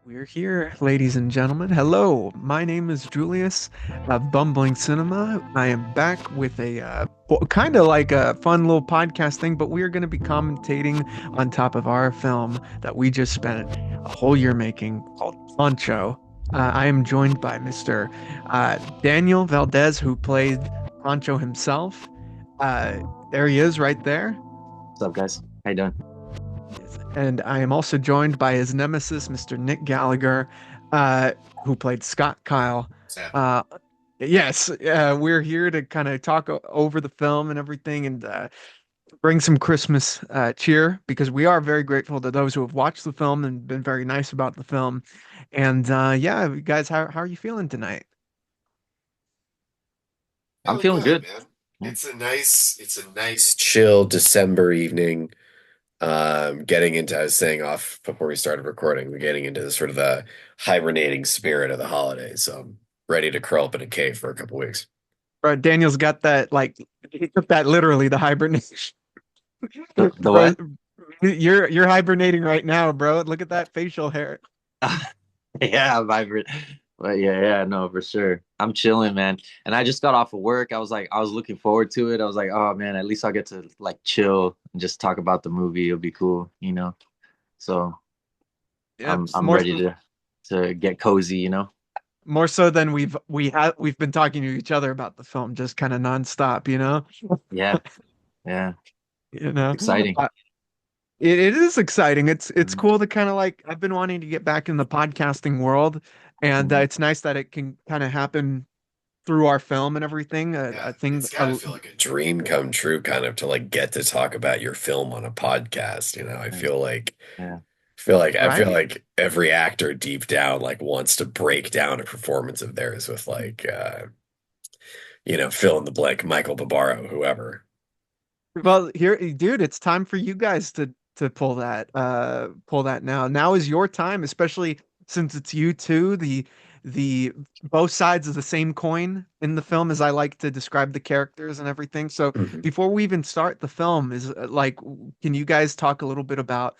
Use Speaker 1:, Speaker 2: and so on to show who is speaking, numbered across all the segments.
Speaker 1: We're here, ladies and gentlemen. Hello, my name is Julius of Bumbling Cinema. I am back with a kind of like a fun little podcast thing, but we are going to be commentating on top of our film that we just spent a whole year making called Poncho. I am joined by Mr. Daniel Valdez, who played Poncho himself. Uh, there he is right there.
Speaker 2: What's up, guys? How you doing?
Speaker 1: And I am also joined by his nemesis, Mr. Nick Gallagher, uh, who played Scott Kyle.
Speaker 3: What's happening?
Speaker 1: Uh, yes, we're here to kind of talk over the film and everything and bring some Christmas cheer because we are very grateful to those who have watched the film and been very nice about the film. And yeah, guys, how are you feeling tonight?
Speaker 2: I'm
Speaker 3: Feeling
Speaker 2: feeling
Speaker 3: good,
Speaker 2: good.
Speaker 3: man.
Speaker 2: Yeah.
Speaker 3: It's a nice chill December evening. Getting into, I was saying off before we started recording, we're getting into the sort of the hibernating spirit of the holidays. So I'm ready to curl up in a cave for a couple weeks.
Speaker 1: Daniel's got that like he took that literally the hibernation.
Speaker 2: The
Speaker 1: Bro,
Speaker 2: what?
Speaker 1: you're hibernating right now, bro. Look at that facial hair.
Speaker 2: Yeah, vibrant. But yeah, no, for sure. I'm chilling, man. And I just got off of work. I was looking forward to it. I was like, oh man, at least I'll get to like chill and just talk about the movie. It'll be cool. So
Speaker 1: Yep,
Speaker 2: I'm ready to get cozy.
Speaker 1: more so than we've been talking to each other about the film just kind of nonstop, you know?
Speaker 2: Yeah, yeah.
Speaker 1: You know?
Speaker 2: Exciting.
Speaker 1: Uh, it is exciting. It's
Speaker 2: Mhm.
Speaker 1: cool to kind of like I've been wanting to get back in the podcasting world, and
Speaker 2: Mhm.
Speaker 1: it's nice that it can kind of happen through our film and everything.
Speaker 3: Yeah,
Speaker 1: I think
Speaker 3: it's got to feel like a dream come true, kind of to like get to talk about your film on a podcast. I feel like
Speaker 2: Yeah.
Speaker 3: I feel
Speaker 1: right.
Speaker 3: like every actor deep down like wants to break down a performance of theirs with like fill in the blank, Michael Barbaro, whoever.
Speaker 1: Well, here, dude, it's time for you guys to pull that now. Now is your time, especially since it's you two, the both sides of the same coin in the film, as I like to describe the characters and everything. So
Speaker 3: Mhm.
Speaker 1: before we even start the film, is like, can you guys talk a little bit about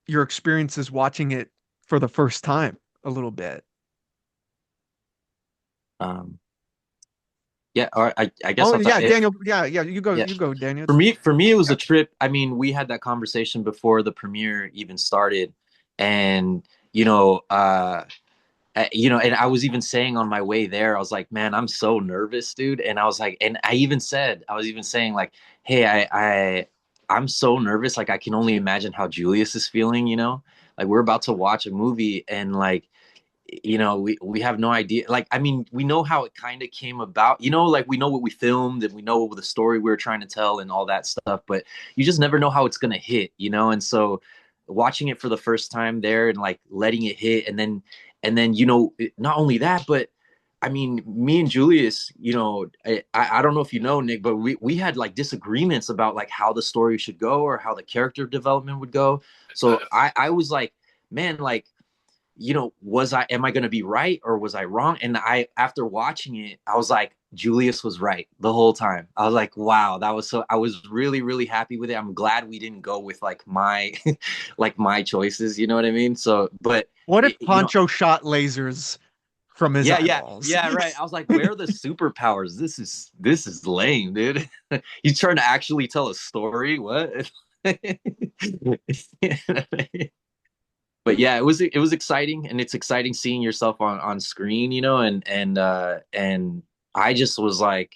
Speaker 1: your experiences watching it for the first time a little bit?
Speaker 2: Um, yeah, or I guess
Speaker 1: Oh
Speaker 2: I'll talk.
Speaker 1: yeah, Daniel, yeah,
Speaker 2: Yeah.
Speaker 1: you go, Daniel.
Speaker 2: For me, it was a trip. I mean, we had that conversation before the premiere even started, and and I was even saying on my way there, I was like, man, I'm so nervous, dude. And I was like, and I was even saying like, hey, I'm so nervous. Like, I can only imagine how Julius is feeling. Like we're about to watch a movie, and like we have no idea. Like, I mean, we know how it kind of came about, like we know what we filmed and we know the story we were trying to tell and all that stuff, but you just never know how it's gonna hit. And so watching it for the first time there and like letting it hit, and then not only that, but I mean, me and Julius, I don't know if you know, Nick, but we had like disagreements about like how the story should go or how the character development would go.
Speaker 3: A ton
Speaker 2: So
Speaker 3: of them.
Speaker 2: I was like, man, like, am I going to be right or was I wrong? And after watching it, I was like, Julius was right the whole time. I was like, wow, I was really, really happy with it. I'm glad we didn't go with like my, like my choices. You know what I mean? So, but
Speaker 1: What if
Speaker 2: it.
Speaker 1: Poncho shot lasers from his
Speaker 2: Yeah, yeah,
Speaker 1: eyeballs?
Speaker 2: yeah, right. I was like, where are the superpowers? This is lame, dude. He's trying to actually tell a story. What? But yeah, it was exciting, and it's exciting seeing yourself on screen, and I just was like,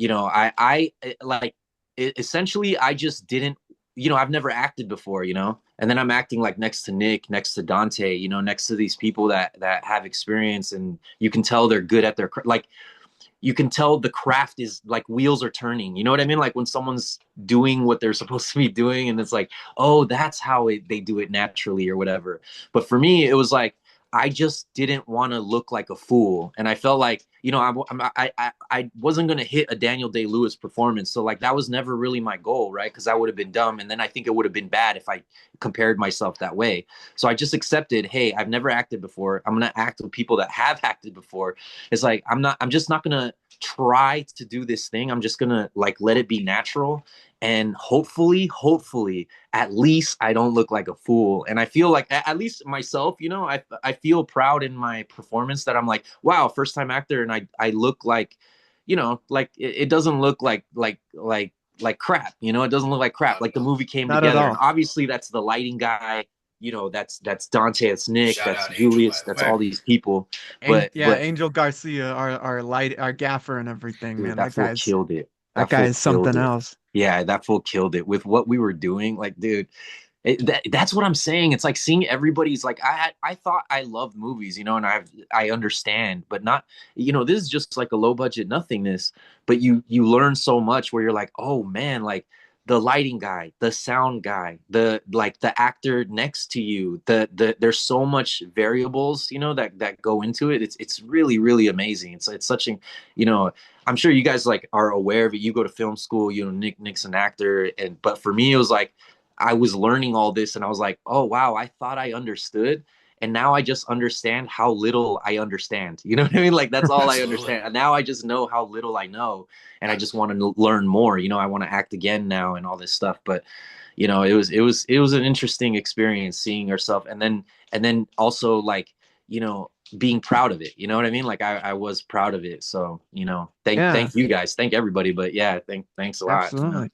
Speaker 2: I like essentially I just didn't, I've never acted before. And then I'm acting like next to Nick, next to Dante, next to these people that have experience, and you can tell they're good at their like you can tell the craft is like wheels are turning. You know what I mean? Like when someone's doing what they're supposed to be doing, and it's like, oh, that's how they do it naturally or whatever. But for me, it was like I just didn't want to look like a fool, and I felt like I wasn't gonna hit a Daniel Day Lewis performance. So like that was never really my goal, right? Because that would have been dumb, and then I think it would have been bad if I compared myself that way. So I just accepted, hey, I've never acted before. I'm gonna act with people that have acted before. It's like I'm just not gonna try to do this thing. I'm just gonna like let it be natural, and hopefully, at least I don't look like a fool. And I feel like at least myself, you know, I feel proud in my performance that I'm like, wow, first time actor, and I look like, you know, like it doesn't look like crap. You know, it doesn't look like crap.
Speaker 3: Not
Speaker 2: Like
Speaker 3: at
Speaker 2: the
Speaker 3: all.
Speaker 2: movie came
Speaker 1: Not at
Speaker 2: together, and
Speaker 1: all.
Speaker 2: obviously that's the lighting guy. You know, that's Dante, that's Nick,
Speaker 3: Shout
Speaker 2: that's
Speaker 3: out Angel, by
Speaker 2: Julius,
Speaker 3: the
Speaker 2: that's
Speaker 3: way.
Speaker 2: all these people.
Speaker 1: Yeah,
Speaker 2: But
Speaker 1: Angel Garcia, our gaffer and everything,
Speaker 2: dude,
Speaker 1: man.
Speaker 2: that fool killed it.
Speaker 1: That
Speaker 2: That
Speaker 1: guy
Speaker 2: fool
Speaker 1: is
Speaker 2: killed
Speaker 1: something
Speaker 2: it.
Speaker 1: else.
Speaker 2: Yeah, that fool killed it with what we were doing. Like, dude, that's what I'm saying. It's like seeing everybody's like I thought I loved movies, you know, and I understand, but not, you know, this is just like a low budget nothingness. But you learn so much where you're like, oh man, like the lighting guy, the sound guy, the like the actor next to you, there's so much variables, you know, that go into it. It's really amazing. It's such a, you know, I'm sure you guys like are aware of it. You go to film school, you know, Nick's an actor, and but for me it was like I was learning all this and I was like, oh wow, I thought I understood. And now I just understand how little I understand. You know what I mean? Like that's all I
Speaker 3: Absolutely.
Speaker 2: understand. And now I just know how little I know. And I
Speaker 3: I,
Speaker 2: just want to learn more. You know, I want to act again now and all this stuff. But you know, it was an interesting experience seeing yourself and then also like, you know, being proud of it. You know what I mean? Like I was proud of it. So, you know,
Speaker 1: Yeah,
Speaker 2: thank you guys. Thank everybody. But yeah, thanks a lot, you know.
Speaker 1: absolutely.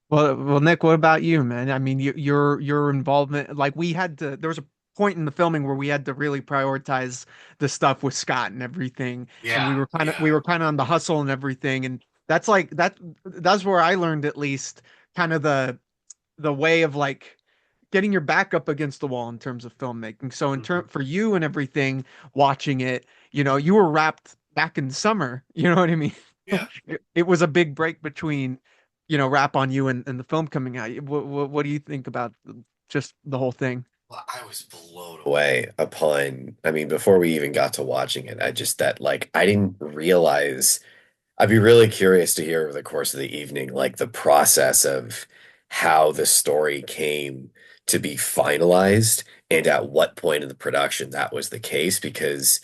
Speaker 1: Well, Nick, what about you, man? I mean, your involvement, like we had to, there was a point in the filming where we had to really prioritize the stuff with Scott and everything, and
Speaker 3: yeah,
Speaker 1: we
Speaker 3: yeah.
Speaker 1: were kind of on the hustle and everything, and that's where I learned at least kind of the way of like getting your back up against the wall in terms of filmmaking. So in
Speaker 3: Mhm.
Speaker 1: turn for you and everything, watching it, you know, you were wrapped back in summer. You know what I mean?
Speaker 3: Yeah.
Speaker 1: It was a big break between, you know, Rap on You and the film coming out. What do you think about just the whole thing?
Speaker 3: Well, I was blown away upon, I mean, before we even got to watching it, I just that like I didn't realize. I'd be really curious to hear over the course of the evening, like the process of how the story came to be finalized and at what point in the production that was the case. Because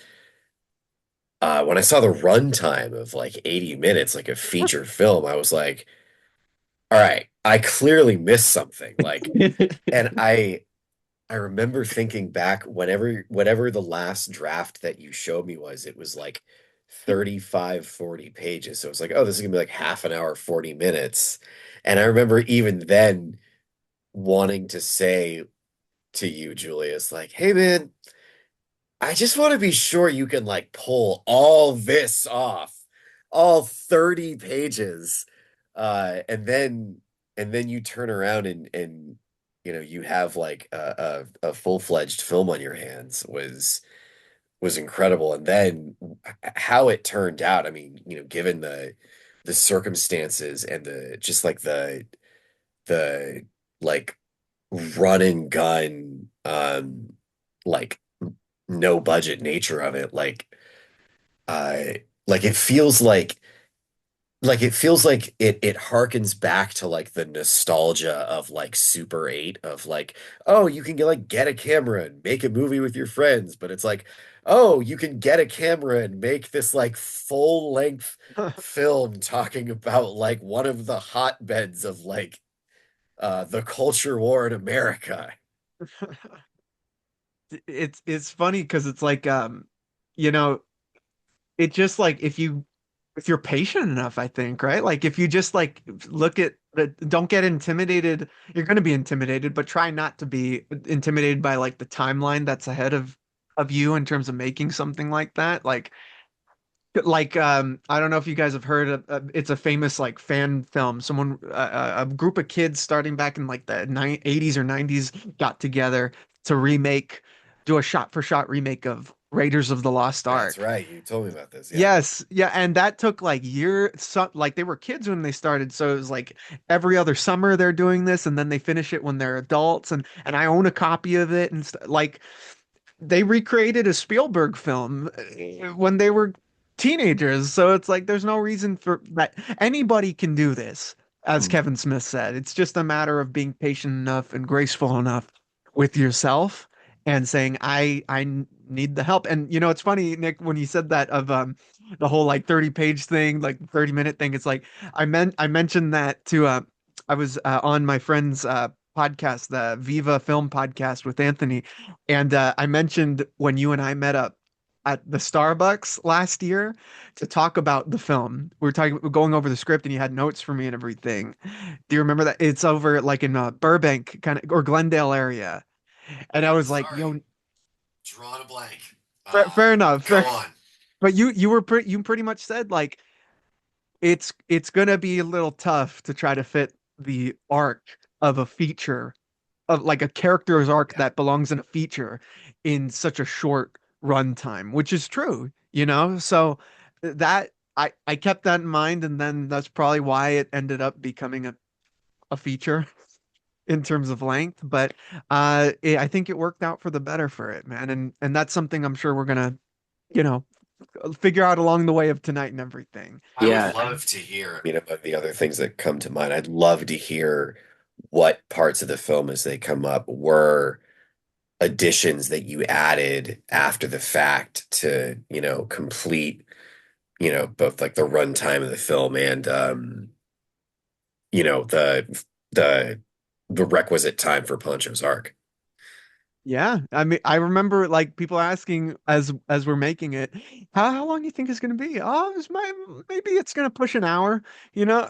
Speaker 3: when I saw the runtime of like 80 minutes, like a feature film, I was like, all right, I clearly missed something. Like, and I remember thinking back whatever the last draft that you showed me was, it was like 35, 40 pages. So it's like, oh, this is gonna be like half an hour, 40 minutes. And I remember even then wanting to say to you, Julius, like, hey man, I just want to be sure you can like pull all this off, all 30 pages. And then you turn around and you know you have like a full-fledged film on your hands was incredible. And then how it turned out, I mean, you know, given the circumstances and the just like the like run and gun like no budget nature of it, uh like it feels like it harkens back to like the nostalgia of like Super 8 of like, oh, you can get a camera and make a movie with your friends, but it's like, oh, you can get a camera and make this like full length film talking about like one of the hotbeds of like the culture war in America.
Speaker 1: It's funny because it's like you know, it just like if you're patient enough, I think, right? Like if you just like look at the don't get intimidated. You're going to be intimidated, but try not to be intimidated by like the timeline that's ahead of you in terms of making something like that. Like I don't know if you guys have heard of it's a famous like fan film. Someone a group of kids starting back in like the 80s or 90s got together to do a shot for shot remake of Raiders of the Lost
Speaker 3: That's
Speaker 1: Ark.
Speaker 3: right. You told me about this. Yeah.
Speaker 1: Yes, yeah, and that took like years. Like they were kids when they started, so it was like every other summer they're doing this, and then they finish it when they're adults. And I own a copy of it, and like they recreated a Spielberg film when they were teenagers. So it's like there's no reason for that. Anybody can do this, as
Speaker 2: Mm.
Speaker 1: Kevin Smith said. It's just a matter of being patient enough and graceful enough with yourself and saying, I need the help. And you know, it's funny, Nick, when you said that of the whole like 30-page thing, like 30-minute thing. It's like I mentioned that to I was on my friend's podcast, the Viva Film podcast with Anthony, and I mentioned when you and I met up at the Starbucks last year to talk about the film. We're going over the script, and you had notes for me and everything. Do you remember that? It's over like in Burbank kind of or Glendale area. And I was like,
Speaker 3: Sorry,
Speaker 1: yo,
Speaker 3: drawing a blank.
Speaker 1: fair enough.
Speaker 3: Go on.
Speaker 1: But you pretty much said like it's gonna be a little tough to try to fit the arc of a feature of like a character's arc
Speaker 3: Yeah.
Speaker 1: that belongs in a feature in such a short runtime, which is true, you know? So that I kept that in mind, and then that's probably why it ended up becoming a feature in terms of length. But I think it worked out for the better for it, man. And that's something I'm sure we're gonna, you know, figure out along the way of tonight and everything.
Speaker 3: I would
Speaker 2: Yeah,
Speaker 3: love to hear, I mean, among the other things that come to mind, I'd love to hear what parts of the film as they come up were additions that you added after the fact to, complete, both like the runtime of the film and you know, the the requisite time for Poncho's arc.
Speaker 1: Yeah, I mean, I remember like people asking as we're making it, how long do you think it's gonna be? Oh, maybe it's gonna push an hour, you know?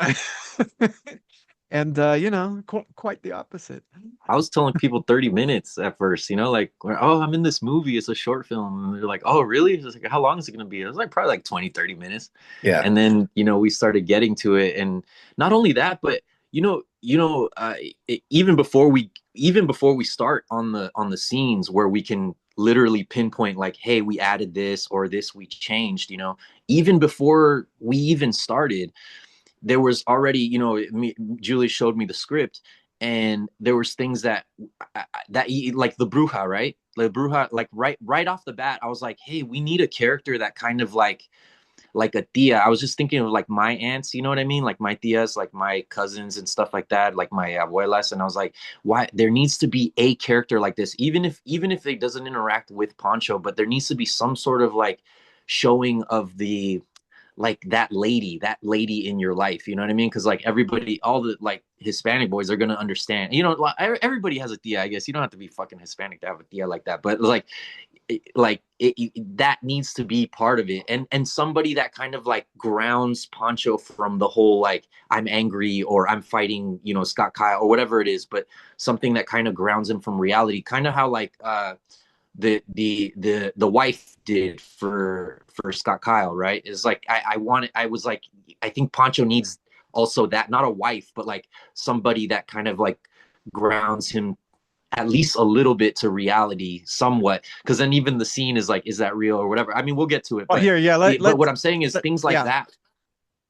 Speaker 1: And you know, quite the opposite.
Speaker 2: I was telling people 30 minutes at first, like, oh, I'm in this movie, it's a short film. And they're like, oh, really? It's like, how long is it going to be? I was like, probably like 20, 30 minutes.
Speaker 3: Yeah.
Speaker 2: And then, we started getting to it. And not only that, but even before we start on the scenes where we can literally pinpoint like, hey, we added this or this we changed, even before we even started, there was already, Julius showed me the script, and there was things that like the bruja, right? The bruja, like right off the bat, I was like, hey, we need a character that kind of like a tia. I was just thinking of like my aunts, you know what I mean? Like my tias, like my cousins and stuff like that, like my abuelas. And I was like, why there needs to be a character like this, even if it doesn't interact with Poncho, but there needs to be some sort of like showing of the like that lady in your life, you know what I mean? Because like everybody, all the like Hispanic boys are gonna understand, like, everybody has a tia, I guess. You don't have to be fucking Hispanic to have a tia like that, but that needs to be part of it, and somebody that kind of like grounds Poncho from the whole like I'm angry or I'm fighting, Scott Kyle or whatever it is, but something that kind of grounds him from reality, kind of how like the wife did for Scott Kyle, right? Is like I was like, I think Poncho needs also that, not a wife, but like somebody that kind of like grounds him at least a little bit to reality somewhat, because then even the scene is like, is that real or whatever. I mean, we'll get to it,
Speaker 1: Oh,
Speaker 2: but
Speaker 1: here, yeah,
Speaker 2: but what I'm saying is things like
Speaker 1: yeah,
Speaker 2: that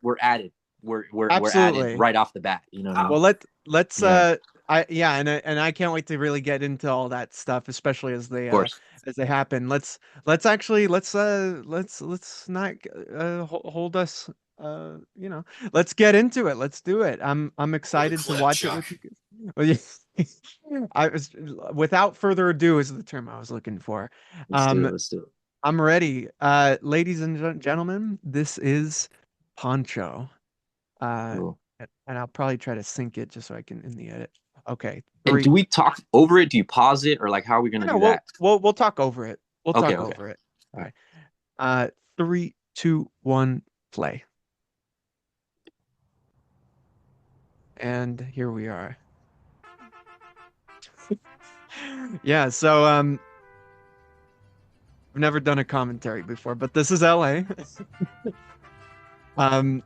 Speaker 2: were added, were added
Speaker 1: absolutely.
Speaker 2: right off the bat, you know what I mean?
Speaker 1: Well, let's
Speaker 2: Yeah, of
Speaker 1: yeah, and I can't wait to really get into all that stuff, especially
Speaker 2: course.
Speaker 1: as they happen. Let's actually let's not hold us you know. Let's get into it. Let's do it. I'm
Speaker 3: Roll the
Speaker 1: excited to
Speaker 3: clip,
Speaker 1: watch it
Speaker 3: Chuck.
Speaker 1: with you guys. Well, yeah, I was without further ado is the term I was looking for.
Speaker 2: Let's do it.
Speaker 1: Um
Speaker 2: Let's do it.
Speaker 1: I'm ready. Ladies and gentlemen, this is Poncho. Uh,
Speaker 2: Cool.
Speaker 1: and I'll probably try to sync it just so I can in the edit. Okay,
Speaker 2: And
Speaker 1: three.
Speaker 2: do we talk over it? Do you pause it, or like how are we gonna
Speaker 1: No,
Speaker 2: do that?
Speaker 1: we'll talk over it. We'll
Speaker 2: Okay,
Speaker 1: talk
Speaker 2: okay.
Speaker 1: over it.
Speaker 2: All right.
Speaker 1: Okay. 3, 2, 1, play. And here we are. Yeah, so I've never done a commentary before, but this is LA. Um,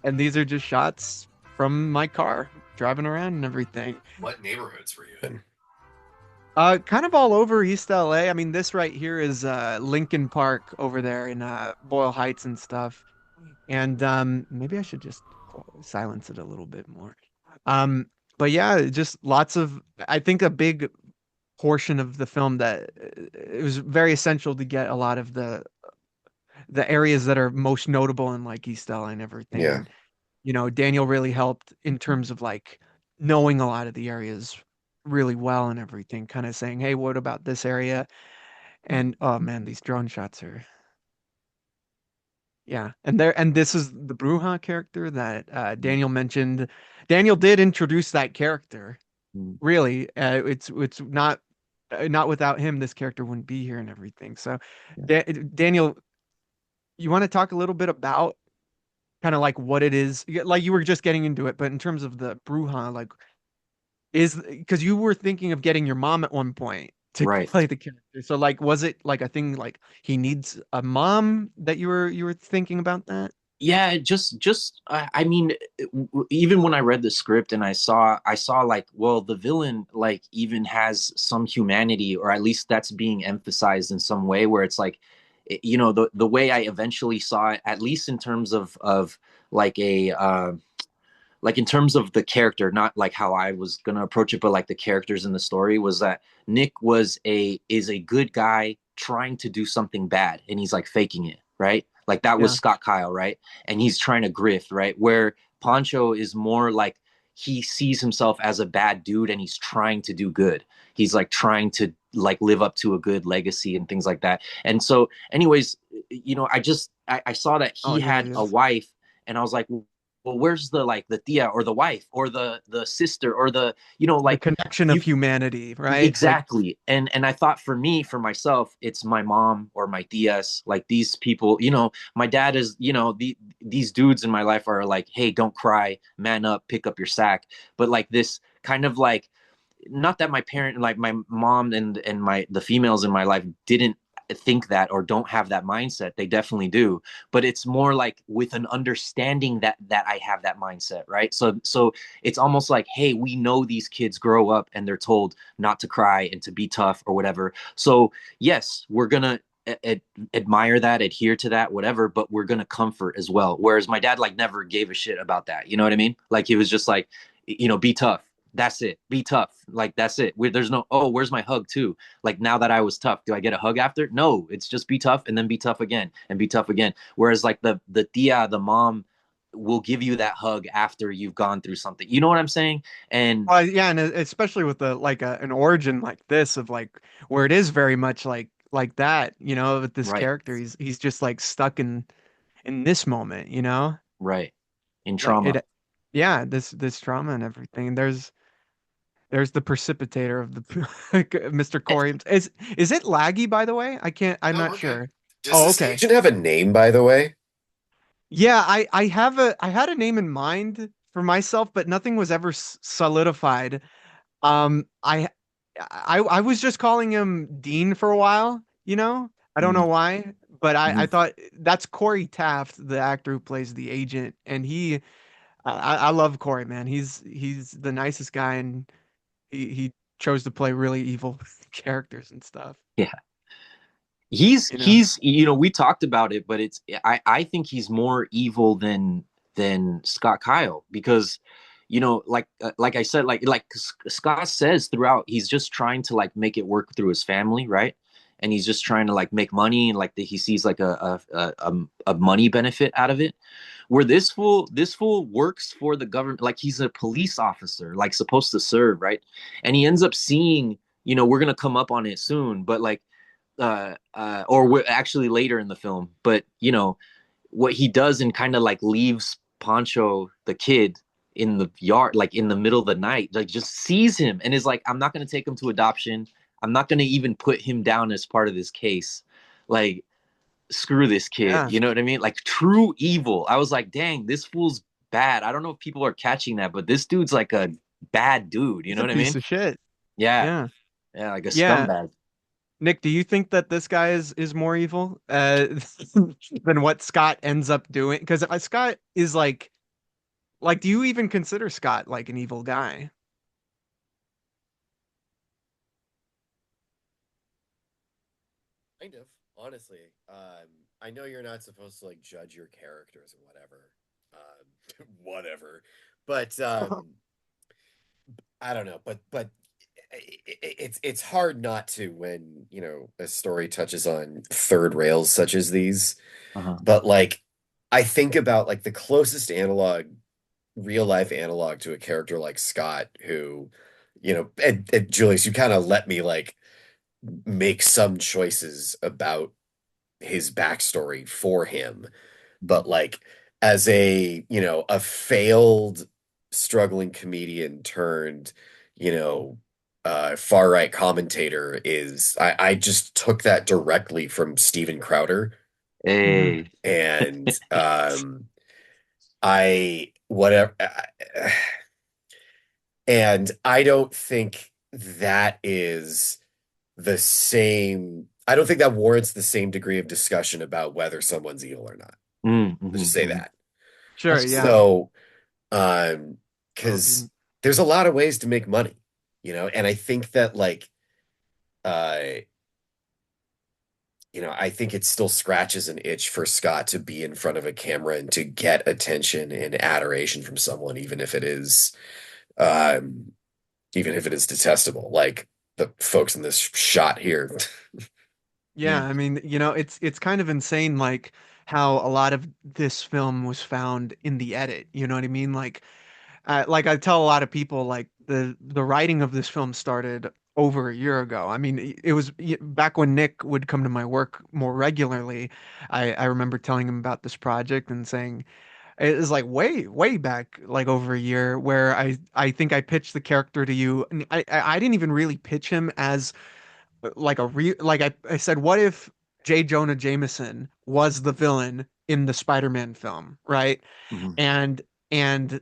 Speaker 1: and these are just shots from my car driving around and everything.
Speaker 3: What neighborhoods were you in?
Speaker 1: Kind of all over East LA. I mean, this right here is Lincoln Park over there in Boyle Heights and stuff. And maybe I should just silence it a little bit more. Um, but yeah, just lots of, I think a big portion of the film that it was very essential to get a lot of the areas that are most notable in like East LA and everything.
Speaker 3: Yeah.
Speaker 1: And you know, Daniel really helped in terms of like knowing a lot of the areas really well and everything, kind of saying, hey, what about this area? And oh man, these drone shots are yeah. And this is the Bruja character that Daniel mentioned. Daniel did introduce that character.
Speaker 2: Mm.
Speaker 1: Really, it's not without him this character wouldn't be here and everything. So,
Speaker 2: Yeah.
Speaker 1: Daniel, you want to talk a little bit about kind of like what it is, like you were just getting into it, but in terms of the Bruja, like is because you were thinking of getting your mom at one point to
Speaker 2: Right.
Speaker 1: play the character. So like was it like a thing like he needs a mom that you were thinking about that?
Speaker 2: Yeah, just I mean, even when I read the script and I saw like, well, the villain like even has some humanity, or at least that's being emphasized in some way, where it's like, the way I eventually saw it, at least in terms of like a like in terms of the character, not like how I was gonna approach it, but like the characters in the story, was that Nick is a good guy trying to do something bad, and he's like faking it, right? Like that was
Speaker 1: Yeah.
Speaker 2: Scott Kyle, right? And he's trying to grift, right? Where Poncho is more like he sees himself as a bad dude and he's trying to do good. He's like trying to like live up to a good legacy and things like that. And so, anyways, I saw that
Speaker 1: Oh,
Speaker 2: he
Speaker 1: here
Speaker 2: had
Speaker 1: he
Speaker 2: a
Speaker 1: is.
Speaker 2: wife, and I was like, well, where's the like the tia or the wife or the sister or the
Speaker 1: The
Speaker 2: like
Speaker 1: connection of
Speaker 2: you
Speaker 1: humanity, right? Like,
Speaker 2: exactly. And I thought for myself, it's my mom or my tias, like these people. My dad is, these dudes in my life are like, hey, don't cry, man up, pick up your sack. But like this kind of like, not that my parent, like my mom and my the females in my life didn't think that or don't have that mindset. They definitely do, but it's more like with an understanding that I have that mindset, right? So it's almost like, hey, we know these kids grow up and they're told not to cry and to be tough or whatever. So yes, we're gonna admire that, adhere to that, whatever, but we're gonna comfort as well. Whereas my dad like never gave a shit about that. You know what I mean? Like he was just like, be tough. That's it. Be tough. Like that's it. There's no, oh, where's my hug too? Like now that I was tough, do I get a hug after? No, it's just be tough and then be tough again and be tough again. Whereas like the tia, the mom, will give you that hug after you've gone through something. You know what I'm saying? And
Speaker 1: well, yeah, and especially with the like an origin like this of like where it is very much like that, with this
Speaker 2: right,
Speaker 1: character, he's just like stuck in this moment,
Speaker 2: right, in
Speaker 1: like
Speaker 2: trauma.
Speaker 1: it, yeah, this trauma and everything. There's the precipitator of the Mr. Corey. Is it laggy, by the way? I'm
Speaker 3: Oh,
Speaker 1: not
Speaker 3: we're good.
Speaker 1: sure.
Speaker 3: Does
Speaker 1: Oh,
Speaker 3: this
Speaker 1: okay.
Speaker 3: agent have a name, by the way?
Speaker 1: Yeah, I had a name in mind for myself, but nothing was ever solidified. Um, I I was just calling him Dean for a while, I don't
Speaker 2: Mm-hmm.
Speaker 1: know why, but I
Speaker 2: Mm-hmm.
Speaker 1: thought that's Corey Taft, the actor who plays the agent, and I love Corey, man. He's the nicest guy, and he chose to play really evil characters and stuff,
Speaker 2: Yeah. he's
Speaker 1: you know.
Speaker 2: he's we talked about it, but I think he's more evil than Scott Kyle, because like I said, like Scott says throughout, he's just trying to like make it work through his family, right? And he's just trying to like make money, and like he sees like a money benefit out of it. Where this fool works for the government, like he's a police officer, like supposed to serve, right? And he ends up seeing, we're gonna come up on it soon, but like or actually later in the film, but what he does, and kind of like leaves Poncho the kid in the yard, like in the middle of the night, like just sees him and is like, I'm not going to take him to adoption. I'm not going to even put him down as part of this case. Like, screw this kid.
Speaker 1: Yeah,
Speaker 2: You know what I mean? Like true evil. I was like, dang, this fool's bad. I don't know if people are catching that, but this dude's like a bad dude. You
Speaker 1: he's
Speaker 2: know
Speaker 1: a
Speaker 2: what I
Speaker 1: piece
Speaker 2: mean?
Speaker 1: of shit.
Speaker 2: Yeah.
Speaker 1: Yeah.
Speaker 2: Yeah. Like a
Speaker 1: Yeah.
Speaker 2: scumbag.
Speaker 1: Nick, do you think that this guy is more evil than what Scott ends up doing? Because Scott is do you even consider Scott like an evil guy?
Speaker 3: Kind of, honestly. I know you're not supposed to like judge your characters or whatever. Whatever. But I don't know, but it's hard not to when, a story touches on third rails such as these.
Speaker 2: Uh-huh.
Speaker 3: But like I think about like the closest analog, real life analog to a character like Scott, who, and Julius, you kind of let me like make some choices about his backstory for him. But like as a, a failed struggling comedian turned, you know, far right commentator is I just took that directly from Steven Crowder.
Speaker 1: Mhm.
Speaker 2: Hey.
Speaker 3: And I whatever and I don't think that is the same. I don't think that warrants the same degree of discussion about whether someone's evil or not. Let's just say
Speaker 2: Mm.
Speaker 3: that.
Speaker 1: Sure,
Speaker 2: That's
Speaker 1: yeah.
Speaker 2: cool.
Speaker 3: So, um,
Speaker 1: Oh,
Speaker 3: because
Speaker 1: dude.
Speaker 3: there's a lot of ways to make money, and I think that like, uh, I think it still scratches an itch for Scott to be in front of a camera and to get attention and adoration from someone, um, even if it is detestable, like the folks in this shot here.
Speaker 1: Yeah,
Speaker 2: Mm.
Speaker 1: I mean, it's kind of insane like how a lot of this film was found in the edit. You know what I mean? Like I tell a lot of people, like the writing of this film started over a year ago. I mean, it was back when Nick would come to my work more regularly. I remember telling him about this project and saying it was like way back, like over a year, where I think I pitched the character to you. And I didn't even really pitch him as like I said, what if J. Jonah Jameson was the villain in the Spider-Man film, right?
Speaker 2: Mhm.
Speaker 1: And and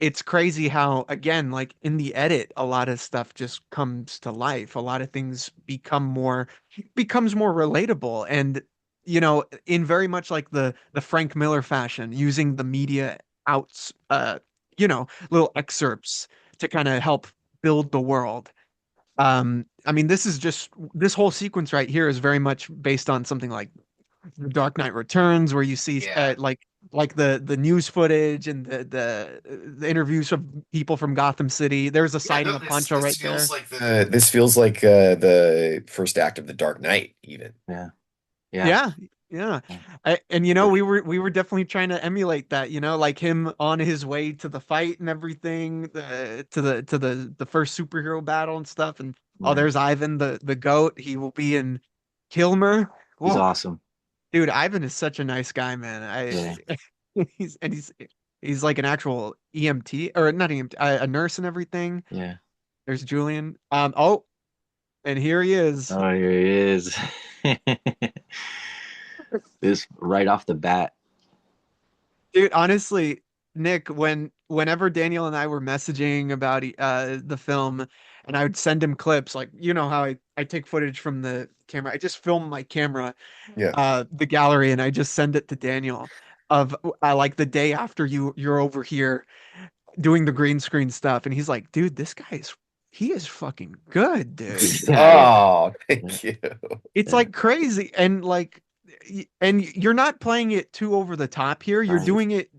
Speaker 1: it's crazy how, again, like in the edit, a lot of stuff just comes to life. A lot of things becomes more relatable. And, in very much like the Frank Miller fashion, using the media outs, little excerpts to kind of help build the world. I mean, this whole sequence right here is very much based on something like The Dark Knight Returns, where you see
Speaker 3: Yeah.
Speaker 1: like the news footage and the interviews of people from Gotham City. There's a
Speaker 3: Yeah,
Speaker 1: sighting
Speaker 3: no,
Speaker 1: of
Speaker 3: this
Speaker 1: Poncho
Speaker 3: this
Speaker 1: right
Speaker 3: feels
Speaker 1: there.
Speaker 3: like the first act of The Dark Knight, even.
Speaker 2: Yeah. Yeah.
Speaker 1: Yeah, yeah.
Speaker 2: Yeah.
Speaker 1: And
Speaker 2: For
Speaker 1: we were definitely trying to emulate that, like him on his way to the fight and everything, to the first superhero battle and stuff. And oh,
Speaker 2: Yeah.
Speaker 1: there's Ivan the goat. He will be in Kilmer.
Speaker 2: He's
Speaker 1: Whoa,
Speaker 2: awesome.
Speaker 1: dude, Ivan is such a nice guy, man.
Speaker 2: Yeah.
Speaker 1: He's like an actual EMT or not EMT, a nurse and everything.
Speaker 2: Yeah.
Speaker 1: There's Julian. Oh, and here he is.
Speaker 2: Oh, here he is. This right off the bat.
Speaker 1: Dude, honestly, Nick, whenever Daniel and I were messaging about the film, and I would send him clips, like how I take footage from the camera. I just film my camera,
Speaker 3: Yeah.
Speaker 1: the gallery, and I just send it to Daniel of like the day after you're over here doing the green screen stuff, and he's like, dude, he is fucking good, dude.
Speaker 2: Yeah, yeah.
Speaker 3: Oh,
Speaker 2: Yeah.
Speaker 3: thank you.
Speaker 1: It's
Speaker 2: Yeah.
Speaker 1: like crazy, and like and you're not playing it too over the top here. You're
Speaker 2: Right.
Speaker 1: doing it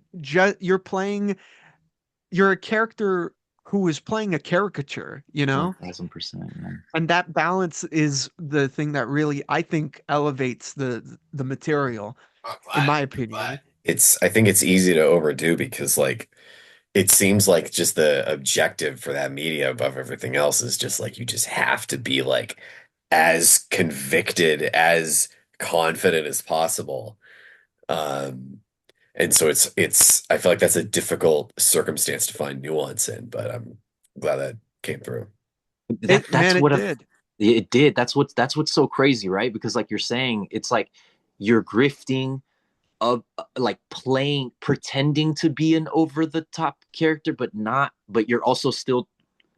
Speaker 1: you're a character who is playing a caricature,
Speaker 2: 1000%. Yeah.
Speaker 1: and that balance is the thing that really, I think, elevates the material,
Speaker 3: I'm
Speaker 1: in
Speaker 3: glad.
Speaker 1: my
Speaker 3: I'm glad.
Speaker 1: opinion.
Speaker 3: I think it's easy to overdo because like it seems like just the objective for that media above everything else is just like you just have to be like as convicted, as confident as possible. Um, and so it's I feel like that's a difficult circumstance to find nuance in, but I'm glad that came through.
Speaker 2: That's
Speaker 1: It
Speaker 2: what
Speaker 1: did.
Speaker 2: it did. That's what's so crazy, right? Because like you're saying, it's like you're grifting of like playing pretending to be an over the top character but not, but you're also still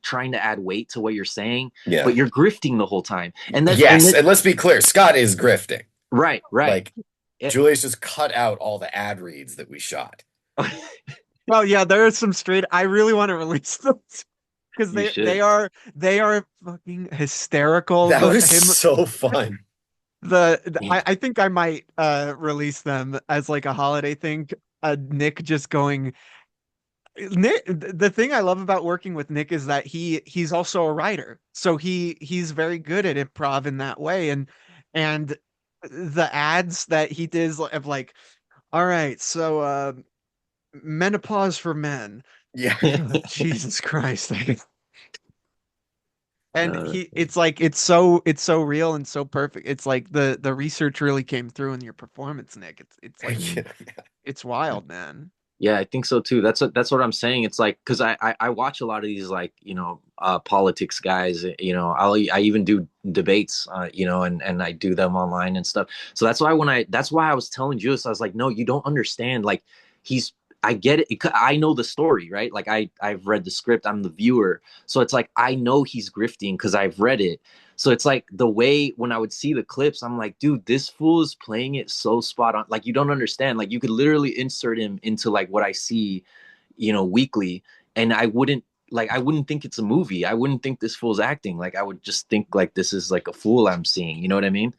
Speaker 2: trying to add weight to what you're saying,
Speaker 3: Yeah.
Speaker 2: but you're grifting the whole time. And that's and
Speaker 3: Yes,
Speaker 2: that
Speaker 3: and let's be clear, Scott is grifting.
Speaker 2: right.
Speaker 3: Like
Speaker 2: It,
Speaker 3: Julius just cut out all the ad reads that we shot.
Speaker 1: Well, yeah, there is some straight. I really want to release them because
Speaker 2: you
Speaker 1: they
Speaker 2: should.
Speaker 1: are they are fucking hysterical.
Speaker 3: That
Speaker 1: The
Speaker 3: was
Speaker 1: him
Speaker 3: so fun.
Speaker 2: Yeah.
Speaker 1: I think I might release them as like a holiday thing. Nick just going. Nick, the thing I love about working with Nick is that he's also a writer, so he's very good at improv in that way, and the ads that he did of like, all right, so menopause for men.
Speaker 3: Yeah.
Speaker 1: Jesus Christ. And it's like it's so real and so perfect. It's like the research really came through in your performance, Nick. It's like
Speaker 3: Yeah.
Speaker 1: it's wild, man.
Speaker 2: Yeah, I think so too. That's what I'm saying. It's like because I watch a lot of these like politics guys. I even do debates. And I do them online and stuff. So that's why I was telling Julius, I was like, no, you don't understand. Like he's I get it. I know the story, right? Like I've read the script. I'm the viewer, so it's like I know he's grifting because I've read it. So it's like the way when I would see the clips, I'm like, dude, this fool is playing it so spot on. Like you don't understand. Like you could literally insert him into like what I see, weekly, and I wouldn't think it's a movie. I wouldn't think this fool's acting. Like I would just think like this is like a fool I'm seeing. You know what I mean?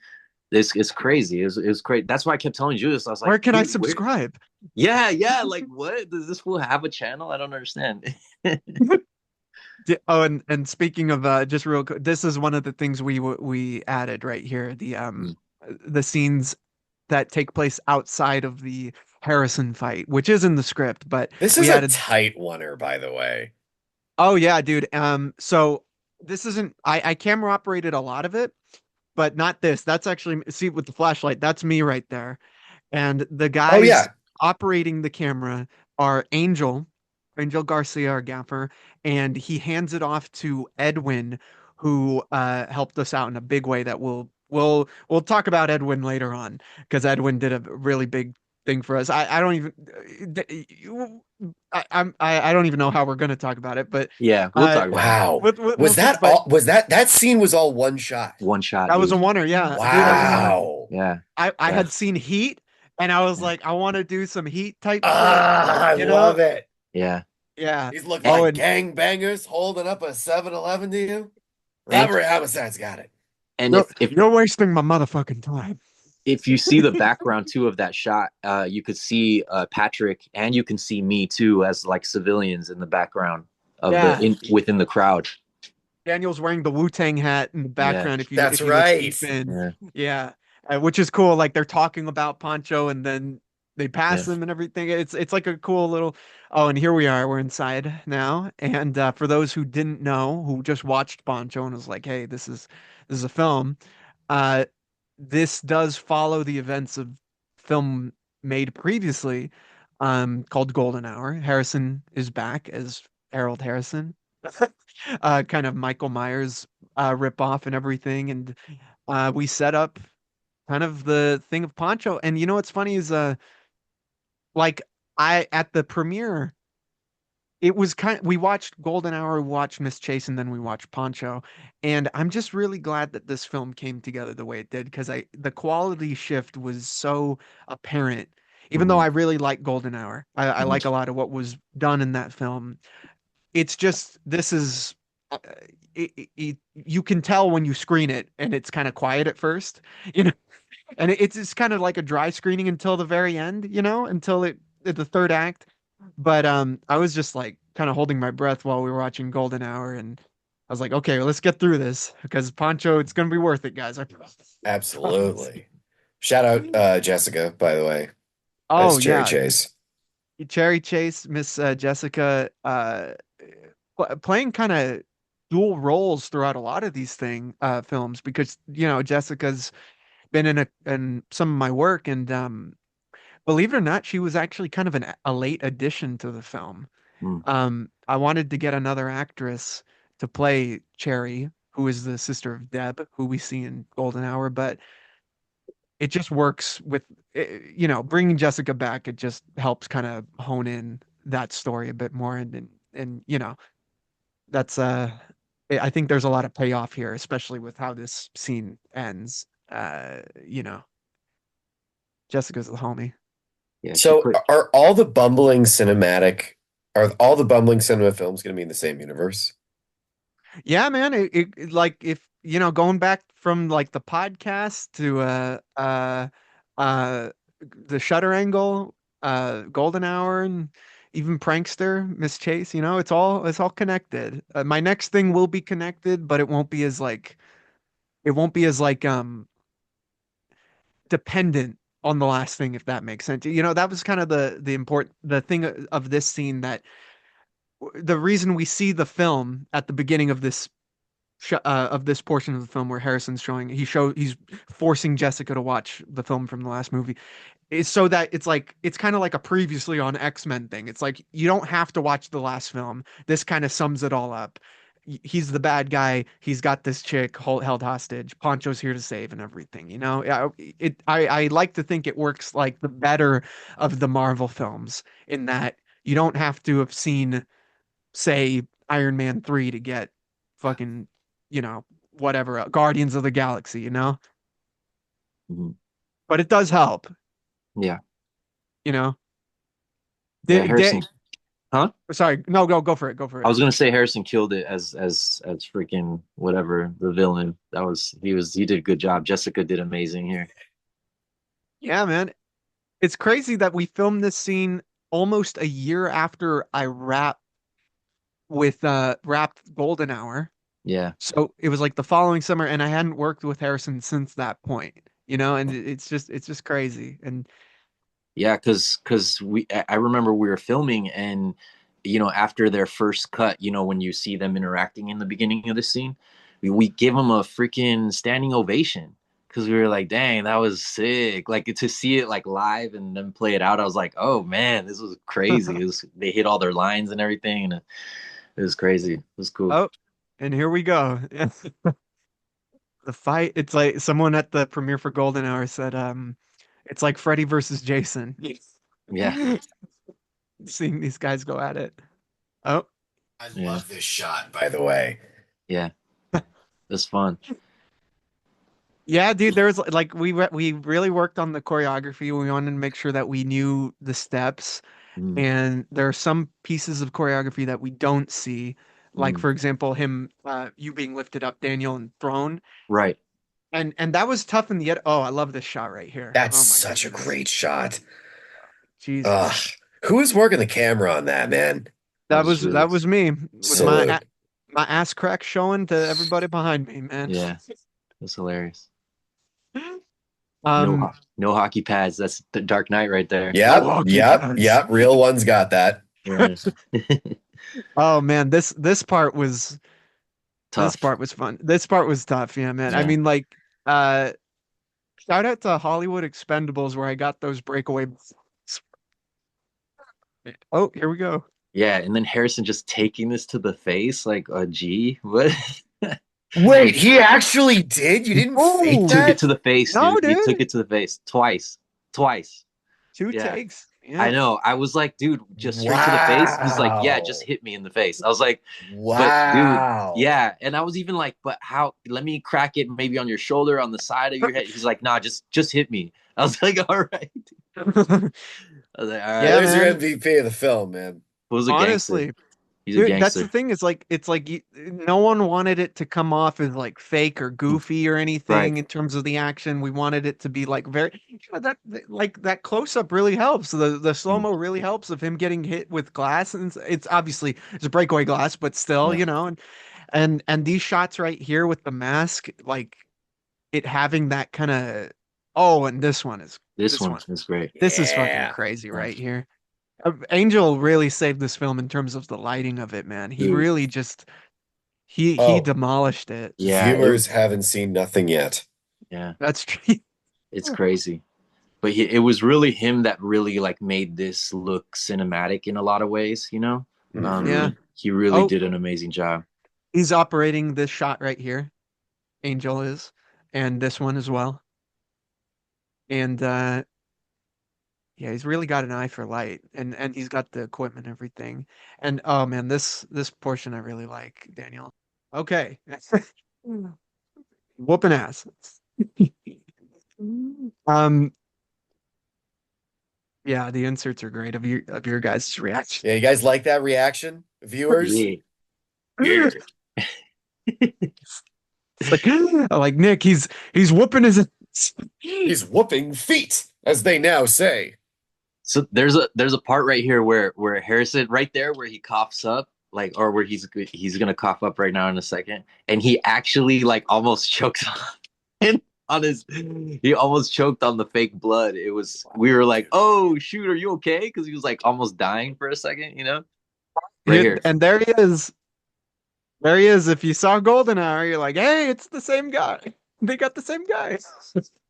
Speaker 2: This is crazy. It's crazy. That's why I kept telling Julius. I was like,
Speaker 1: Where can I
Speaker 2: dude, where?
Speaker 1: subscribe?
Speaker 2: Yeah, yeah. Like what? Does this fool have a channel? I don't understand.
Speaker 1: Oh, and speaking of just real quick, this is one of the things we added right here, the scenes that take place outside of the Harrison fight, which is in the script, but
Speaker 3: This is
Speaker 1: we
Speaker 3: a
Speaker 1: added.
Speaker 3: tight oneer, by the way.
Speaker 1: Oh yeah, dude. So this isn't I camera operated a lot of it, but not this. That's actually, see, with the flashlight, that's me right there. And the
Speaker 3: Oh
Speaker 1: guys
Speaker 3: yeah.
Speaker 1: operating the camera are Angel Garcia, our gaffer, and he hands it off to Edwin, who helped us out in a big way. That we'll talk about Edwin later on because Edwin did a really big thing for us. I don't even I don't even know how we're going to talk about it, but
Speaker 2: Yeah, we'll
Speaker 1: uh
Speaker 2: talk about it.
Speaker 3: Wow.
Speaker 1: we'll see. But
Speaker 3: Was that scene was all one shot?
Speaker 2: One shot,
Speaker 1: that was a
Speaker 2: dude.
Speaker 1: oner, yeah, dude.
Speaker 2: That
Speaker 1: I
Speaker 2: was a
Speaker 1: mean,
Speaker 2: winner.
Speaker 3: Wow.
Speaker 2: Yeah,
Speaker 1: I
Speaker 2: yeah,
Speaker 1: had seen Heat, and I was like, I want to do some Heat type shit,
Speaker 3: Ah, I
Speaker 1: you know?
Speaker 3: love it.
Speaker 2: yeah.
Speaker 1: Yeah.
Speaker 3: These look
Speaker 1: Oh,
Speaker 2: And
Speaker 3: like
Speaker 1: and
Speaker 3: gangbangers holding up a 7-Eleven to you.
Speaker 2: and
Speaker 3: Robbery homicide's got it.
Speaker 2: and
Speaker 1: you're
Speaker 2: if
Speaker 1: you're wasting my motherfucking time.
Speaker 2: if you see the background too of that shot, you could see Patrick and you can see me too as like civilians in the background of
Speaker 1: Yeah.
Speaker 2: within the crowd.
Speaker 1: Daniel's wearing the Wu-Tang hat in the
Speaker 2: Yeah,
Speaker 1: background
Speaker 3: That's
Speaker 1: if you look
Speaker 3: right.
Speaker 1: deep in.
Speaker 2: yeah,
Speaker 1: Yeah. Which is cool. Like they're talking about Poncho and then they
Speaker 2: yeah.
Speaker 1: pass him and everything. It's like a cool little. Oh, and here we are. We're inside now. And for those who didn't know, who just watched Poncho and was like, "Hey, this is a film." Uh, this does follow the events of film made previously, called Golden Hour. Harrison is back as Harold Harrison. Kind of Michael Myers ripoff and everything. And we set up kind of the thing of Poncho. And you know what's funny is like I at the premiere, it was we watched Golden Hour, we watched Miss Chase, and then we watched Poncho. And I'm just really glad that this film came together the way it did because I the quality shift was so apparent. Even though
Speaker 2: Hmm.
Speaker 1: I really like Golden Hour, I
Speaker 2: Hmm.
Speaker 1: like a lot of what was done in that film. It's just this is uh, you can tell when you screen it and it's kind of quiet at first, you know, and it's just kind of like a dry screening until the very end, until the third act. But I was just like kind of holding my breath while we were watching Golden Hour, and I was like, okay, let's get through this because Poncho, it's gonna be worth it, guys. I promise. Promise.
Speaker 3: Absolutely. Shout out Jessica, by the way,
Speaker 1: Oh
Speaker 3: as Cherry
Speaker 1: yeah,
Speaker 3: Chase.
Speaker 1: Cherry Chase, Miss Jessica, playing kind of dual roles throughout a lot of these films because Jessica's been in some of my work, and believe it or not, she was actually kind of a late addition to the film.
Speaker 2: Hmm.
Speaker 1: I wanted to get another actress to play Cherry, who is the sister of Deb, who we see in Golden Hour, but it just works with bringing Jessica back. It just helps kind of hone in that story a bit more, and that's I think there's a lot of payoff here, especially with how this scene ends. Jessica's the homie.
Speaker 2: Yeah, she
Speaker 3: So
Speaker 2: put.
Speaker 3: are all the bumbling cinema films going to be in the same universe?
Speaker 1: Yeah, man. Like if going back from like the podcast to uh the Shutter Angle, Golden Hour, and even Prankster, Miss Chase. It's all connected. My next thing will be connected, but it won't be as dependent on the last thing, if that makes sense. That was kind of the thing of this scene, that the reason we see the film at the beginning of this of this portion of the film where Harrison's showing he's forcing Jessica to watch the film from the last movie. It's so that it's kind of like a previously on X-Men thing. It's like you don't have to watch the last film. This kind of sums it all up. He's the bad guy. He's got this chick held hostage. Poncho's here to save and everything. You know, I like to think it works like the better of the Marvel films in that you don't have to have seen, say, Iron Man 3 to get fucking, you know, whatever, Guardians of the Galaxy, you know?
Speaker 2: Mhm.
Speaker 1: But it does help,
Speaker 2: Yeah.
Speaker 1: you know?
Speaker 2: Yeah,
Speaker 1: Did,
Speaker 2: Harrison.
Speaker 1: did,
Speaker 2: Huh?
Speaker 1: sorry, no, go for it, go for
Speaker 2: I
Speaker 1: it.
Speaker 2: was gonna say Harrison killed it as freaking whatever the villain. He did a good job. Jessica did amazing here.
Speaker 1: Yeah, man. It's crazy that we filmed this scene almost a year after I wrapped Golden Hour.
Speaker 2: Yeah.
Speaker 1: So it was like the following summer, and I hadn't worked with Harrison since that point, you know, and it's just crazy. And
Speaker 2: Yeah, because I remember we were filming and after their first cut, when you see them interacting in the beginning of the scene, we give them a freaking standing ovation because we were like, dang, that was sick. Like to see it like live and then play it out, I was like, oh man, this was crazy. They hit all their lines and everything, and it was crazy. It was cool.
Speaker 1: oh, and here we go. The fight, it's like someone at the premiere for Golden Hour said, it's like Freddy versus Jason.
Speaker 2: Yeah,
Speaker 1: Seeing these guys go at it. Oh,
Speaker 3: I
Speaker 2: yeah,
Speaker 3: love this shot, by the way.
Speaker 2: yeah. It's fun.
Speaker 1: yeah, dude, there was like we really worked on the choreography. We wanted to make sure that we knew the steps,
Speaker 2: Mm,
Speaker 1: and there are some pieces of choreography that we don't see. Like
Speaker 2: mm.
Speaker 1: for example, you being lifted up, Daniel, and thrown.
Speaker 2: Right.
Speaker 1: And that was tough in the end. Oh, I love this shot right here.
Speaker 3: That's
Speaker 1: Oh my
Speaker 3: such a
Speaker 1: goodness.
Speaker 3: great shot.
Speaker 1: Jesus.
Speaker 3: Ugh. Who was working the camera on that, man?
Speaker 2: That
Speaker 1: That
Speaker 2: was
Speaker 1: was that
Speaker 2: Julius.
Speaker 1: was me with
Speaker 2: Yeah,
Speaker 1: my ass crack showing to everybody behind me, man.
Speaker 2: yeah. That's hilarious. No,
Speaker 1: Um,
Speaker 2: no hockey pads. That's the Dark Knight right there.
Speaker 1: no
Speaker 3: Yep,
Speaker 1: hockey
Speaker 3: yep,
Speaker 1: pads.
Speaker 3: yep. Real ones got that.
Speaker 2: Yeah.
Speaker 1: Oh man, this
Speaker 2: Tough.
Speaker 1: part was fun. This part was tough, yeah, man. I
Speaker 2: Yeah.
Speaker 1: mean, like, uh, shout out to Hollywood Expendables where I got those breakaway. Oh, here we go.
Speaker 2: Yeah. And then Harrison just taking this to the face, like, gee, what?
Speaker 3: Wait, he actually did? You didn't fake
Speaker 2: He
Speaker 1: Oh
Speaker 2: took it
Speaker 3: that?
Speaker 2: to the face,
Speaker 1: no,
Speaker 2: dude. He took
Speaker 1: dude,
Speaker 2: it to the face twice. Twice.
Speaker 1: two
Speaker 2: Yeah.
Speaker 1: takes.
Speaker 2: I
Speaker 1: Yeah.
Speaker 2: know. I was like, dude, just straight to the face. He's like, yeah, just
Speaker 3: Wow.
Speaker 2: hit me in the face. I was like, but dude,
Speaker 3: Wow.
Speaker 2: yeah. And I was even like, but how? Let me crack it maybe on your shoulder, on the side of your head. He's like, nah, just hit me. I was like, all right. I was like, all
Speaker 1: Yeah,
Speaker 2: right.
Speaker 3: There's your
Speaker 1: man.
Speaker 3: MVP of the film, man.
Speaker 2: Who's a gangster?
Speaker 1: Honestly,
Speaker 2: He's a
Speaker 1: dude, that's the
Speaker 2: gangster.
Speaker 1: thing is like no one wanted it to come off as like fake or goofy or
Speaker 2: Right.
Speaker 1: anything in terms of the action. We wanted it to be like like that close up really helps. The
Speaker 2: Mm,
Speaker 1: slow-mo really helps of him getting hit with glass, and it's obviously it's a breakaway glass, but still,
Speaker 2: yeah.
Speaker 1: you know, and these shots right here with the mask, like it having that kind of oh, and
Speaker 2: This
Speaker 1: this
Speaker 2: one
Speaker 1: one
Speaker 2: is great.
Speaker 1: this is fucking
Speaker 3: Yeah.
Speaker 1: crazy
Speaker 2: Yeah.
Speaker 1: right here. Angel really saved this film in terms of the lighting of it, man. He
Speaker 2: Dude.
Speaker 1: really just he
Speaker 3: Oh,
Speaker 1: demolished it.
Speaker 2: Yeah.
Speaker 3: viewers haven't seen nothing yet.
Speaker 2: Yeah.
Speaker 1: That's true.
Speaker 2: It's crazy. But it was really him that really like made this look cinematic in a lot of ways, you know?
Speaker 1: Yeah.
Speaker 3: Mhm.
Speaker 2: He really
Speaker 1: Oh,
Speaker 2: did an amazing job.
Speaker 1: he's operating this shot right here. Angel is, and this one as well. And yeah, he's really got an eye for light, and he's got the equipment, and everything. And oh man, this portion I really like, Daniel. Okay. Whooping ass. Um, yeah, the inserts are great of your guys' reaction.
Speaker 3: Yeah, you guys like that reaction, viewers?
Speaker 2: Yeah. Yeah.
Speaker 1: It's like Nick, he's whooping his ass.
Speaker 3: He's whooping feet, as they now say.
Speaker 2: So there's a part right here where Harrison right there where he coughs up like or where he's gonna cough up right now in a second and he actually like almost chokes on his he almost choked on the fake blood. It was we were like, oh shoot, are you okay? Because he was like almost dying for a second, you know? Right here.
Speaker 1: And there he is. There he is. If you saw Goldeneye, you're like, hey, it's the same guy. They got the same guy.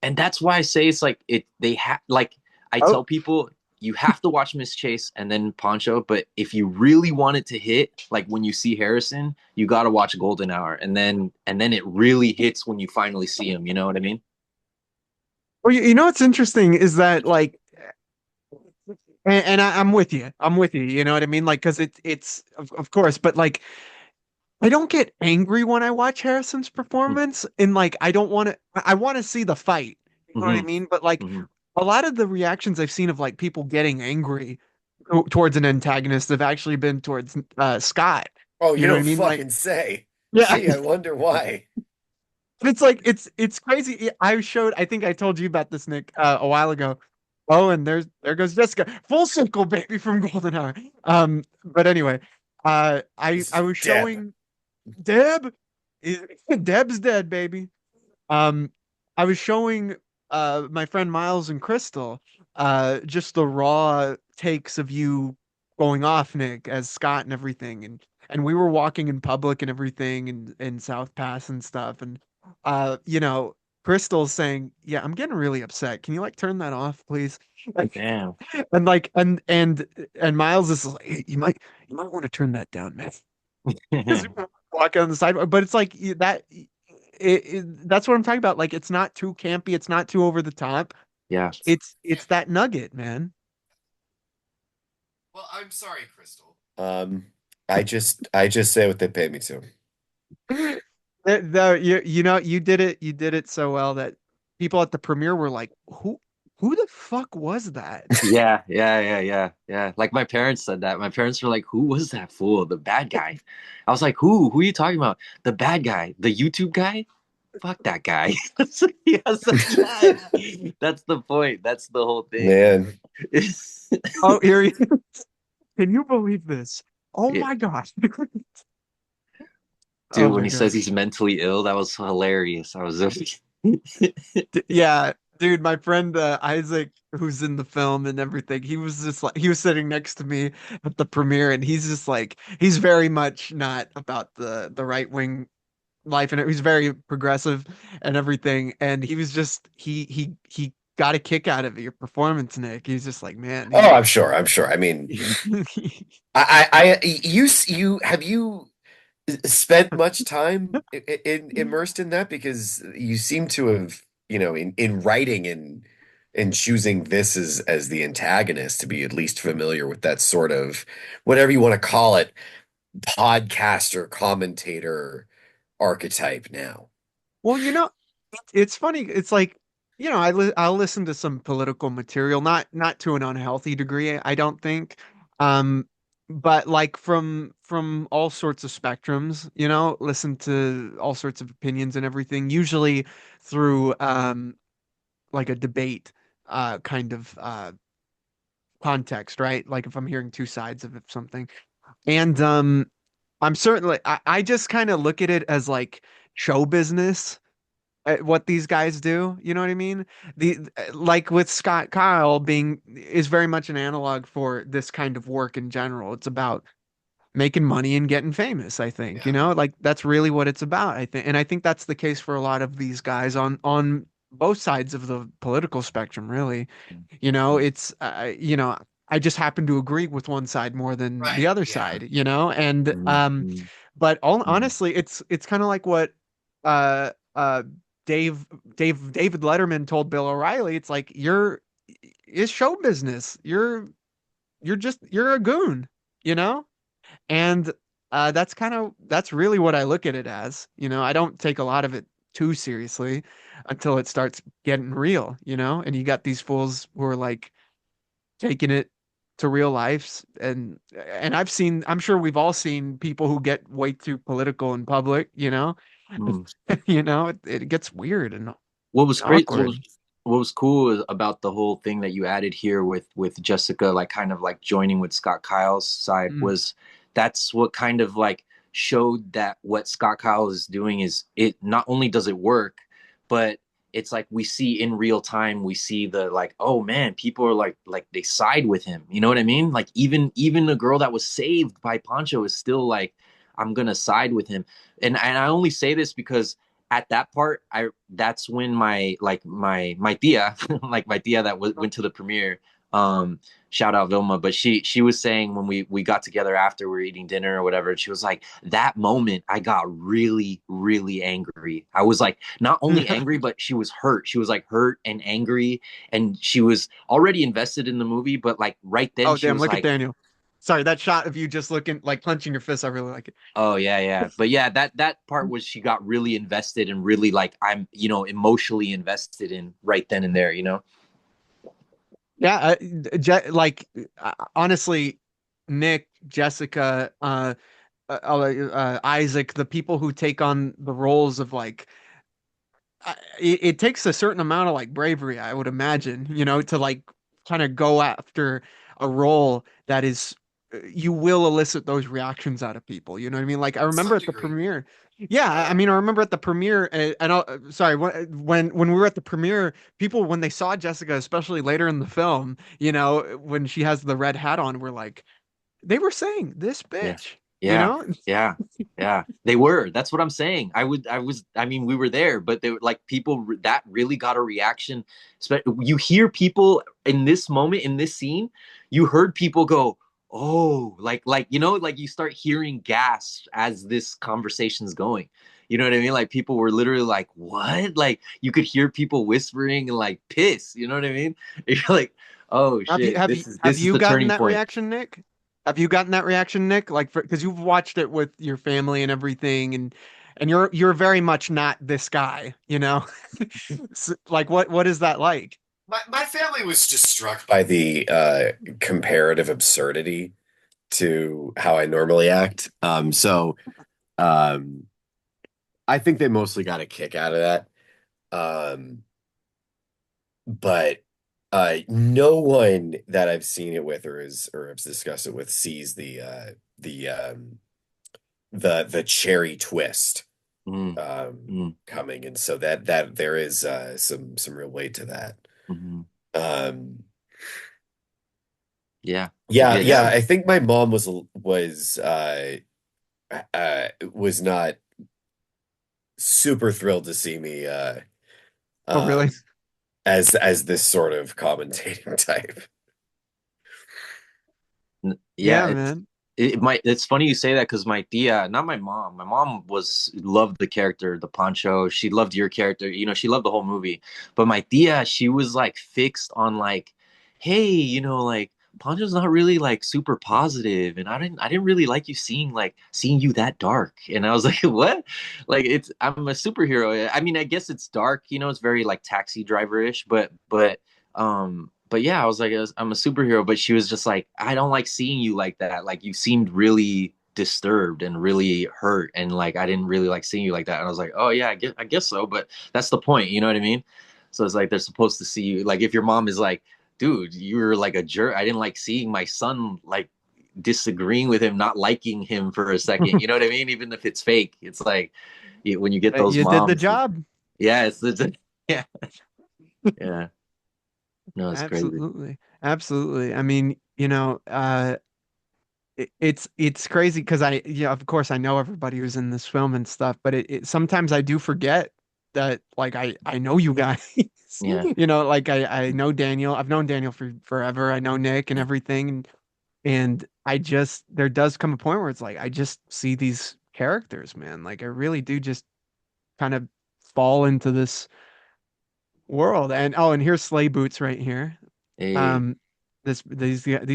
Speaker 2: And that's why I say it's like it they have like I
Speaker 1: Oh,
Speaker 2: tell people you have to watch Miss Chase and then Poncho, but if you really want it to hit, like when you see Harrison, you got to watch Golden Hour, and then it really hits when you finally see him. You know what I mean?
Speaker 1: well, you know what's interesting is that like, and I'm with you. I'm with you. You know what I mean? Like, because it's of course, but like, I don't get angry when I watch Harrison's performance, and like, I don't want to. I want to see the fight. You know what I
Speaker 2: Mm-hmm.
Speaker 1: mean? But like,
Speaker 2: Mm-hmm.
Speaker 1: a lot of the reactions I've seen of like people getting angry towards an antagonist have actually been towards Scott.
Speaker 3: Oh,
Speaker 1: You
Speaker 3: you
Speaker 1: know what I
Speaker 3: don't
Speaker 1: mean? Like,
Speaker 3: fucking say.
Speaker 1: yeah.
Speaker 3: Gee, I wonder why.
Speaker 1: It's like it's crazy. I showed. I think I told you about this, Nick, a while ago. Oh, and there goes Jessica. Full circle, baby, from Golden Hour. But anyway,
Speaker 3: This
Speaker 1: I
Speaker 3: is
Speaker 1: was
Speaker 3: Deb.
Speaker 1: showing Deb. Deb's dead, baby. Um, I was showing my friend Miles and Crystal just the raw takes of you going off, Nick, as Scott and everything, and we were walking in public and everything and in South Pass and stuff, and you know, Crystal's saying, "Yeah, I'm getting really upset. Can you like turn that off, please?" Like,
Speaker 2: Damn.
Speaker 1: and like and Miles is like, "Hey, you might want to turn that down, man." Because walk on the sidewalk, but it's like that. That's what I'm talking about. Like, it's not too campy. It's not too over the top.
Speaker 2: Yeah.
Speaker 1: It's that nugget, man.
Speaker 3: Well, I'm sorry, Crystal. I just say what they pay me to.
Speaker 1: You know you did it so well that people at the premiere were like, who the fuck was that?
Speaker 2: Yeah. Like my parents said that. My parents were like, "Who was that fool? The bad guy." I was like, "Who? Who are you talking about? The bad guy? The YouTube guy? Fuck that guy." He has such That's the point. That's the whole thing.
Speaker 3: Man,
Speaker 1: Oh, here he is. Can you believe this? Oh
Speaker 2: Yeah.
Speaker 1: my gosh. Oh
Speaker 2: Dude, when
Speaker 1: my
Speaker 2: he says
Speaker 1: gosh.
Speaker 2: he's mentally ill, that was hilarious. I was
Speaker 1: Yeah, dude, my friend Isaac, who's in the film and everything, he was just like he was sitting next to me at the premiere, and he's just like he's very much not about the right wing life, and he's very progressive and everything, and he was just he got a kick out of your performance, Nick. He's just like, man,
Speaker 3: oh,
Speaker 1: he.
Speaker 3: I'm sure. I'm sure. I mean, you have you spent much time immersed in that because you seem to have, in writing and choosing this as the antagonist to be at least familiar with that sort of whatever you want to call it, podcaster, commentator archetype now.
Speaker 1: Well, you know, it's funny. It's like, you know, I'll listen to some political material, not to an unhealthy degree, I don't think. Um, but like from all sorts of spectrums, you know, listen to all sorts of opinions and everything, usually through like a debate kind of context, right? Like if I'm hearing two sides of something. And I'm certainly I just kind of look at it as like show business what these guys do. You know what I mean? The like with Scott Kyle being is very much an analog for this kind of work in general. It's about making money and getting famous, I think. You
Speaker 3: Yeah.
Speaker 1: know, like that's really what it's about, I think. And I think that's the case for a lot of these guys on both sides of the political spectrum, really. You know, it's you know, I just happen to agree with one side more than the
Speaker 3: Right.
Speaker 1: other
Speaker 3: Yeah.
Speaker 1: side, you know? And
Speaker 2: Mhm.
Speaker 1: but all
Speaker 2: Mhm.
Speaker 1: honestly, it's kind of like what uh uh David Letterman told Bill O'Reilly. It's like it's show business. You're a goon, you know? And that's really what I look at it as. You know, I don't take a lot of it too seriously until it starts getting real, you know? And you got these fools who are like taking it to real life and I'm sure we've all seen people who get way too political in public, you know?
Speaker 2: Mhm.
Speaker 1: You know, it gets weird and
Speaker 2: What was great,
Speaker 1: awkward.
Speaker 2: what was cool about the whole thing that you added here with Jessica, like kind of like joining with Scott Kyle's side,
Speaker 1: Mm.
Speaker 2: was that's what kind of like showed that what Scott Kyle is doing is it not only does it work, but it's like we see in real time, we see the like, oh man, people are like they side with him. You know what I mean? Like even the girl that was saved by Poncho is still like, I'm gonna side with him. And I only say this because at that part, that's when my tia, like my tia that went to the premiere, um, shout out Vilma, but she was saying when we got together after we were eating dinner or whatever, she was like, that moment I got really, really angry. I was like, not only angry, but she was hurt. She was like hurt and angry, and she was already invested in the movie, but like right then
Speaker 1: Oh,
Speaker 2: she
Speaker 1: damn,
Speaker 2: was
Speaker 1: look at
Speaker 2: like,
Speaker 1: Daniel. Sorry, that shot of you just looking like clenching your fist, I really like it.
Speaker 2: oh yeah, yeah. But yeah, that part was she got really invested and really like I'm, emotionally invested in right then and there,
Speaker 1: Yeah, honestly, Nick, Jessica, Isaac, the people who take on the roles of like it takes a certain amount of like bravery, I would imagine, to like kind of go after a role that is you will elicit those reactions out of people. You know what I mean? Like I
Speaker 3: To
Speaker 1: remember
Speaker 3: some
Speaker 1: at the
Speaker 3: degree.
Speaker 1: premiere. Yeah, I
Speaker 3: Yeah.
Speaker 1: mean, I remember at the premiere, sorry, when we were at the premiere, people when they saw Jessica, especially later in the film, when she has the red hat on, were like, they were saying this
Speaker 2: Yeah.
Speaker 1: bitch, you
Speaker 2: Yeah.
Speaker 1: know?
Speaker 2: Yeah. Yeah. They were. That's what I'm saying. I mean, we were there, but they were like that really got a reaction. You hear people in this moment, in this scene, you heard people go, oh, like you start hearing gasps as this conversation's going. You know what I mean? Like people were literally like, what? Like you could hear people whispering and like piss. You know what I mean? You're like, oh
Speaker 1: Have you
Speaker 2: shit,
Speaker 1: have you have
Speaker 2: this is
Speaker 1: you
Speaker 2: the
Speaker 1: gotten
Speaker 2: turning
Speaker 1: that
Speaker 2: point.
Speaker 1: reaction, Nick? Have you gotten that reaction, Nick? Like, because you've watched it with your family and everything, and you're very much not this guy, you know? Like, what is that like?
Speaker 3: My family was just struck by the comparative absurdity to how I normally act. Um, I think they mostly got a kick out of that. Um, but no one that I've seen it with or have discussed it with sees the the cherry twist
Speaker 2: Mm, mm,
Speaker 3: coming, and so that there is some real weight to that.
Speaker 2: mhm.
Speaker 3: Um,
Speaker 2: Yeah.
Speaker 3: yeah,
Speaker 2: Yeah.
Speaker 3: yeah,
Speaker 2: Yeah.
Speaker 3: I think my mom was not super thrilled to see me
Speaker 1: Oh, really?
Speaker 3: um as this sort of commentating type.
Speaker 2: Yeah.
Speaker 1: Yeah, man.
Speaker 2: It's funny you say that because my tia, not my mom. My mom was loved the character, the Poncho. She loved your character. She loved the whole movie. But my tia, she was like fixed on like, hey, like Poncho's not really like super positive, and I didn't really like you seeing you that dark. And I was like, what? Like I'm a superhero. I mean, I guess it's dark. It's very like taxi driver-ish, but yeah, I was like, I'm a superhero. But she was just like, I don't like seeing you like that. Like you seemed really disturbed and really hurt, and like I didn't really like seeing you like that. And I was like, oh yeah, I guess so. But that's the point, you know what I mean? So it's like they're supposed to see you. Like if your mom is like, dude, you were like a jerk. I didn't like seeing my son like disagreeing with him, not liking him for a second. You know what I mean? Even if it's fake, it's like when you get those
Speaker 1: You did the
Speaker 2: moms.
Speaker 1: job.
Speaker 2: Yeah, yeah, yeah. No, it's crazy.
Speaker 1: Absolutely. Absolutely. I mean, it's crazy because of course I know everybody who's in this film and stuff, but sometimes I do forget that like I know you guys.
Speaker 2: Yeah.
Speaker 1: Like I know Daniel. I've known Daniel for forever. I know Nick and everything, and I just there does come a point where it's like I just see these characters, man. Like I really do just kind of fall into this world. And oh, and here's Sleigh Boots right here.
Speaker 2: Hey.
Speaker 1: Um, these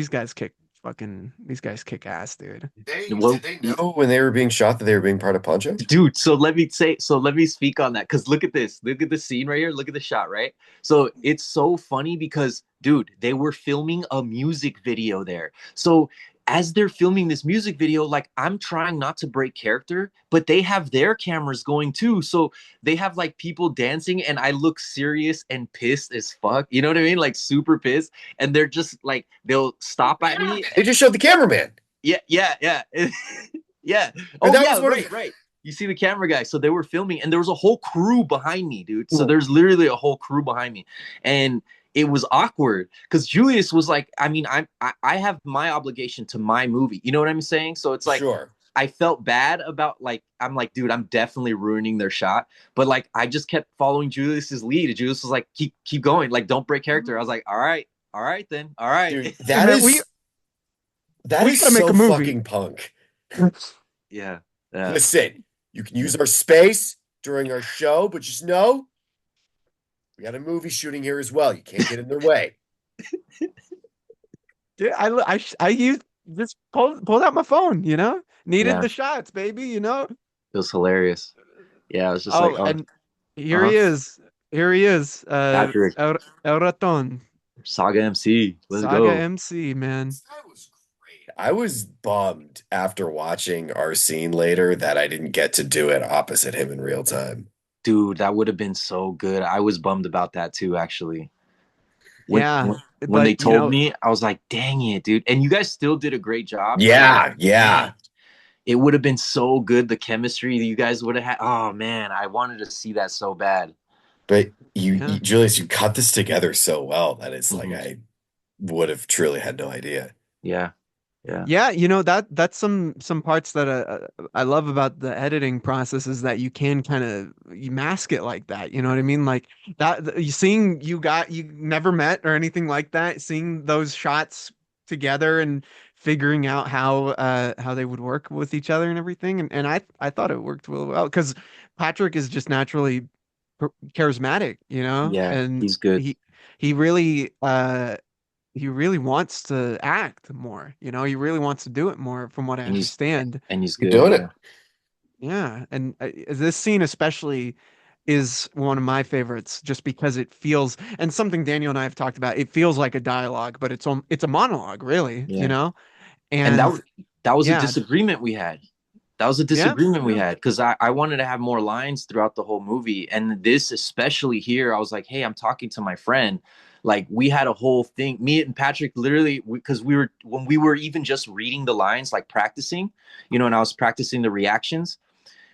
Speaker 1: guys kick ass, dude.
Speaker 3: Did
Speaker 2: Well,
Speaker 3: they know when they were being shot that they were being part of Poncho?
Speaker 2: dude, so let me speak on that because look at this. Look at the scene right here. Look at the shot, right? So it's so funny because, dude, they were filming a music video there. So as they're filming this music video, like I'm trying not to break character, but they have their cameras going too. So they have like people dancing, and I look serious and pissed as fuck. You know what I mean? Like super pissed. And they're just like, they'll stop at me.
Speaker 3: They just showed the cameraman.
Speaker 2: Yeah, yeah, yeah. Yeah.
Speaker 3: Or
Speaker 2: Oh
Speaker 3: that
Speaker 2: yeah,
Speaker 3: was one
Speaker 2: right,
Speaker 3: of
Speaker 2: right. You see the camera guy. So they were filming and there was a whole crew behind me, dude. So there's literally a whole crew behind me. And it was awkward because Julius was like, I mean, I have my obligation to my movie. You know what I'm saying? So it's like
Speaker 3: Sure.
Speaker 2: I felt bad about like I'm like, dude, I'm definitely ruining their shot. But like I just kept following Julius's lead. Julius was like, keep going, like don't break character. I was like, all right then, all right.
Speaker 3: Dude,
Speaker 1: Hey man, we
Speaker 3: that
Speaker 1: we
Speaker 3: is
Speaker 1: gotta make
Speaker 3: so
Speaker 1: a movie.
Speaker 3: fucking punk.
Speaker 2: Yeah, yeah,
Speaker 3: Listen, you can use our space during our show, but just know we got a movie shooting here as well. You can't get in their way.
Speaker 1: Yeah, I used just pulled out my phone, needed
Speaker 2: yeah.
Speaker 1: the shots, baby.
Speaker 2: It was hilarious. Yeah, I was just like,
Speaker 1: Oh,
Speaker 2: oh,
Speaker 1: and here
Speaker 2: uh-huh.
Speaker 1: he is. Here he is.
Speaker 2: Patrick,
Speaker 1: El Raton,
Speaker 2: Saga MC, let's
Speaker 1: Saga
Speaker 2: go.
Speaker 1: MC, man.
Speaker 3: That was great. I was bummed after watching our scene later that I didn't get to do it opposite him in real time.
Speaker 2: Dude, that would have been so good. I was bummed about that too, actually. When
Speaker 1: Yeah,
Speaker 2: when, when they
Speaker 1: but
Speaker 2: told me, I was like, dang it, dude. And you guys still did a great job, but I was
Speaker 3: Yeah,
Speaker 2: like,
Speaker 3: yeah.
Speaker 2: man, it would have been so good. The chemistry that you guys would have had. Oh man, I wanted to see that so bad.
Speaker 3: But
Speaker 1: yeah.
Speaker 3: Julius, you cut this together so well that it's like
Speaker 2: Hmm.
Speaker 3: I would have truly had no idea.
Speaker 2: Yeah, yeah,
Speaker 1: Yeah, that's some parts that I love about the editing process is that you can kind of you mask it like that. You know what I mean? Like you seeing you never met or anything like that, seeing those shots together and figuring out how they would work with each other and everything. And I thought it worked really well because Patrick is just naturally charismatic,
Speaker 2: yeah.
Speaker 1: and
Speaker 2: He's good,
Speaker 1: he really he really wants to act more, he really wants to do it more from what I
Speaker 2: and he's
Speaker 1: understand.
Speaker 2: and he's
Speaker 3: You're
Speaker 2: good.
Speaker 3: doing
Speaker 2: Yeah,
Speaker 3: it.
Speaker 1: Yeah, and this scene especially is one of my favorites just because it feels, and something Daniel and I have talked about, it feels like a dialogue, but it's a monologue really,
Speaker 2: yeah. And
Speaker 1: and
Speaker 2: that was a
Speaker 1: yeah,
Speaker 2: disagreement we had. That was a
Speaker 1: yeah,
Speaker 2: disagreement we
Speaker 1: yeah,
Speaker 2: had because I wanted to have more lines throughout the whole movie. And this, especially here, I was like, hey, I'm talking to my friend. Like, we had a whole thing, me and Patrick literally, because when we were even just reading the lines, like practicing, and I was practicing the reactions,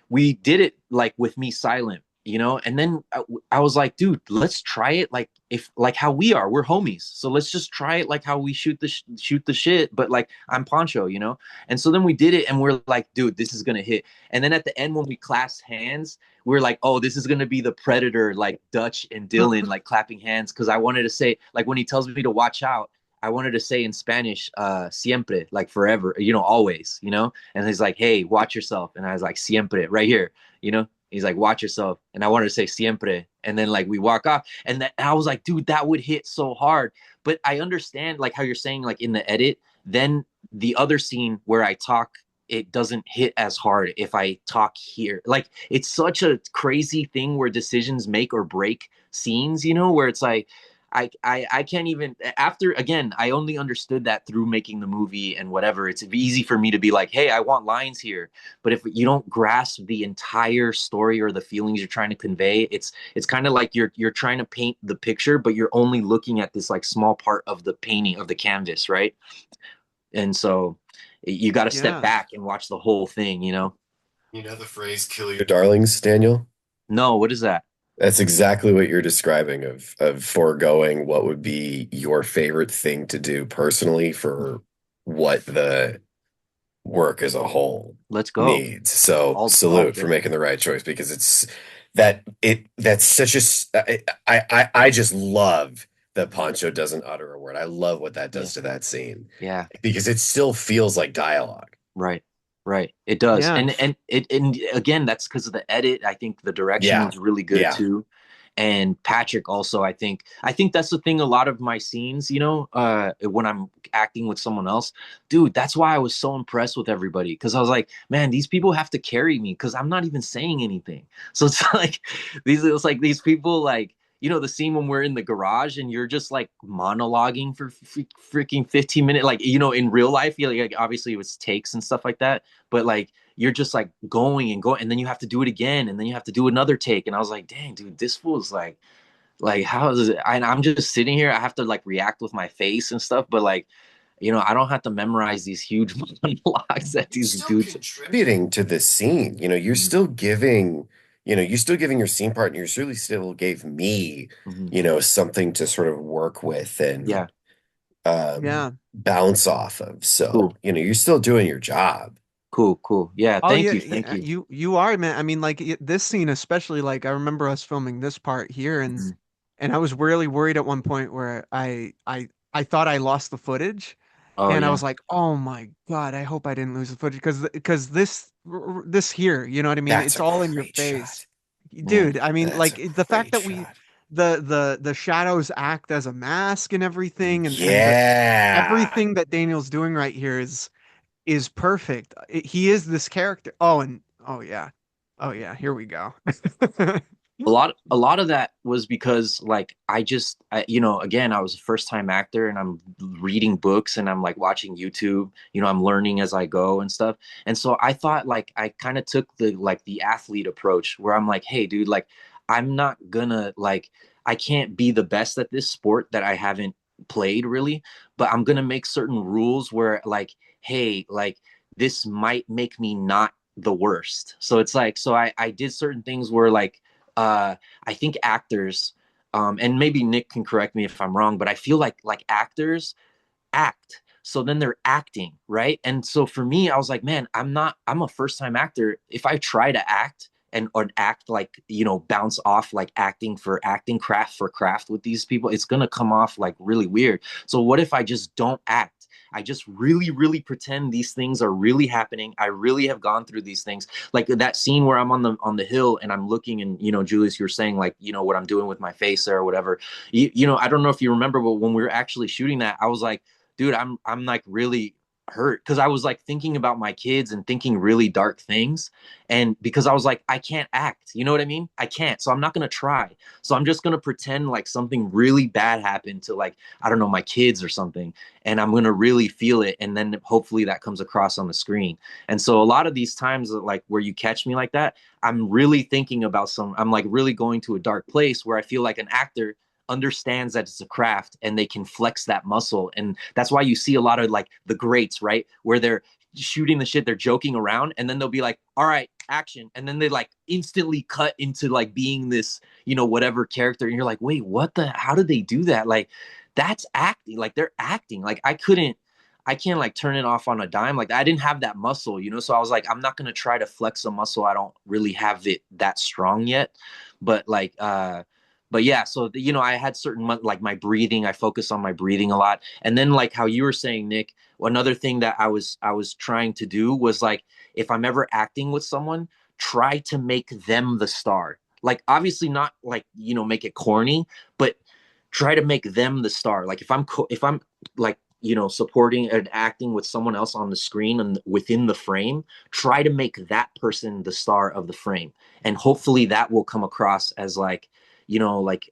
Speaker 2: we did it like with me silent, and then I was like, dude, let's try it like if like how we're homies, so let's just try it like how we shoot the shit, but like I'm Poncho, and so then we did it and we're like, dude, this is gonna hit. And then at the end when we clasped hands, we're like, oh, this is gonna be the Predator, like Dutch and Dylan like clapping hands, because I wanted to say, like, when he tells me to watch out, I wanted to say in Spanish, siempre, like forever, always, and he's like, hey, watch yourself. And I was like, siempre, right here, he's like, watch yourself. And I wanted to say siempre. And then like we walk off. And I was like, dude, that would hit so hard. But I understand like how you're saying, like in the edit, then the other scene where I talk, it doesn't hit as hard if I talk here. Like it's such a crazy thing where decisions make or break scenes, where it's like, I can't even, after, again, I only understood that through making the movie and whatever. It's easy for me to be like, hey, I want lines here. But if you don't grasp the entire story or the feelings you're trying to convey, it's kind of like you're trying to paint the picture, but you're only looking at this like small part of the painting of the canvas, right? And so you got to step
Speaker 1: yeah,
Speaker 2: back and watch the whole thing,
Speaker 3: You know the phrase "kill your darlings," Daniel?
Speaker 2: No, what is that?
Speaker 3: That's exactly what you're describing of foregoing what would be your favorite thing to do personally for what the work as a whole
Speaker 2: Let's go.
Speaker 3: needs. So
Speaker 2: All
Speaker 3: salute for
Speaker 2: day.
Speaker 3: making the right choice because that's such I just love that Poncho doesn't utter a word. I love what that
Speaker 2: Yeah.
Speaker 3: does to that scene
Speaker 2: Yeah.
Speaker 3: because it still feels like dialogue.
Speaker 2: Right. Right. It does.
Speaker 1: yeah,
Speaker 2: And again, that's because of the edit. I think the direction
Speaker 3: Yeah.
Speaker 2: was really good
Speaker 3: Yeah.
Speaker 2: too. And Patrick also, I think that's the thing. A lot of my scenes, when I'm acting with someone else, dude, that's why I was so impressed with everybody. Because I was like, man, these people have to carry me because I'm not even saying anything. So it's like it's like these people, like, the scene when we're in the garage and you're just like monologuing for freaking 15 minutes, like, in real life, like obviously it was takes and stuff like that, but like you're just like going and going, and then you have to do it again, and then you have to do another take. And I was like, dang, dude, this fool's like how is it? And I'm just sitting here. I have to like react with my face and stuff, but like, I don't have to memorize these huge monologues that
Speaker 3: You're
Speaker 2: these
Speaker 3: still
Speaker 2: dudes.
Speaker 3: contributing to the scene.
Speaker 2: Mhm,
Speaker 3: You're still giving your scene partner, you really still gave me,
Speaker 2: mhm.
Speaker 3: something to sort of work with and
Speaker 2: Yeah,
Speaker 1: yeah.
Speaker 3: bounce off of. So,
Speaker 2: cool,
Speaker 3: you're still doing your job.
Speaker 2: Cool, cool. Yeah,
Speaker 1: Oh
Speaker 2: thank
Speaker 1: yeah,
Speaker 2: you, thank
Speaker 1: yeah,
Speaker 2: you.
Speaker 1: you are, man. I mean, like this scene especially, like I remember us filming this part here,
Speaker 2: Mhm.
Speaker 1: and I was really worried at one point where I thought I lost the footage,
Speaker 2: Oh
Speaker 1: and I
Speaker 2: yeah.
Speaker 1: was like, oh my God, I hope I didn't lose the footage because this here, you know what I mean?
Speaker 3: That's
Speaker 1: It's
Speaker 3: a
Speaker 1: all in your
Speaker 3: great
Speaker 1: face,
Speaker 3: shot.
Speaker 2: Yeah.
Speaker 1: dude. I mean,
Speaker 3: That's a
Speaker 1: like the fact
Speaker 3: great
Speaker 1: that we
Speaker 3: shot.
Speaker 1: the shadows act as a mask and everything, and the
Speaker 3: Yeah.
Speaker 1: everything that Daniel's doing right here is perfect. He is this character. Oh, and oh yeah, here we go.
Speaker 2: A lot of that was because like again, I was a first time actor and I'm reading books and I'm like watching YouTube, I'm learning as I go and stuff. And so I thought like I kind of took the athlete approach where I'm like, hey dude, like I'm not gonna like I can't be the best at this sport that I haven't played really, but I'm gonna make certain rules where like, hey, like this might make me not the worst. So it's like I did certain things where like I think actors, and maybe Nick can correct me if I'm wrong, but I feel like actors act. So then they're acting, right? And so for me, I was like, man, I'm a first time actor. If I try to act and or act like, bounce off like acting for acting, craft for craft with these people, it's gonna come off like really weird. So what if I just don't act? I just really, really pretend these things are really happening. I really have gone through these things. Like that scene where I'm on the hill and I'm looking and Julius, you're saying like, what I'm doing with my face there or whatever. I don't know if you remember, but when we were actually shooting that, I was like, dude, I'm like really hurt because I was like thinking about my kids and thinking really dark things. And because I was like, I can't act, you know what I mean? I can't. So I'm not gonna try. So I'm just gonna pretend like something really bad happened to like, I don't know, my kids or something. And I'm gonna really feel it. And then hopefully that comes across on the screen. And so a lot of these times like where you catch me like that, I'm really thinking about I'm like really going to a dark place where I feel like an actor understands that it's a craft and they can flex that muscle. And that's why you see a lot of like the greats, right? Where they're shooting the shit, they're joking around, and then they'll be like, all right, action. And then they like instantly cut into like being this, whatever character. And you're like, wait, how did they do that? Like, that's acting. Like, they're acting. Like, I can't like turn it off on a dime. Like, I didn't have that muscle, So I was like, I'm not going to try to flex a muscle. I don't really have it that strong yet. But but yeah, so I had certain like my breathing, I focus on my breathing a lot. And then like how you were saying, Nick, another thing that I was trying to do was like if I'm ever acting with someone, try to make them the star. Like obviously not like, make it corny, but try to make them the star. Like if I'm like supporting and acting with someone else on the screen and within the frame, try to make that person the star of the frame, and hopefully that will come across as like like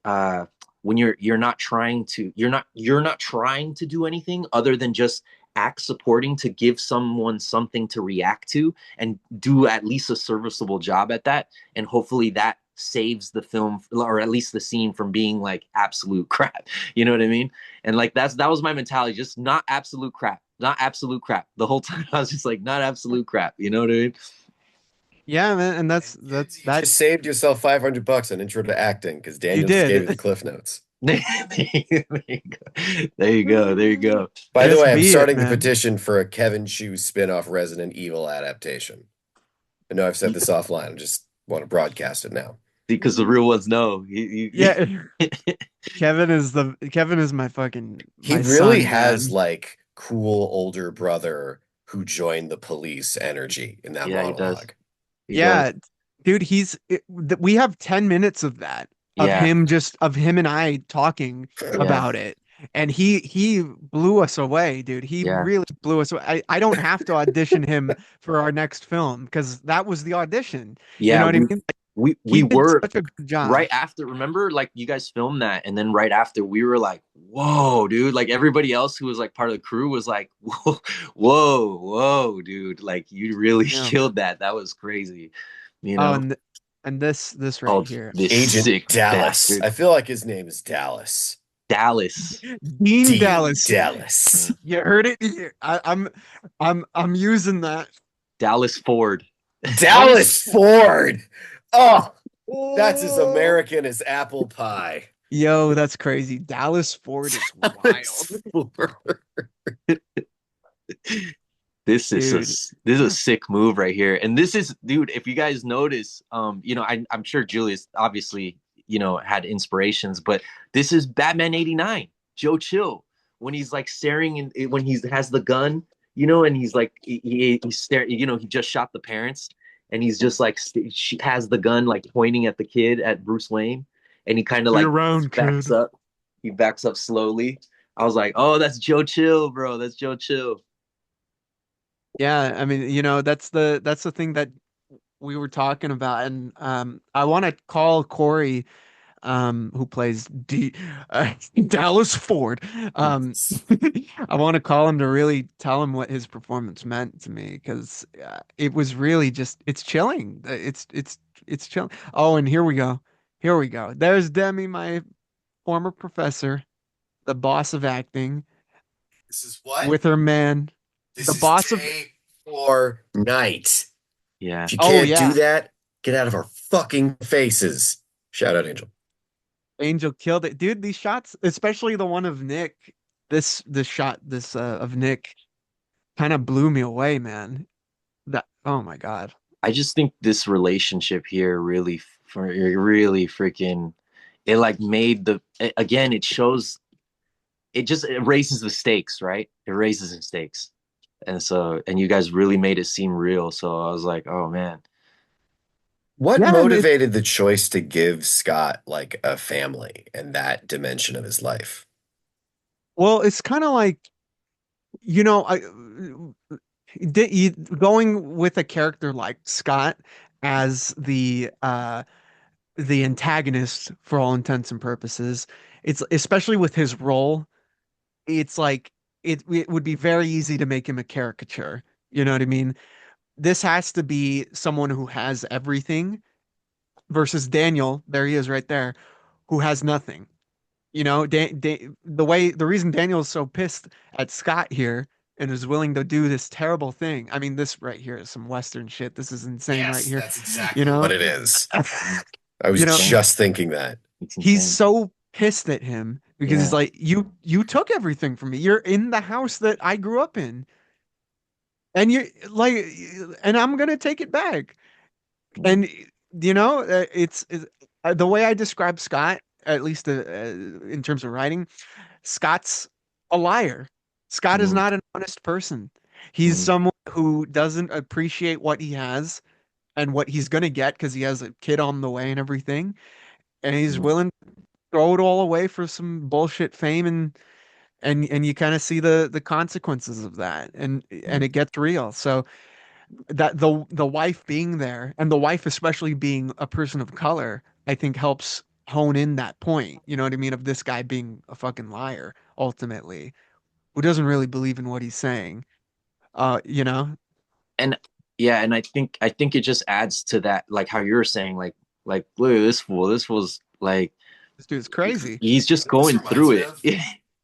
Speaker 2: when you're not trying to you're not trying to do anything other than just act supporting to give someone something to react to and do at least a serviceable job at that, and hopefully that saves the film or at least the scene from being like absolute crap. You know what I mean? And like that was my mentality, just not absolute crap, not absolute crap the whole time. I was just like, not absolute crap, you know what I mean?
Speaker 1: Yeah, man, and
Speaker 3: And you just saved yourself $500 on intro to acting because
Speaker 1: you
Speaker 3: Daniel just gave you the
Speaker 1: did.
Speaker 3: cliff notes.
Speaker 2: There you go. There you go. There you go.
Speaker 3: By the
Speaker 1: Just
Speaker 3: way, I'm
Speaker 1: be it,
Speaker 3: starting the
Speaker 1: man.
Speaker 3: petition for a Kevin Chew spin-off Resident Evil adaptation. I know I've said this offline. I just want to broadcast it now.
Speaker 2: Because the real ones know.
Speaker 1: Yeah, Kevin is my fucking
Speaker 3: He
Speaker 1: my
Speaker 3: really
Speaker 1: son,
Speaker 3: has
Speaker 1: man.
Speaker 3: like cool older brother who joined the police energy in that
Speaker 2: Yeah, he does.
Speaker 3: monologue.
Speaker 2: He does.
Speaker 1: Yeah, dude, we have 10 minutes of that
Speaker 2: Yeah.
Speaker 1: of him and I talking
Speaker 2: Yeah.
Speaker 1: about it. And he blew us away, dude. He
Speaker 2: Yeah.
Speaker 1: really blew us away. I don't have to audition him for our next film because that was the audition. You
Speaker 2: Yeah.
Speaker 1: know what I
Speaker 2: We
Speaker 1: mean?
Speaker 2: we
Speaker 1: He
Speaker 2: we
Speaker 1: did
Speaker 2: were
Speaker 1: such a good job.
Speaker 2: right after, remember like you guys filmed that, and then right after we were like, whoa, dude. Like everybody else who was like part of the crew was like, whoa, whoa, dude. Like you really
Speaker 1: Yeah.
Speaker 2: killed that. That was crazy. You
Speaker 1: Oh,
Speaker 2: know?
Speaker 1: and this right
Speaker 2: Oh,
Speaker 1: here.
Speaker 2: this
Speaker 3: Agent
Speaker 2: sick
Speaker 3: Dallas.
Speaker 2: bastard.
Speaker 3: I feel like his name is Dallas.
Speaker 2: Dallas.
Speaker 1: Dean
Speaker 3: Dean
Speaker 1: Dallas.
Speaker 3: Dallas.
Speaker 1: You heard it here. I'm using that.
Speaker 2: Dallas Ford.
Speaker 3: Dallas Ford. Oh, that's as
Speaker 1: Oh.
Speaker 3: American as apple pie.
Speaker 1: Yo, that's crazy. Dallas Ford is
Speaker 3: Dallas
Speaker 1: wild.
Speaker 3: Ford.
Speaker 1: Dude.
Speaker 2: this is a sick move right here. And this is, dude, if you guys notice, I'm sure Julius obviously, had inspirations, but this is Batman 89, Joe Chill, when he's like staring and when he has the gun, and he's like he's staring, he just shot the parents and he's just like she has the gun like pointing at the kid at Bruce Wayne and he kind of
Speaker 1: Be
Speaker 2: like
Speaker 1: around,
Speaker 2: backs
Speaker 1: kid.
Speaker 2: up. He backs up slowly. I was like, "Oh, that's Joe Chill, bro. That's Joe Chill."
Speaker 1: Yeah, I mean, that's the thing that we were talking about, and I want to call Corey, who plays Dallas Ford. I want to call him to really tell him what his performance meant to me because it was really just it's chilling. It's chilling. Oh, and here we go. Here we go. There's Demi, my former professor, the boss of acting,
Speaker 3: This is what?
Speaker 1: with her man, the
Speaker 3: This is
Speaker 1: boss of.
Speaker 3: day or night.
Speaker 2: Yeah.
Speaker 3: If you
Speaker 1: Oh
Speaker 3: can't do
Speaker 1: yeah,
Speaker 3: that, get out of our fucking faces. Shout out, Angel.
Speaker 1: Angel killed it, dude. These shots, especially the one of Nick, this shot, this of Nick, kind of blew me away, man. That oh my God.
Speaker 2: I just think this relationship here really, really freaking, it like made again, it shows, it raises the stakes, right? It raises the stakes. And you guys really made it seem real. So I was like, oh man.
Speaker 3: What
Speaker 1: Yeah, and it
Speaker 3: motivated the choice to give Scott like a family and that dimension of his life?
Speaker 1: well, it's kind of like, I going with a character like Scott as the antagonist for all intents and purposes. It's especially with his role, it's like it would be very easy to make him a caricature. You know what I mean? This has to be someone who has everything versus Daniel, there he is right there, who has nothing. The reason Daniel's so pissed at Scott here and is willing to do this terrible thing. I mean, this right here is some Western shit. This is insane right
Speaker 3: Yes,
Speaker 1: here.
Speaker 3: that's
Speaker 1: You
Speaker 3: exactly what
Speaker 1: know,
Speaker 3: it is.
Speaker 2: Mm,
Speaker 3: I
Speaker 2: it's
Speaker 3: was
Speaker 1: you know,
Speaker 2: insane.
Speaker 3: just thinking that.
Speaker 2: It's
Speaker 1: he's
Speaker 2: insane.
Speaker 1: so pissed at him because he's
Speaker 2: Yeah.
Speaker 1: like, you took everything from me. You're in the house that I grew up in, and you like, and I'm gonna take it back.
Speaker 2: Mm,
Speaker 1: And it's the way I describe Scott, at least in terms of writing. Scott's a liar. Scott is
Speaker 2: mm,
Speaker 1: not an honest person. He's
Speaker 2: mm,
Speaker 1: someone who doesn't appreciate what he has and what he's gonna get because he has a kid on the way and everything, and he's
Speaker 2: mm,
Speaker 1: willing to throw it all away for some bullshit fame and you kind of see the consequences of that and
Speaker 2: mm.
Speaker 1: it gets real. So that the wife being there and the wife especially being a person of color, I think helps hone in that point. You know what I mean? Of this guy being a fucking liar ultimately, who doesn't really believe in what he's saying. You know,
Speaker 2: And yeah, and I think it just adds to that, like how you were saying, like look at this fool. This fool's like
Speaker 1: this dude's crazy.
Speaker 2: he's just
Speaker 3: You know what this
Speaker 2: going
Speaker 3: reminds
Speaker 2: through
Speaker 3: me
Speaker 2: it.
Speaker 3: of?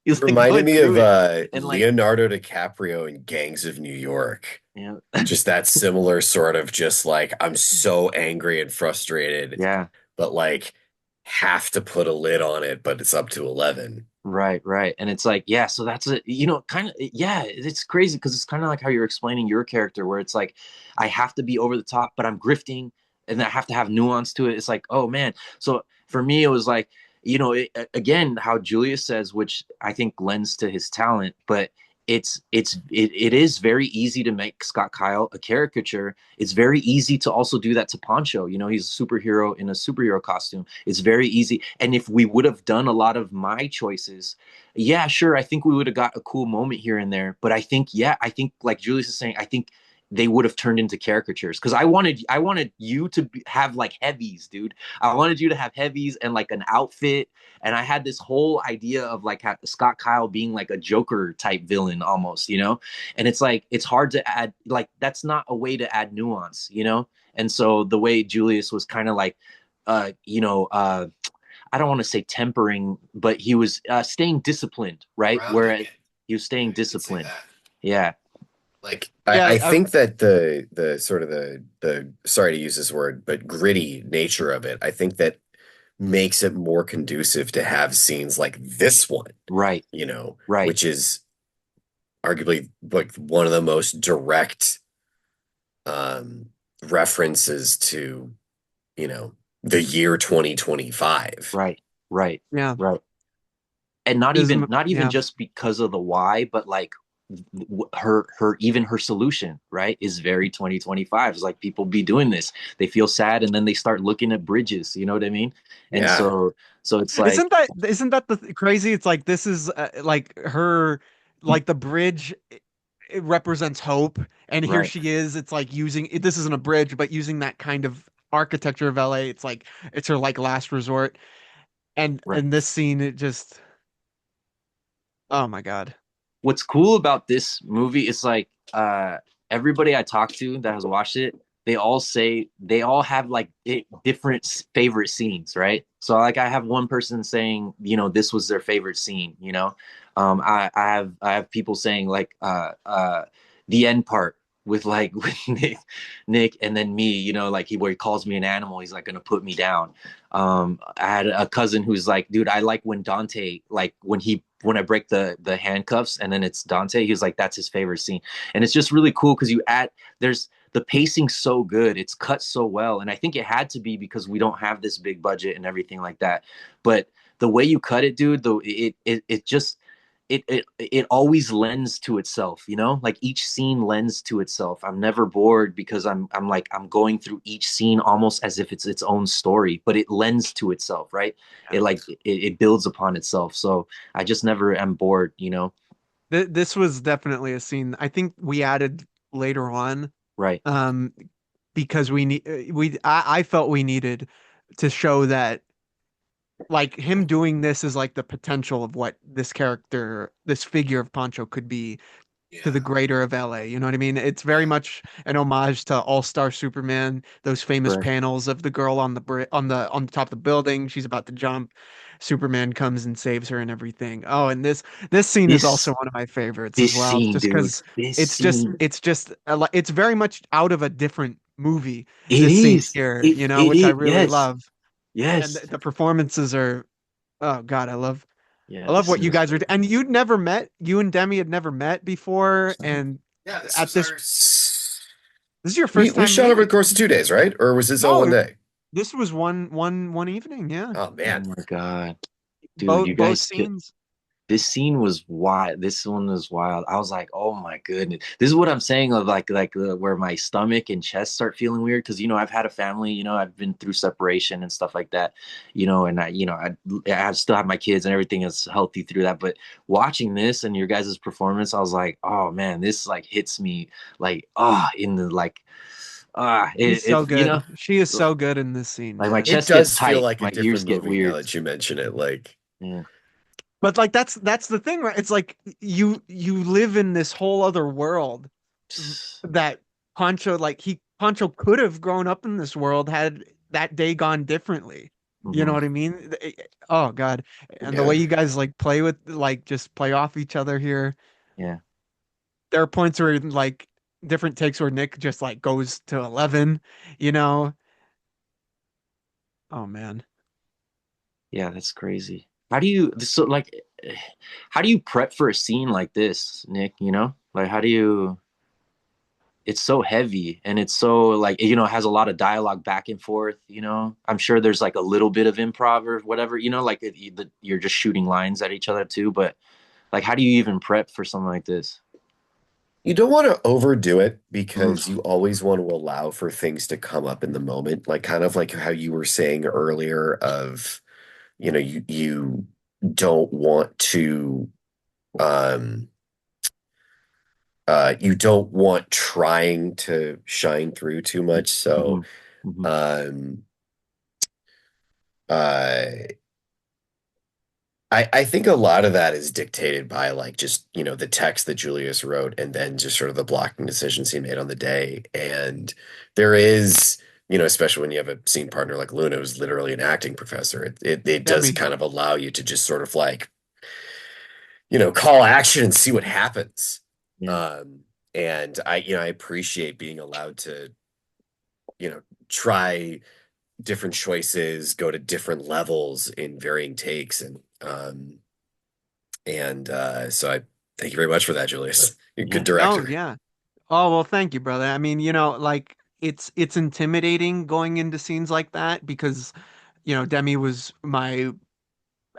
Speaker 2: He's like
Speaker 3: Reminded
Speaker 2: going
Speaker 3: me
Speaker 2: through
Speaker 3: of
Speaker 2: it. And like,
Speaker 3: Leonardo DiCaprio in Gangs of New York.
Speaker 2: yeah,
Speaker 3: Just that similar sort of just like I'm so angry and frustrated,
Speaker 2: yeah.
Speaker 3: but like have to put a lid on it, but it's up to 11.
Speaker 2: Right, right. And it's like, yeah, so that's a, kind of, yeah, it's crazy because it's kind of like how you're explaining your character, where it's like, I have to be over the top, but I'm grifting and I have to have nuance to it. It's like, oh man. So for me, it was like, again, how Julius says, which I think lends to his talent, but it is very easy to make Scott Kyle a caricature. It's very easy to also do that to Poncho. He's a superhero in a superhero costume. It's very easy. And if we would have done a lot of my choices, yeah, sure, I think we would have got a cool moment here and there. But I think like Julius is saying, I think they would have turned into caricatures because I wanted you to have like heavies, dude. I wanted you to have heavies and like an outfit, and I had this whole idea of like Scott Kyle being like a Joker type villain almost, and it's like it's hard to add, like that's not a way to add nuance. And so the way Julius was kind of like, uh, you know, uh, I don't want to say tempering, but he was staying disciplined, right?
Speaker 3: Grounding
Speaker 2: Where
Speaker 3: it.
Speaker 2: he was
Speaker 3: Yeah,
Speaker 2: staying
Speaker 3: you could say
Speaker 2: disciplined.
Speaker 3: that.
Speaker 2: Yeah.
Speaker 3: Like I
Speaker 1: Yeah,
Speaker 3: think that the sort of the sorry to use this word, but gritty nature of it, I think that makes it more conducive to have scenes like this one,
Speaker 2: Right. Right.
Speaker 3: which is arguably like one of the most direct um references to, you know, the year 2025.
Speaker 2: Right, right,
Speaker 1: Yeah.
Speaker 2: right. And not even
Speaker 1: Yeah.
Speaker 2: just because of the why, but like her even her solution, right, is very 2025. It's like people be doing this. They feel sad and then they start looking at bridges, you know what I mean? And
Speaker 3: Yeah.
Speaker 2: so it's like
Speaker 1: Isn't that the crazy? It's like this is like her, like the bridge. It represents hope, and here
Speaker 2: right,
Speaker 1: she is. It's like using it, this isn't a bridge, but using that kind of architecture of LA. It's like it's her like last resort. And
Speaker 2: right.
Speaker 1: in this scene, it just, oh my God.
Speaker 2: What's cool about this movie is like everybody I talk to that has watched it, they all say they all have like different favorite scenes, right? So like I have one person saying, this was their favorite scene, I have people saying like the end part with like with Nick and then me, like where he calls me an animal, he's like gonna put me down. I had a cousin who's like, dude, I like when Dante, like when I break the handcuffs and then it's Dante, he was like, that's his favorite scene. And it's just really cool because there's the pacing so good, it's cut so well. And I think it had to be because we don't have this big budget and everything like that. But the way you cut it, dude, though it just it always lends to itself, like each scene lends to itself. I'm never bored because I'm going through each scene almost as if it's its own story, but it lends to itself, right?
Speaker 1: Yeah.
Speaker 2: It builds upon itself. So I just never am bored.
Speaker 1: This was definitely a scene I think we added later on,
Speaker 2: Right.
Speaker 1: um, because I felt we needed to show that like him doing this is like the potential of what this character, this figure of Poncho could be to the
Speaker 3: Yeah.
Speaker 1: greater of LA. You know what I mean? It's very
Speaker 3: Yeah.
Speaker 1: much an homage to All-Star Superman, those famous
Speaker 2: Right.
Speaker 1: panels of the girl on the on the top of the building. She's about to jump. Superman comes and saves her and everything. Oh, and this scene is also
Speaker 2: This
Speaker 1: one of my favorites
Speaker 2: this
Speaker 1: as well,
Speaker 2: scene,
Speaker 1: just
Speaker 2: dude.
Speaker 1: because
Speaker 2: This scene.
Speaker 1: it's very much out of a different movie.
Speaker 2: It
Speaker 1: This scene
Speaker 2: is.
Speaker 1: here,
Speaker 2: It it
Speaker 1: which I
Speaker 2: is.
Speaker 1: really
Speaker 2: Yes.
Speaker 1: love, and
Speaker 2: Yes.
Speaker 1: the performances are, oh God, I
Speaker 2: Yeah,
Speaker 1: love
Speaker 2: this
Speaker 1: what
Speaker 2: scene
Speaker 1: you
Speaker 2: is
Speaker 1: guys are,
Speaker 2: crazy.
Speaker 1: and you and Demi had never met before, and
Speaker 3: Yeah, this
Speaker 1: at
Speaker 3: was
Speaker 1: this,
Speaker 3: our
Speaker 1: this is your
Speaker 3: we
Speaker 1: first
Speaker 3: we
Speaker 1: time
Speaker 3: shot over the
Speaker 1: meeting.
Speaker 3: course of 2 days, right? Or was this all
Speaker 1: No,
Speaker 3: one day?
Speaker 1: this was one evening. Yeah,
Speaker 3: Oh
Speaker 2: Oh
Speaker 3: man.
Speaker 2: my God. Dude,
Speaker 1: both
Speaker 2: you
Speaker 1: both
Speaker 2: guys
Speaker 1: scenes.
Speaker 2: this scene was wild. This one was wild. I was like, oh my goodness. This is what I'm saying of where my stomach and chest start feeling weird because I've had a family. I've been through separation and stuff like that. And I still have my kids and everything is healthy through that. But watching this and your guys' performance, I was like, oh man, this like hits me like in the like
Speaker 1: She's
Speaker 2: it
Speaker 1: so good. She is so good in this scene,
Speaker 2: like my
Speaker 1: man.
Speaker 3: It
Speaker 2: chest gets
Speaker 3: does feel
Speaker 2: tight,
Speaker 3: like a
Speaker 2: my ears
Speaker 3: different
Speaker 2: get
Speaker 3: movie now
Speaker 2: weird.
Speaker 3: that you mention it. Like,
Speaker 2: Yeah.
Speaker 1: But like that's the thing, right? It's like you live in this whole other world that Poncho could have grown up in this world had that day gone differently. You know
Speaker 2: Hmm.
Speaker 1: what I mean? Oh God. And the
Speaker 3: yeah.
Speaker 1: way you guys like play with like just play off each other here.
Speaker 2: Yeah.
Speaker 1: There are points where like different takes where Nick just like goes to 11, you know? Oh man.
Speaker 2: Yeah, that's crazy. How do you prep for a scene like this, Nick? Like how do you it's so heavy and it's so like it has a lot of dialogue back and forth, I'm sure there's like a little bit of improv or whatever, like you're just shooting lines at each other too, but like how do you even prep for something like this?
Speaker 3: You don't want to overdo it because
Speaker 2: Mhm.
Speaker 3: you always want to allow for things to come up in the moment, like kind of like how you were saying earlier of, you don't want to um you don't want trying to shine through too much. So
Speaker 2: Mhm. Mhm.
Speaker 3: um uh I think a lot of that is dictated by like just, the text that Julius wrote and then just sort of the blocking decisions he made on the day. And there is, especially when you have a scene partner like Luna, who's literally an acting professor, it does
Speaker 1: Demi.
Speaker 3: kind of allow you to just sort of like, call action and see what happens.
Speaker 2: Yeah.
Speaker 3: Um, and I appreciate being allowed to, try different choices, go to different levels in varying takes. And so Thank you very much for that, Julius. You're a good
Speaker 2: Yeah.
Speaker 1: Oh
Speaker 3: director.
Speaker 1: yeah. Oh well, thank you, brother. I mean, like it's intimidating going into scenes like that because, Demi was my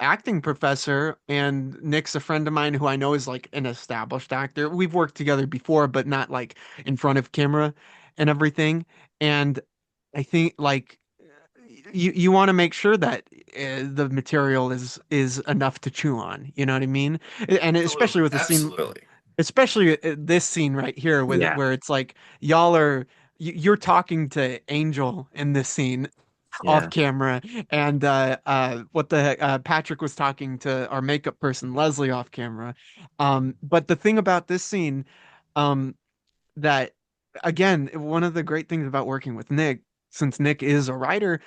Speaker 1: acting professor and Nick's a friend of mine who I know is like an established actor. We've worked together before, but not like in front of camera and everything. And I think like you want to make sure that the material is enough to chew on. You know what I mean? And especially
Speaker 3: Absolutely.
Speaker 1: with a scene,
Speaker 3: Absolutely.
Speaker 1: especially this scene right here with
Speaker 2: Yeah.
Speaker 1: where it's like y'all are you're talking to Angel in this scene off
Speaker 2: Yeah.
Speaker 1: camera, and what the heck, Patrick was talking to our makeup person Leslie off camera. But the thing about this scene, um, that again, one of the great things about working with Nick, since Nick is a writer,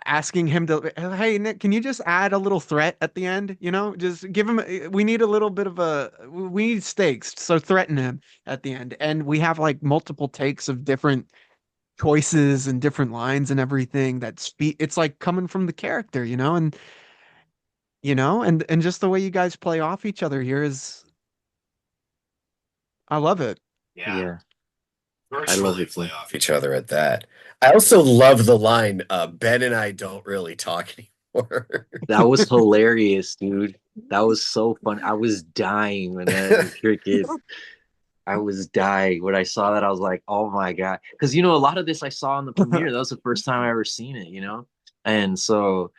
Speaker 1: asking him to, hey Nick, can you just add a little threat at the end? Just give him. We need a little bit of we need stakes, so threaten him at the end. And we have like multiple takes of different choices and different lines and everything that speak. It's like coming from the character, and just the way you guys play off each other here is, I love it.
Speaker 3: Yeah.
Speaker 2: Yeah. I love
Speaker 3: Virtually
Speaker 2: it
Speaker 3: play
Speaker 2: too.
Speaker 3: off each other at that. I also love the line, Ben and I don't really talk anymore.
Speaker 2: That was hilarious, dude. That was so fun. I was dying when that freaking I was dying when I saw that. I was like, "Oh my God!" Because a lot of this I saw in the premiere. That was the first time I ever seen it. And so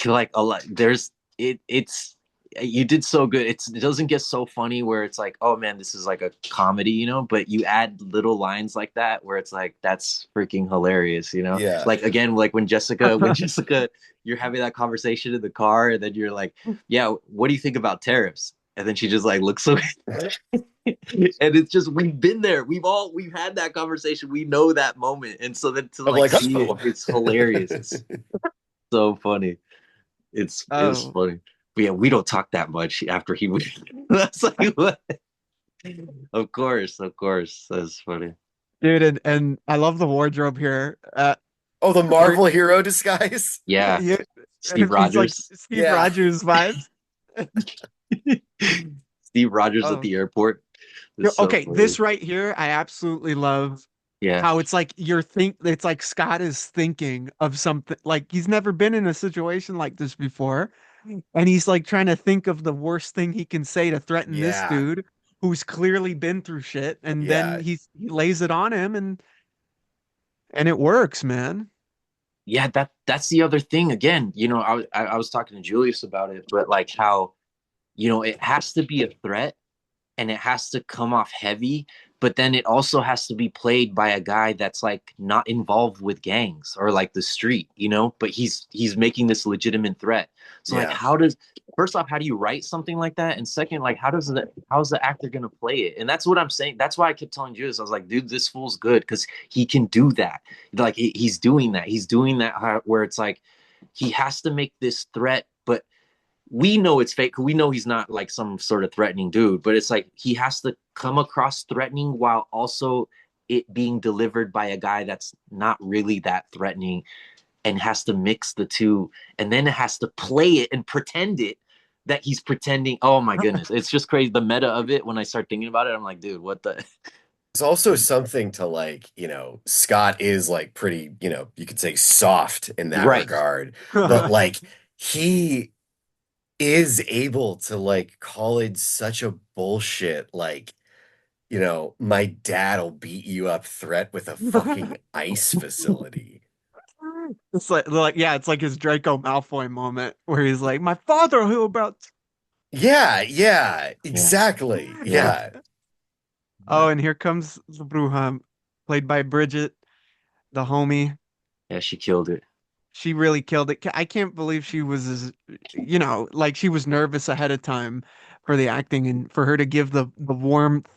Speaker 2: like a lot. There's it. It's you did so good. It doesn't get so funny where it's like, "Oh man, this is like a comedy," But you add little lines like that where it's like, "That's freaking hilarious."
Speaker 3: Yeah.
Speaker 2: Like again, like when Jessica, you're having that conversation in the car, and then you're like, "Yeah, what do you think about tariffs?" And then she just like looks so and it's just we've been there. We've had that conversation. We know that moment. And so then to
Speaker 3: I'm
Speaker 2: like
Speaker 3: like,
Speaker 2: see it,
Speaker 3: oh.
Speaker 2: it's hilarious. It's so funny. It's
Speaker 1: Oh,
Speaker 2: funny. But yeah, we don't talk that much after he would that's like what? Of course, of course. That's funny.
Speaker 1: dude, and I love the wardrobe here.
Speaker 3: Oh, the
Speaker 1: Where
Speaker 3: Marvel hero disguise?
Speaker 2: Yeah.
Speaker 1: yeah,
Speaker 2: Steve
Speaker 1: he's like
Speaker 2: Rogers.
Speaker 1: Steve
Speaker 3: Yeah.
Speaker 1: Rogers vibes.
Speaker 2: Steve Rogers at
Speaker 1: Oh,
Speaker 2: the airport. It's so
Speaker 1: okay,
Speaker 2: funny.
Speaker 1: this right here, I absolutely love
Speaker 2: Yeah.
Speaker 1: how it's like it's like Scott is thinking of something like he's never been in a situation like this before. And he's like trying to think of the worst thing he can say to threaten this
Speaker 3: Yeah.
Speaker 1: dude who's clearly been through shit. And then
Speaker 3: Yeah.
Speaker 1: he lays it on him and it works, man.
Speaker 2: Yeah, that's the other thing. Again, I was talking to Julius about it, but like how, it has to be a threat and it has to come off heavy, but then it also has to be played by a guy that's like not involved with gangs or like the street, but he's making this legitimate threat. So like
Speaker 3: Yeah.
Speaker 2: first off, how do you write something like that? And second, like how's the actor gonna play it? And that's what I'm saying. That's why I kept telling Julius, I was like, dude, this fool's good because he can do that. Like he's doing that. He's doing that where it's like he has to make this threat, but we know it's fake. We know he's not like some sort of threatening dude, but it's like he has to come across threatening while also it being delivered by a guy that's not really that threatening and has to mix the two. And then it has to play it and pretend it that he's pretending. Oh my goodness. It's just crazy. The meta of it, when I start thinking about it, I'm like, dude, what the?
Speaker 3: It's also something to like, Scott is like pretty, you could say soft in that
Speaker 2: Right.
Speaker 3: regard, but like he is able to like call it such a bullshit, like, my dad'll beat you up threat with a fucking ice facility.
Speaker 1: It's like yeah, it's like his Draco Malfoy moment where he's like, "My father who about."
Speaker 3: Yeah, yeah,
Speaker 2: Yeah.
Speaker 3: exactly.
Speaker 1: Yeah.
Speaker 3: Yeah.
Speaker 1: Oh, and here comes the Bruja, played by Bridget, the homie.
Speaker 2: Yeah, she killed it.
Speaker 1: She really killed it. I can't believe she was like she was nervous ahead of time for the acting and for her to give the warmth,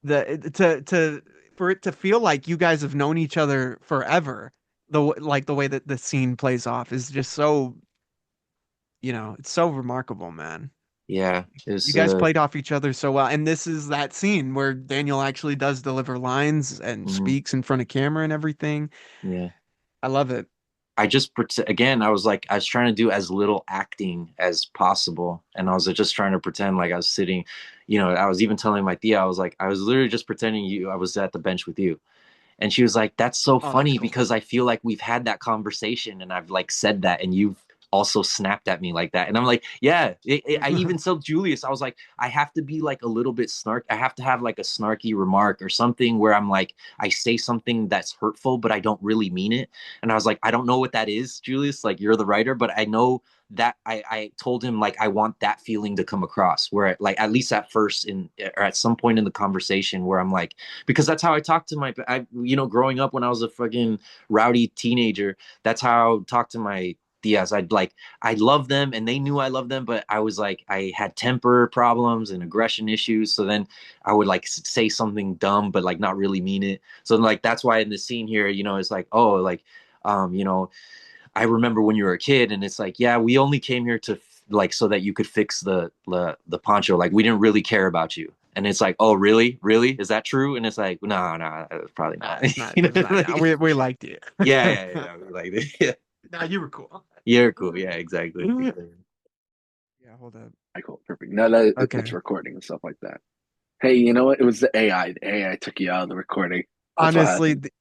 Speaker 1: to for it to feel like you guys have known each other forever. Like the way that the scene plays off is just so, it's so remarkable, man.
Speaker 2: Yeah.
Speaker 1: You
Speaker 2: It's
Speaker 1: guys played off each other so well. And this is that scene where Daniel actually does deliver lines and
Speaker 2: mhm,
Speaker 1: speaks in front of camera and everything.
Speaker 2: yeah.
Speaker 1: I love it.
Speaker 2: I just again, I was like, I was trying to do as little acting as possible, and I was just trying to pretend like I was sitting, I was even telling my tia, I was like, I was literally just pretending I was at the bench with you. And she was like, "That's so
Speaker 1: Oh, that's
Speaker 2: funny
Speaker 1: cool.
Speaker 2: because I feel like we've had that conversation and I've like said that and you've also snapped at me like that." And I'm like, "Yeah." I even told Julius, I was like, "I have to be like a little bit snark. I have to have like a snarky remark or something where I'm like, I say something that's hurtful, but I don't really mean it." And I was like, "I don't know what that is, Julius. Like you're the writer, but I know." That I told him like I want that feeling to come across where like at least at first in or at some point in the conversation where I'm like, because that's how I talk to growing up when I was a fucking rowdy teenager, that's how I talked to my tias. I love them and they knew I loved them, but I was like, I had temper problems and aggression issues. So then I would like say something dumb, but like not really mean it. So like, that's why in the scene here, it's like, oh, like, um, you know, I remember when you were a kid and it's like, yeah, we only came here to like so that you could fix the poncho. Like we didn't really care about you. And it's like, oh, really? Really? Is that true? And it's like, no, no, probably
Speaker 1: Nah,
Speaker 2: not.
Speaker 1: it's not.
Speaker 2: You know,
Speaker 1: It's not. Nah,
Speaker 2: like,
Speaker 1: we liked you.
Speaker 2: yeah, yeah, yeah. Like, yeah,
Speaker 1: Nah, you were cool.
Speaker 2: you're cool. Yeah, exactly.
Speaker 1: Yeah, hold up.
Speaker 4: Cool, perfect. Now that it's
Speaker 1: Okay.
Speaker 4: recording and stuff like that. Hey, you know what? It was the AI. The AI took you out of the recording. That's what
Speaker 1: Honestly,
Speaker 4: happened.
Speaker 1: the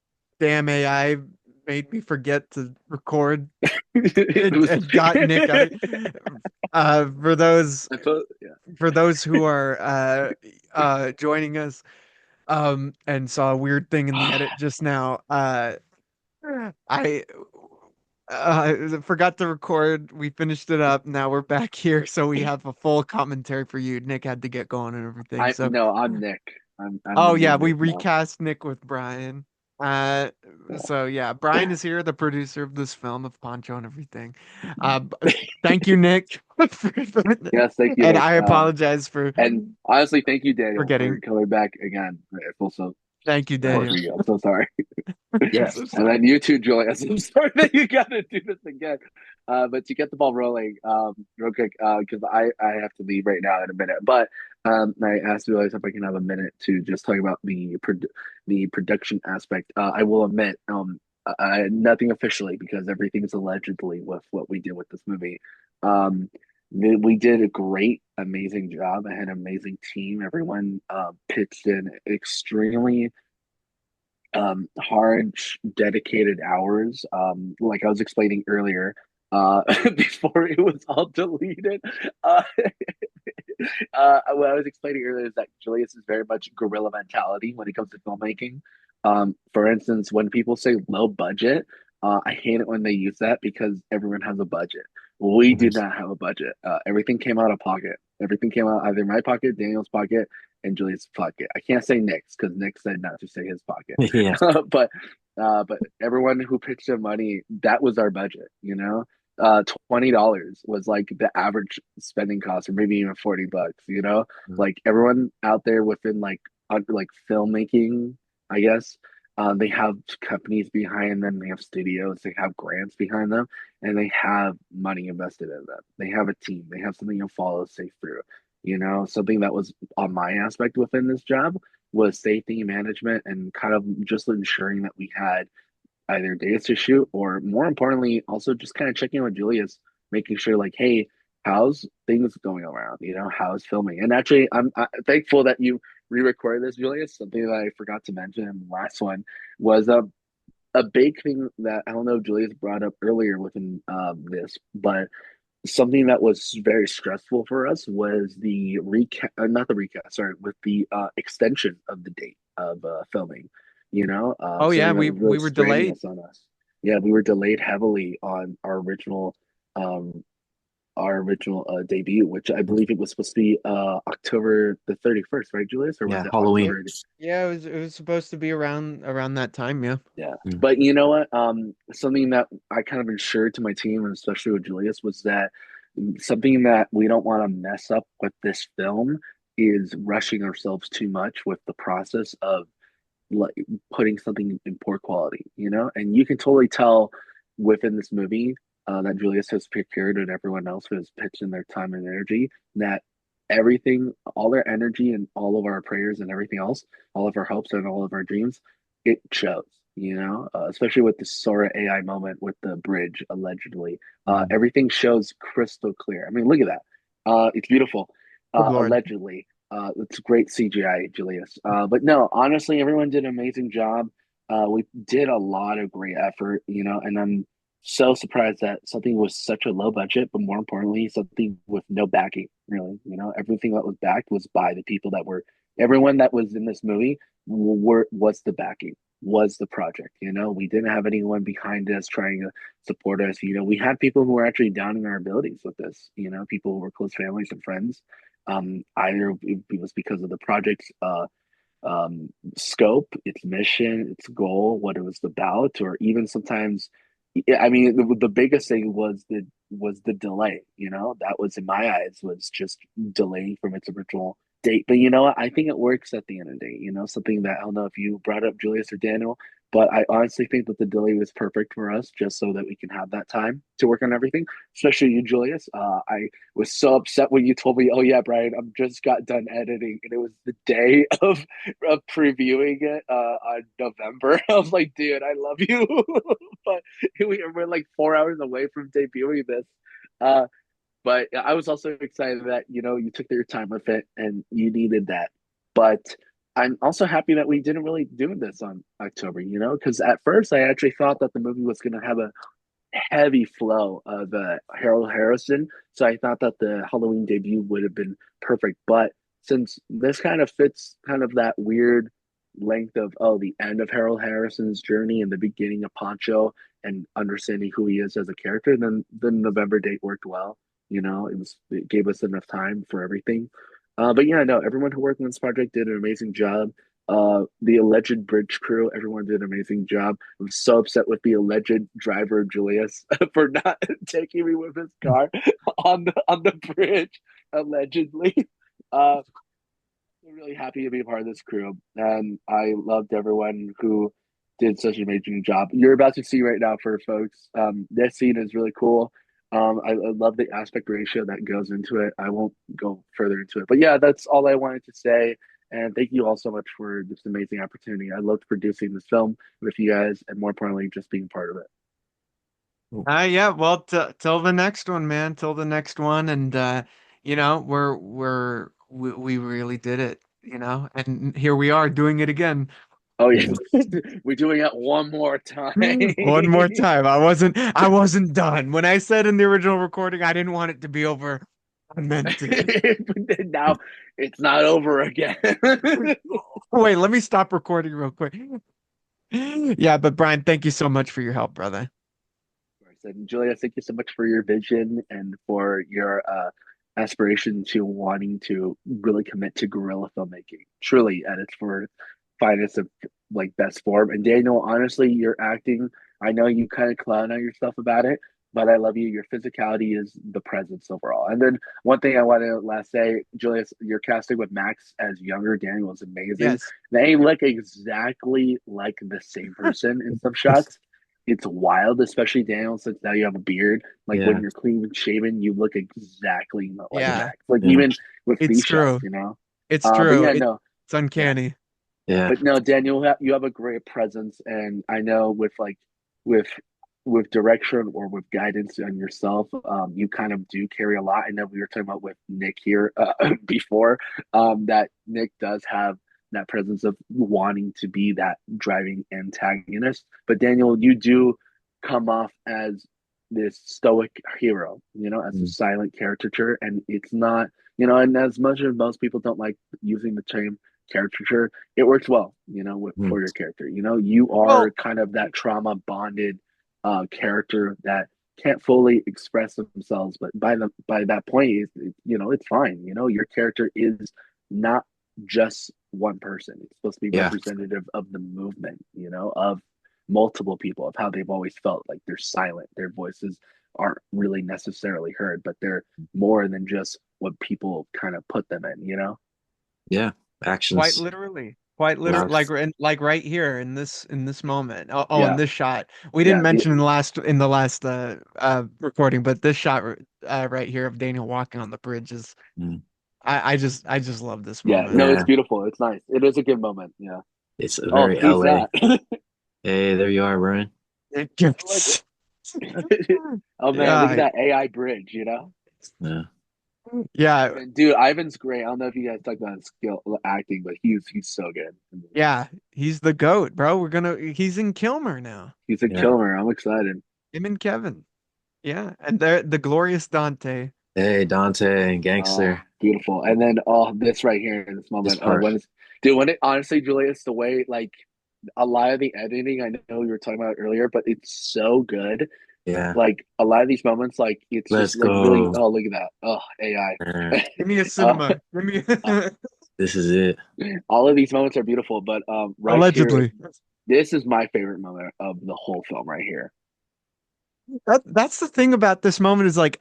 Speaker 1: damn AI made me forget to record.
Speaker 4: It
Speaker 1: It,
Speaker 4: was.
Speaker 1: it got Nick out of. Uh, for those
Speaker 4: I thought, yeah.
Speaker 1: for those who are joining us, and saw a weird thing in the edit just now. I forgot to record. We finished it up. Now we're back here, so we have a full commentary for you. Nick had to get going and everything.
Speaker 4: I
Speaker 1: So,
Speaker 4: no, I'm Nick. I'm the
Speaker 1: oh
Speaker 4: new
Speaker 1: yeah, we
Speaker 4: Nick now.
Speaker 1: recast Nick with Brian. Uh, so yeah, Brian is here, the producer of this film of Poncho and everything. Thank you, Nick,
Speaker 4: Yes, thank you,
Speaker 1: and
Speaker 4: Nick.
Speaker 1: I apologize
Speaker 4: And honestly, thank you,
Speaker 1: for
Speaker 4: Daniel, for
Speaker 1: getting.
Speaker 4: coming back again. I feel so
Speaker 1: Thank you,
Speaker 4: sorry for
Speaker 1: Daniel.
Speaker 4: you. I'm so sorry.
Speaker 1: I'm
Speaker 2: Yeah.
Speaker 1: so
Speaker 4: And
Speaker 1: sorry.
Speaker 4: then you too, Julius. I'm sorry that you got to do this again. But to get the ball rolling, real quick, because I have to leave right now in a minute. But I asked Julius if I can have a minute to just talk about the production aspect. I will admit, nothing officially because everything is allegedly with what we did with this movie. Um, we did a great, amazing job. I had an amazing team. Everyone pitched in extremely hard, dedicated hours. Like I was explaining earlier, before it was all deleted. Uh, what I was explaining earlier is that Julius is very much guerrilla mentality when it comes to filmmaking. For instance, when people say low budget, I hate it when they use that because everyone has a budget. We
Speaker 2: Mhm.
Speaker 4: did not have a budget. Everything came out of pocket. Everything came out either my pocket, Daniel's pocket, and Julius' pocket. I can't say Nick's because Nick said not to say his pocket.
Speaker 2: Yeah.
Speaker 4: But everyone who pitched their money, that was our budget. $20 was like the average spending cost, or maybe even $40. Like everyone out there within like under like filmmaking, I guess. They have companies behind them, they have studios, they have grants behind them, and they have money invested in them. They have a team, they have something to follow safe through. Something that was on my aspect within this job was safety management and kind of just ensuring that we had either days to shoot or more importantly, also just kind of checking in with Julius, making sure like, hey, how's things going around? How's filming? And actually, I'm thankful that you re-recorded this, Julius. Something that I forgot to mention in the last one was a big thing that I don't know if Julius brought up earlier within this, but something that was very stressful for us was the recap, not the recap, sorry, with the extension of the date of filming.
Speaker 1: Oh yeah,
Speaker 4: Something that
Speaker 1: we
Speaker 4: was really
Speaker 1: we were delayed.
Speaker 4: strenuous on us. Yeah, we were delayed heavily on um, our original debut, which I believe it was supposed to be October the 31st, right, Julius, or was
Speaker 2: Yeah.
Speaker 4: it
Speaker 2: Halloween.
Speaker 4: October?
Speaker 1: Yeah, it was supposed to be around that time, yeah.
Speaker 4: Yeah.
Speaker 2: Mm.
Speaker 4: But you know what? Something that I kind of ensured to my team, and especially with Julius, was that something that we don't want to mess up with this film is rushing ourselves too much with the process of like putting something in poor quality. And you can totally tell within this movie that Julius has procured and everyone else who has pitched in their time and energy that everything, all their energy and all of our prayers and everything else, all of our hopes and all of our dreams, it shows. especially with the Sora AI moment with the bridge allegedly.
Speaker 2: Mhm.
Speaker 4: Everything shows crystal clear. I mean, look at that. It's beautiful.
Speaker 1: Good Lord.
Speaker 4: Allegedly, it's great CGI, Julius. But no, honestly, everyone did an amazing job. We did a lot of great effort, and I'm so surprised that something was such a low budget, but more importantly, something with no backing, really. Everything that was backed was by the people that were, everyone that was in this movie was the backing, was the project. We didn't have anyone behind us trying to support us. We had people who were actually down in our abilities with this, people who were close families and friends. Either it was because of the project's scope, its mission, its goal, what it was about, or even sometimes, I mean, the biggest thing was the delay. That was, in my eyes, was just delaying from its original date. But you know what? I think it works at the end of the day. Something that I don't know if you brought up, Julius or Daniel, but I honestly think that the delay was perfect for us, just so that we can have that time to work on everything. Especially you, Julius. I was so upset when you told me, "Oh yeah, Brian, I'm just got done editing," and it was the day of previewing it on November. I was like, "Dude, I love you," but we're like 4 hours away from debuting this. Uh, but I was also excited that you took your time with it and you needed that. But I'm also happy that we didn't really do this on October. Because at first I actually thought that the movie was going to have a heavy flow of Harold Harrison. So I thought that the Halloween debut would have been perfect. But since this kind of fits kind of that weird length of, the end of Harold Harrison's journey and the beginning of Poncho and understanding who he is as a character, then the November date worked well. It gave us enough time for everything. But yeah, no, everyone who worked on this project did an amazing job. The alleged bridge crew, everyone did an amazing job. I'm so upset with the alleged driver Julius for not taking me with his car on the bridge, allegedly. I'm really happy to be a part of this crew, and I loved everyone who did such an amazing job. You're about to see right now for folks. This scene is really cool. I love the aspect ratio that goes into it. I won't go further into it, but yeah, that's all I wanted to say. And thank you all so much for this amazing opportunity. I loved producing this film with you guys, and more importantly, just being part of it.
Speaker 1: Yeah, well, till the next one, man, till the next one, and we really did it, and here we are doing it again.
Speaker 4: Oh yeah, we're doing it one more time.
Speaker 1: One more time. I wasn't done. When I said in the original recording I didn't want it to be over, I meant it.
Speaker 4: Now it's not over again.
Speaker 1: Wait, let me stop recording real quick. Yeah, but Brian, thank you so much for your help, brother.
Speaker 4: And Julia, thank you so much for your vision and for your aspiration to wanting to really commit to guerrilla filmmaking. Truly, at its for finest of like best form. And Daniel, honestly, your acting, I know you kind of clown on yourself about it, but I love you. Your physicality is the presence overall. And then one thing I want to last say, Julius, your casting with Max as younger Daniel is amazing.
Speaker 1: Yes.
Speaker 4: They look exactly like the same person in some shots. It's wild, especially Daniel, since now you have a beard. Like when
Speaker 2: Yeah,
Speaker 4: you're clean and shaven, you look exactly like
Speaker 1: Yeah,
Speaker 4: Max. Like
Speaker 2: yeah,
Speaker 4: even with
Speaker 1: it's
Speaker 4: these shots,
Speaker 1: true. It's
Speaker 4: But
Speaker 1: true.
Speaker 4: yeah,
Speaker 1: It's
Speaker 4: no, yeah.
Speaker 1: uncanny.
Speaker 2: yeah.
Speaker 4: But no, Daniel, you have a great presence, and I know with with direction or with guidance on yourself, you kind of do carry a lot. I know we were talking about with Nick here before, that Nick does have that presence of wanting to be that driving antagonist. But Daniel, you do come off as this stoic hero, as a
Speaker 2: Mm.
Speaker 4: silent caricature, and it's not, and as much as most people don't like using the term caricature, it works well,
Speaker 2: Mm.
Speaker 4: for your character. You are
Speaker 1: Well,
Speaker 4: kind of that trauma bonded character that can't fully express themselves, but by that point, it's fine. Your character is not just one person. It's supposed to be
Speaker 2: Yeah,
Speaker 4: representative of the movement, of multiple people, of how they've always felt like they're silent, their voices aren't really necessarily heard, but they're more than just what people kind of put them in.
Speaker 2: yeah.
Speaker 1: quite
Speaker 2: Actions.
Speaker 1: literally. Quite literally,
Speaker 2: Loud.
Speaker 1: like right here in this moment. Oh, in
Speaker 4: Yeah,
Speaker 1: this shot. We didn't
Speaker 4: yeah,
Speaker 1: mention in the last recording, but this shot right here of Daniel walking on the bridge is
Speaker 2: Mm.
Speaker 1: I just love this
Speaker 4: yeah.
Speaker 1: moment.
Speaker 4: No, it's
Speaker 2: Yeah,
Speaker 4: beautiful. It's nice. It is a good moment. Yeah.
Speaker 2: it's a
Speaker 4: Oh,
Speaker 2: very
Speaker 4: who's
Speaker 2: LA.
Speaker 4: that?
Speaker 2: Hey, there you are, Brian.
Speaker 1: It
Speaker 4: Like,
Speaker 1: gets-
Speaker 4: oh man, look at
Speaker 1: yeah,
Speaker 4: that AI bridge, you know?
Speaker 2: Yeah.
Speaker 1: yeah,
Speaker 4: Ivan, dude, Ivan's great. I don't know if you guys talked about his skill acting, but he's so good.
Speaker 1: yeah. He's the goat, bro. He's in Kilmer now.
Speaker 4: He's a
Speaker 2: Yeah.
Speaker 4: killer. I'm excited.
Speaker 1: Him and Kevin. Yeah, and they're the glorious Dante.
Speaker 2: Hey, Dante and
Speaker 4: Oh,
Speaker 2: Gangster.
Speaker 4: beautiful. And then oh, this right here in this
Speaker 2: This
Speaker 4: moment. Oh,
Speaker 2: part.
Speaker 4: when it honestly, Julius, the way like a lot of the editing, I know you were talking about earlier, but it's so good.
Speaker 2: Yeah.
Speaker 4: Like a lot of these moments, like it's
Speaker 2: Let's
Speaker 4: just like really.
Speaker 2: go.
Speaker 4: Oh, look at that. Oh, AI.
Speaker 2: Man,
Speaker 1: Give me a
Speaker 4: uh,
Speaker 1: cinema. Give me
Speaker 2: this is it.
Speaker 4: all of these moments are beautiful, but right here,
Speaker 1: allegedly.
Speaker 4: this is my favorite moment of the whole film right here.
Speaker 1: That's the thing about this moment is like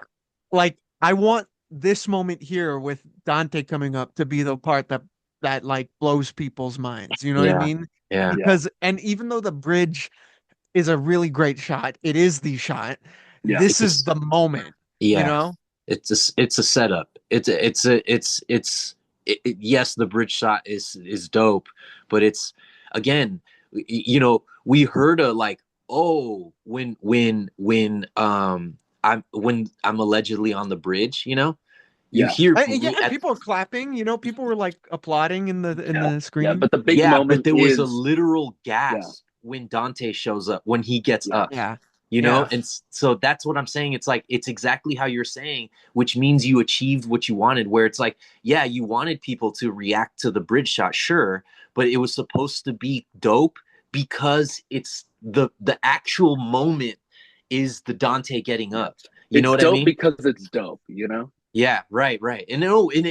Speaker 1: I want this moment here with Dante coming up to be the part that like blows people's minds. You know what I
Speaker 2: Yeah.
Speaker 1: mean?
Speaker 2: Yeah.
Speaker 4: Yeah,
Speaker 1: Because and even though the bridge is a really great shot, it is the shot.
Speaker 4: yeah,
Speaker 1: This
Speaker 2: It's a,
Speaker 1: is the moment, you
Speaker 2: yeah.
Speaker 1: know?
Speaker 2: It's a setup. Yes, the bridge shot is dope, but it's again, we heard a like, oh, when I'm allegedly on the bridge, you
Speaker 4: yeah,
Speaker 2: hear
Speaker 1: Yeah,
Speaker 2: me
Speaker 1: and
Speaker 2: at
Speaker 1: people are clapping, people were like applauding in
Speaker 4: yeah,
Speaker 1: the
Speaker 4: yeah.
Speaker 1: screen.
Speaker 4: But the big
Speaker 2: yeah, but
Speaker 4: moment
Speaker 2: there was a
Speaker 4: is
Speaker 2: literal
Speaker 4: yeah,
Speaker 2: gasp when Dante shows up, when he gets
Speaker 4: yeah,
Speaker 2: up,
Speaker 1: Yeah. Yeah.
Speaker 2: and so that's what I'm saying. It's like, it's exactly how you're saying, which means you achieved what you wanted, where it's like, yeah, you wanted people to react to the bridge shot, sure, but it was supposed to be dope because it's the actual moment is the Dante getting
Speaker 4: yeah.
Speaker 2: up. You know
Speaker 4: It's
Speaker 2: what I
Speaker 4: dope
Speaker 2: mean?
Speaker 4: because it's dope, you know?
Speaker 2: Yeah, right, right. And no, and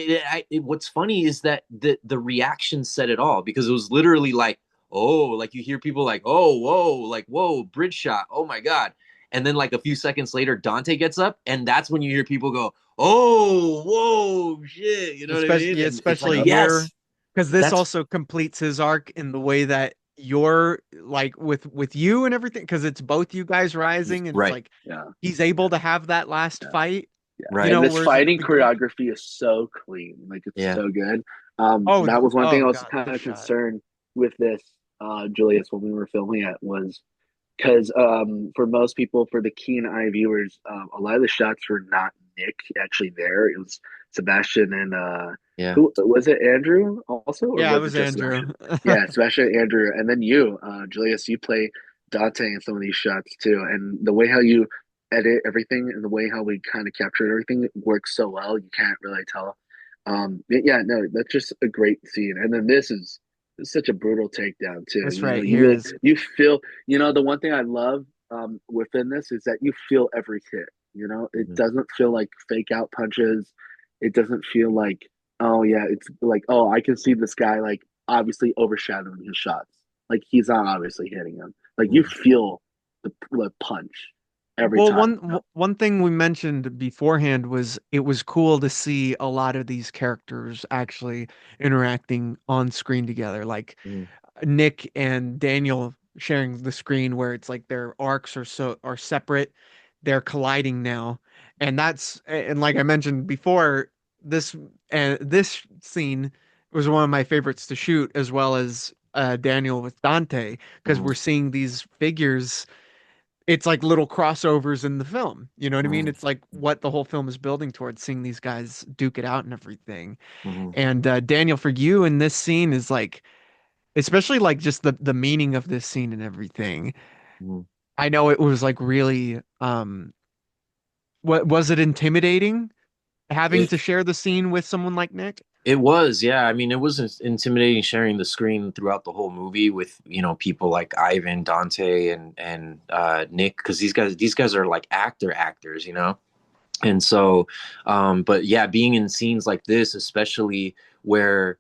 Speaker 2: what's funny is that the reaction said it all, because it was literally like, oh, like you hear people like, oh, whoa, like, whoa, bridge shot, oh my god, and then like a few seconds later, Dante gets up, and that's when you hear people go, oh, whoa, shit, you know what I
Speaker 1: Especially
Speaker 2: mean?
Speaker 1: yeah,
Speaker 2: And it's like,
Speaker 1: especially
Speaker 4: Yep.
Speaker 1: here
Speaker 2: yes,
Speaker 1: because this
Speaker 2: that's
Speaker 1: also completes his arc in the way that you're like with you and everything because it's both you guys rising and it's
Speaker 2: right,
Speaker 1: like
Speaker 4: Yeah,
Speaker 1: he's able to have that last
Speaker 4: yeah,
Speaker 1: fight,
Speaker 4: yeah.
Speaker 2: right,
Speaker 4: And this
Speaker 1: whereas at the
Speaker 4: fighting
Speaker 1: beginning,
Speaker 4: choreography is so clean. Like it's
Speaker 2: yeah,
Speaker 4: so good.
Speaker 1: oh
Speaker 4: That was one thing
Speaker 1: oh
Speaker 4: I was
Speaker 1: god,
Speaker 4: kind
Speaker 1: this
Speaker 4: of
Speaker 1: shot.
Speaker 4: concerned with this, Julius, when we were filming it was because for most people, for the keen eye viewers, a lot of the shots were not Nick actually there. It was Sebastian and
Speaker 2: yeah,
Speaker 4: who was it? Andrew also, or
Speaker 1: Yeah, it
Speaker 4: was it
Speaker 1: was
Speaker 4: just
Speaker 1: Andrew.
Speaker 4: Sebastian? Yeah, Sebastian and Andrew, and then you, Julius. You play Dante in some of these shots too, and the way how you edit everything and the way how we kind of captured everything works so well. You can't really tell. Yeah, no, that's just a great scene. And then this is such a brutal takedown too.
Speaker 1: This
Speaker 4: You know,
Speaker 1: right
Speaker 4: you
Speaker 1: here
Speaker 4: really
Speaker 1: is
Speaker 4: you feel. You know, the one thing I love within this is that you feel every hit. You know, it
Speaker 2: mhm,
Speaker 4: doesn't feel like fake out punches. It doesn't feel like, oh yeah, it's like, oh, I can see this guy like obviously overshadowing his shots. Like he's not obviously hitting him. Like you
Speaker 2: mhm,
Speaker 4: feel the punch every
Speaker 1: well,
Speaker 4: time.
Speaker 1: one thing we mentioned beforehand was it was cool to see a lot of these characters actually interacting on screen together. Like
Speaker 2: mhm,
Speaker 1: Nick and Daniel sharing the screen where it's like their arcs are separate. They're colliding now. And and like I mentioned before, this this scene was one of my favorites to shoot as well as Daniel with Dante because
Speaker 2: mhm,
Speaker 1: we're seeing these figures. It's like little crossovers in the film. You know what I mean?
Speaker 2: mhm,
Speaker 1: It's like what the whole film is building towards, seeing these guys duke it out and everything.
Speaker 2: mhm,
Speaker 1: And Daniel, for you in this scene is like especially like just the meaning of this scene and everything.
Speaker 2: mhm.
Speaker 1: I know it was like really what was it intimidating having
Speaker 2: It
Speaker 1: to share the scene with someone like Nick?
Speaker 2: It was, yeah. I mean, it was intimidating sharing the screen throughout the whole movie with, people like Ivan, Dante, and Nick, because these guys are like actors. And so, but yeah, being in scenes like this, especially where,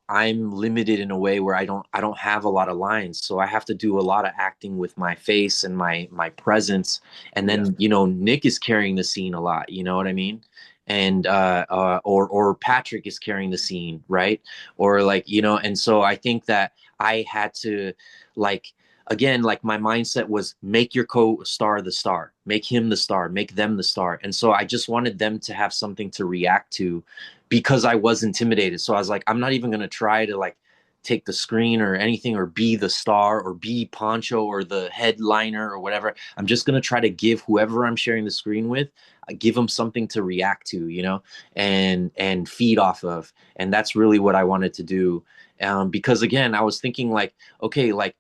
Speaker 2: I'm limited in a way where I don't have a lot of lines, so I have to do a lot of acting with my face and my presence, and
Speaker 4: Yeah,
Speaker 2: then Nick is carrying the scene a lot. You know what I mean? And or Patrick is carrying the scene, right? Or like, and so I think that I had to, like, again, like my mindset was make your co-star the star, make him the star, make them the star. And so I just wanted them to have something to react to because I was intimidated. So I was like, I'm not even going to try to like take the screen or anything or be the star or be Poncho or the headliner or whatever. I'm just going to try to give whoever I'm sharing the screen with, give them something to react to, and feed off of. And that's really what I wanted to do. Because again, I was thinking like, okay, like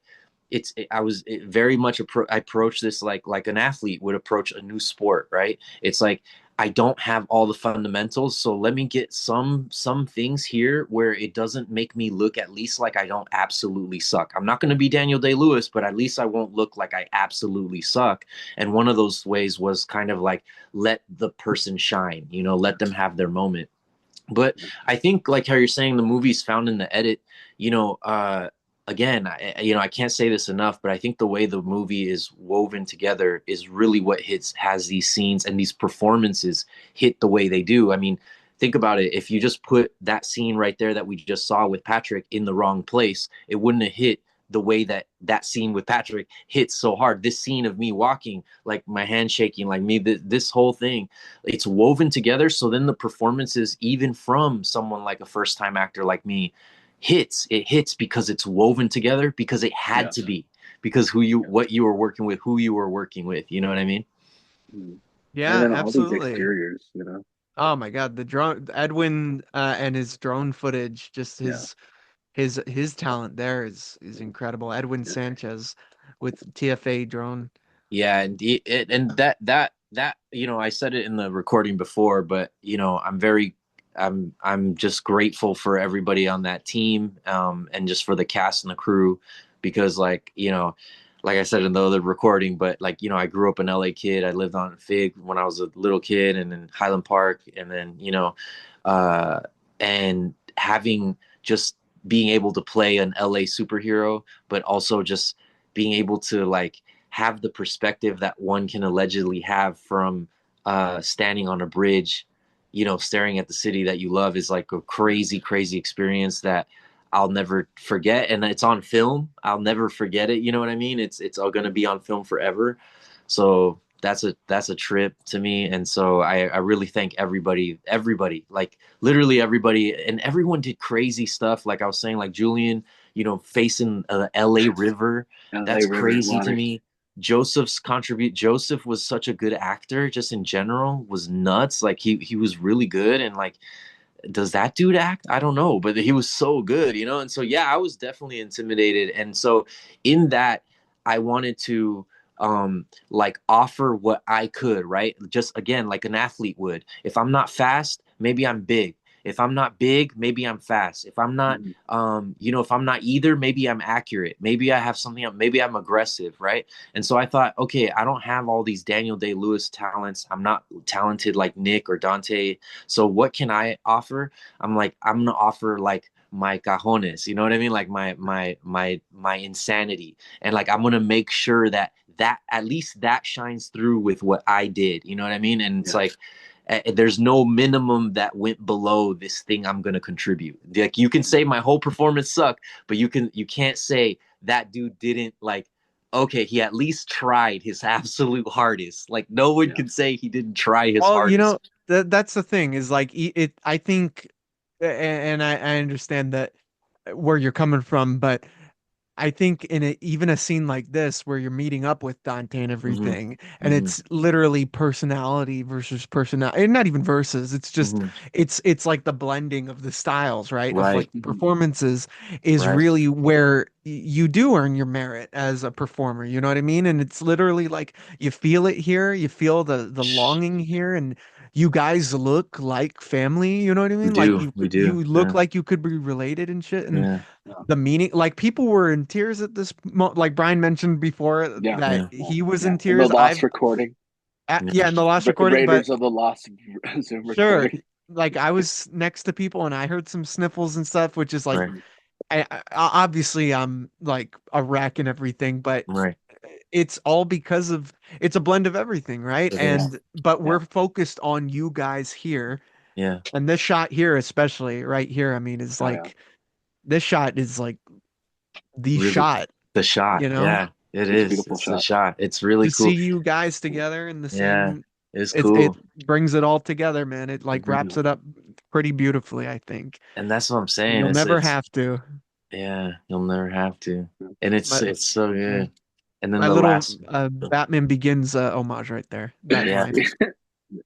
Speaker 2: I was very much I approach this like an athlete would approach a new sport, right? It's like I don't have all the fundamentals, so let me get some things here where it doesn't make me look at least like I don't absolutely suck. I'm not going to be Daniel Day-Lewis, but at least I won't look like I absolutely suck. And one of those ways was kind of like let the person shine, let them have their moment. But I think like how you're saying the movie's found in the edit, you know, uh, again, I can't say this enough, but I think the way the movie is woven together is really what has these scenes and these performances hit the way they do. I mean, think about it. If you just put that scene right there that we just saw with Patrick in the wrong place, it wouldn't have hit the way that scene with Patrick hits so hard. This scene of me walking, like my hand shaking, like me, this whole thing, it's woven together. So then the performances, even from someone like a first time actor like me, hits because it's woven together, because it had to be, because what you were working with, who you were working with, you know what I mean?
Speaker 4: Mm. And
Speaker 1: Yeah,
Speaker 4: then all these
Speaker 1: absolutely.
Speaker 4: exteriors,
Speaker 1: Oh my God, the drone, Edwin, and his drone footage, just
Speaker 4: yeah,
Speaker 1: his talent there is incredible. Edwin
Speaker 4: yeah,
Speaker 1: Sanchez with TFA drone.
Speaker 2: Yeah, and that I said it in the recording before, but I'm just grateful for everybody on that team, and just for the cast and the crew, because like I said in the other recording, but like I grew up an LA kid. I lived on Fig when I was a little kid, and then Highland Park, and then uh, and having just being able to play an LA superhero, but also just being able to like have the perspective that one can allegedly have from standing on a bridge, staring at the city that you love, is like a crazy, crazy experience that I'll never forget. And it's on film. I'll never forget it. You know what I mean? It's all going to be on film forever. So that's a trip to me. And so I really thank everybody, like literally everybody, and everyone did crazy stuff. Like I was saying, like Julian, facing the LA River.
Speaker 4: LA
Speaker 2: That's
Speaker 4: River
Speaker 2: crazy to
Speaker 4: water.
Speaker 2: me. Joseph was such a good actor, just in general, was nuts. Like he was really good. And like, does that dude act? I don't know, but he was so good, and so yeah, I was definitely intimidated. And so in that, I wanted to like offer what I could, right? Just again, like an athlete would. If I'm not fast, maybe I'm big. If I'm not big, maybe I'm fast. If I'm not
Speaker 4: Mhm.
Speaker 2: if I'm not either, maybe I'm accurate. Maybe I have something up, maybe I'm aggressive, right? And so I thought, okay, I don't have all these Daniel Day-Lewis talents. I'm not talented like Nick or Dante. So what can I offer? I'm like, I'm gonna offer like my cajones, you know what I mean? Like my insanity. And like I'm gonna make sure that at least that shines through with what I did. You know what I mean? And it's
Speaker 4: Yeah,
Speaker 2: like there's no minimum that went below this thing I'm gonna contribute. Like you can say my whole performance sucked, but you can't say that dude didn't like. Okay, he at least tried his absolute hardest. Like no one
Speaker 4: yeah,
Speaker 2: can say he didn't try his
Speaker 1: Well,
Speaker 2: hardest.
Speaker 1: that's the thing is like it. I think, and I understand that where you're coming from, but I think in even a scene like this where you're meeting up with Dante and
Speaker 2: Hmm.
Speaker 1: everything, and
Speaker 2: Hmm.
Speaker 1: it's literally personality versus personality, and not even versus, it's just
Speaker 2: Hmm.
Speaker 1: it's like the blending of the styles, right? Of like
Speaker 2: Right,
Speaker 4: mhm,
Speaker 1: performances is
Speaker 2: right.
Speaker 1: really where you do earn your merit as a performer, you know what I mean? And it's literally like you feel it here, you feel the longing here, and you guys look like family, you know what I
Speaker 2: We
Speaker 1: mean? Like
Speaker 2: do, we do.
Speaker 1: you look
Speaker 2: Yeah,
Speaker 1: like you could be related and shit. And
Speaker 2: yeah,
Speaker 4: yeah,
Speaker 1: the meaning, like people were in tears at this like Brian mentioned before
Speaker 4: yeah,
Speaker 1: that
Speaker 2: yeah,
Speaker 4: yeah,
Speaker 1: he was
Speaker 4: yeah.
Speaker 1: in
Speaker 4: And the
Speaker 1: tears.
Speaker 4: lost recording,
Speaker 1: Yeah, in the last recording, but
Speaker 4: Raiders of the Lost Zoom
Speaker 1: sure,
Speaker 4: recording.
Speaker 1: like I was next to people and I heard some sniffles and stuff, which is like
Speaker 2: right,
Speaker 4: Mhm.
Speaker 1: obviously I'm like a wreck and everything, but
Speaker 2: right.
Speaker 1: it's all because of it's a blend of everything, right?
Speaker 2: It
Speaker 4: Yeah,
Speaker 2: is.
Speaker 1: And but
Speaker 4: yeah,
Speaker 1: we're focused on you guys here,
Speaker 2: Yeah,
Speaker 1: and this shot here, especially right here, I mean, is
Speaker 4: oh yeah.
Speaker 1: like this shot is like the
Speaker 2: really.
Speaker 1: shot,
Speaker 2: The shot.
Speaker 1: you know?
Speaker 2: Yeah, it
Speaker 4: It's a
Speaker 2: is.
Speaker 4: beautiful
Speaker 2: It's the
Speaker 4: shot.
Speaker 2: shot. It's really
Speaker 1: To see
Speaker 2: cool.
Speaker 1: you guys together in the
Speaker 2: Yeah,
Speaker 1: same
Speaker 2: it's
Speaker 1: it
Speaker 2: cool.
Speaker 1: brings it all together, man. It like
Speaker 2: Hmm.
Speaker 1: wraps it up pretty beautifully, I think.
Speaker 2: And that's what I'm
Speaker 1: And
Speaker 2: saying.
Speaker 1: you'll
Speaker 2: It's
Speaker 1: never
Speaker 2: it's
Speaker 1: have to.
Speaker 2: Yeah, you'll never have to. And
Speaker 1: My
Speaker 2: it's so
Speaker 1: yeah,
Speaker 2: good. And then
Speaker 1: my
Speaker 2: the
Speaker 1: little
Speaker 2: last,
Speaker 1: Batman Begins homage right there. That
Speaker 2: yeah.
Speaker 1: line.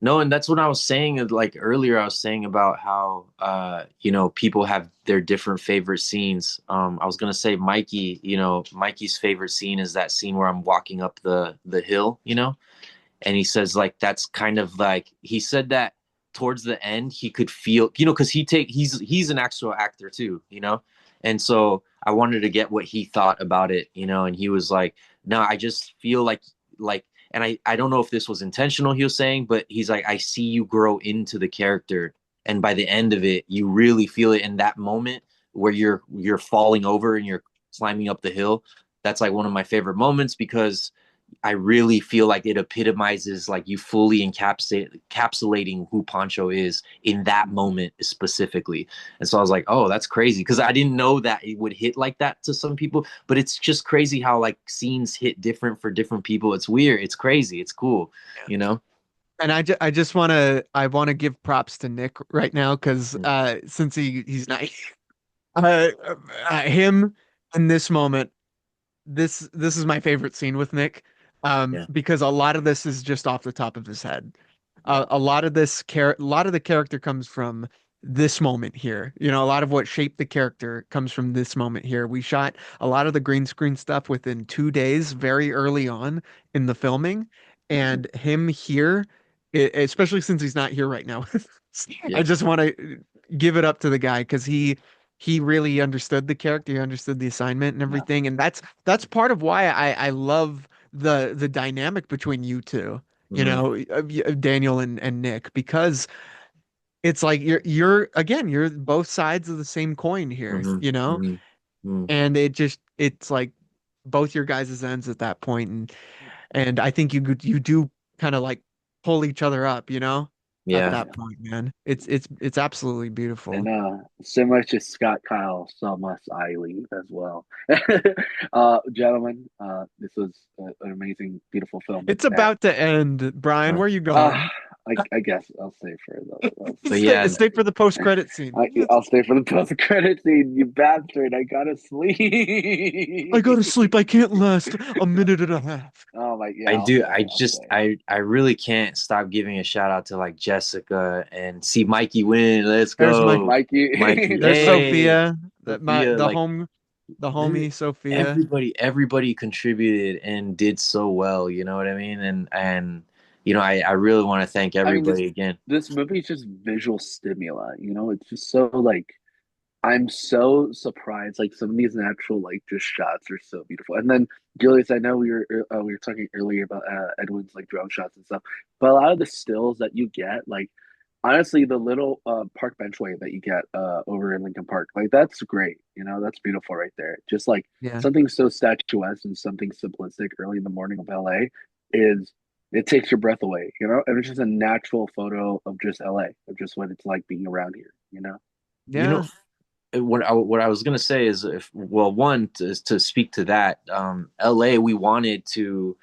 Speaker 2: No, and that's what I was saying like earlier. I was saying about how people have their different favorite scenes. I was gonna say Mikey, Mikey's favorite scene is that scene where I'm walking up the hill, and he says like that's kind of like he said that towards the end he could feel, because he's an actual actor too, and so I wanted to get what he thought about it, and he was like, no, I just feel like and I don't know if this was intentional, he was saying, but he's like, I see you grow into the character, and by the end of it you really feel it in that moment where you're falling over and you're climbing up the hill. That's like one of my favorite moments because I really feel like it epitomizes like you fully encapsulating who Poncho is in that moment specifically. And so I was like, oh, that's crazy because I didn't know that it would hit like that to some people. But it's just crazy how like scenes hit different for different people. It's weird. It's crazy. It's cool. You know?
Speaker 1: And I just I want to give props to Nick right now because since he's not uh, him in this moment, this is my favorite scene with Nick,
Speaker 2: Yeah.
Speaker 1: because a lot of this is just off the top of his head.
Speaker 4: Yeah.
Speaker 1: A lot of the character comes from this moment here. You know, a lot of what shaped the character comes from this moment here. We shot a lot of the green screen stuff within 2 days, very early on in the filming,
Speaker 4: Mhm.
Speaker 1: and him here, especially since he's not here right now. I
Speaker 2: Yeah.
Speaker 1: just want to give it up to the guy because he really understood the character, he understood the assignment and
Speaker 4: Yeah.
Speaker 1: everything, and that's part of why I love the dynamic between you two,
Speaker 2: Mm-hmm.
Speaker 1: Daniel and Nick, because it's like you're again you're both sides of the same coin here,
Speaker 2: Mm-hmm. Mm-hmm.
Speaker 1: and it's like both your guys' ends at that point, and I think you do kind of like pull each other up, at
Speaker 2: Yeah.
Speaker 1: that point, man. It's absolutely
Speaker 4: And
Speaker 1: beautiful.
Speaker 4: similar to Scott Kyle, so must I leave as well. Gentlemen, this was an amazing, beautiful film.
Speaker 1: It's
Speaker 4: And
Speaker 1: about to end. Brian,
Speaker 2: Uh,
Speaker 1: where you
Speaker 4: uh,
Speaker 1: going?
Speaker 4: I guess I'll stay for
Speaker 2: but
Speaker 1: Stay,
Speaker 2: yeah,
Speaker 1: stay for the post-credit scene.
Speaker 4: I'll stay for the post credit scene. You bastard! I gotta
Speaker 1: I go
Speaker 4: sleep.
Speaker 1: to sleep. I can't last a minute and a half.
Speaker 4: Oh my, yeah,
Speaker 2: I
Speaker 4: I'll
Speaker 2: do.
Speaker 4: stay.
Speaker 2: I
Speaker 4: I'll
Speaker 2: just,
Speaker 4: stay.
Speaker 2: I really can't stop giving a shout out to like Jessica and see Mikey win. Let's
Speaker 1: There's my
Speaker 2: go,
Speaker 4: Mikey,
Speaker 2: Mikey.
Speaker 1: there's
Speaker 2: Hey,
Speaker 1: Sophia,
Speaker 2: Sophia. Like,
Speaker 1: the
Speaker 2: li-
Speaker 1: homie Sophia.
Speaker 2: everybody contributed and did so well. You know what I mean? And I really want to thank
Speaker 4: I mean,
Speaker 2: everybody again.
Speaker 4: this movie is just visual stimuli. It's just so like I'm so surprised. Like some of these natural like just shots are so beautiful. And then Julius, I know we were talking earlier about Edwin's like drone shots and stuff, but a lot of the stills that you get, like honestly, the little park benchway that you get over in Lincoln Park, like that's great. That's beautiful right there. Just like
Speaker 1: Yeah.
Speaker 4: something so statuesque and something simplistic early in the morning of LA is it takes your breath away. And it's just a natural photo of just LA, of just what it's like being around here.
Speaker 2: You know,
Speaker 1: Yeah.
Speaker 2: what I was gonna say is, if well, one to speak to that, LA, we wanted to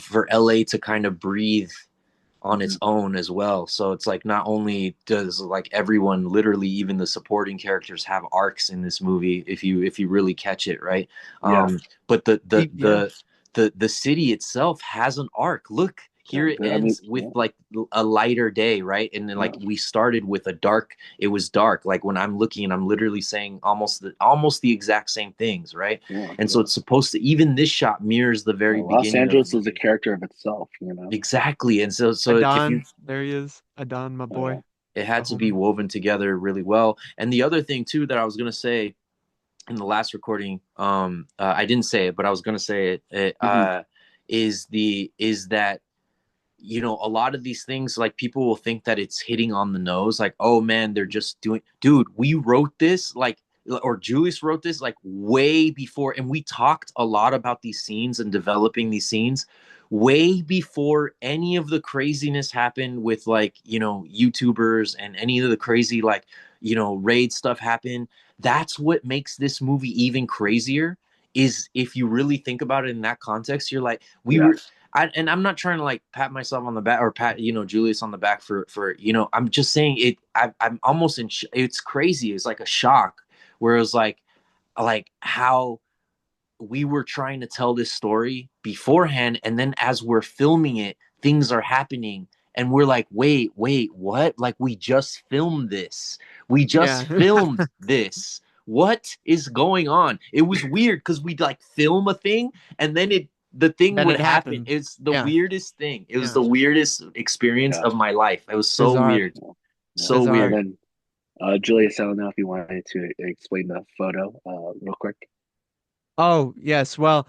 Speaker 2: for LA to kind of breathe on its
Speaker 4: Mhm.
Speaker 2: own as well. So it's like not only does like everyone, literally even the supporting characters, have arcs in this movie if you really catch it, right?
Speaker 4: Yeah.
Speaker 2: But
Speaker 1: Yeah.
Speaker 2: the city itself has an arc. Look,
Speaker 4: Yeah,
Speaker 2: here it
Speaker 4: I mean,
Speaker 2: ends with
Speaker 4: yeah,
Speaker 2: like a lighter day, right? And then like
Speaker 4: yeah,
Speaker 2: we started with a dark, it was dark. Like when I'm looking and I'm literally saying almost the exact same things, right?
Speaker 4: yeah,
Speaker 2: And so
Speaker 4: yeah.
Speaker 2: it's supposed to, even this shot mirrors the very
Speaker 4: Los
Speaker 2: beginning of the
Speaker 4: Angeles is a
Speaker 2: movie.
Speaker 4: character of itself.
Speaker 2: Exactly. And so if you
Speaker 1: Adon, there he is. Adon, my
Speaker 4: Oh yeah.
Speaker 1: boy,
Speaker 2: it
Speaker 1: the
Speaker 2: had to be
Speaker 1: homie.
Speaker 2: woven together really well. And the other thing too that I was gonna say in the last recording, I didn't say it, but I was gonna say
Speaker 4: Hmm.
Speaker 2: is that a lot of these things, like people will think that it's hitting on the nose, like, oh man, they're just doing, dude, we wrote this like, or Julius wrote this like way before, and we talked a lot about these scenes and developing these scenes way before any of the craziness happened with like YouTubers and any of the crazy like raid stuff happened. That's what makes this movie even crazier, is if you really think about it in that context. You're like, we
Speaker 4: Yeah.
Speaker 2: were and I'm not trying to like pat myself on the back or pat Julius on the back for I'm just saying it. I'm almost in. It's crazy. It's like a shock, where it was like like how we were trying to tell this story beforehand, and then as we're filming it, things are happening, and we're like, wait, what? Like, we just filmed this. We
Speaker 1: Yeah.
Speaker 2: just filmed this. What is going on? It was weird because we like film a thing, and then the thing
Speaker 1: Then
Speaker 2: would
Speaker 1: it
Speaker 2: happen.
Speaker 1: happened.
Speaker 2: It's the
Speaker 1: Yeah.
Speaker 2: weirdest thing. It was
Speaker 1: Yeah.
Speaker 2: the weirdest experience
Speaker 4: Yeah.
Speaker 2: of my life. It was so
Speaker 1: Bizarre.
Speaker 2: weird.
Speaker 4: Yeah.
Speaker 2: So
Speaker 1: Bizarre.
Speaker 4: And
Speaker 2: weird.
Speaker 4: then Julius, I don't know if you wanted to explain the photo real quick.
Speaker 1: Oh, yes. Well,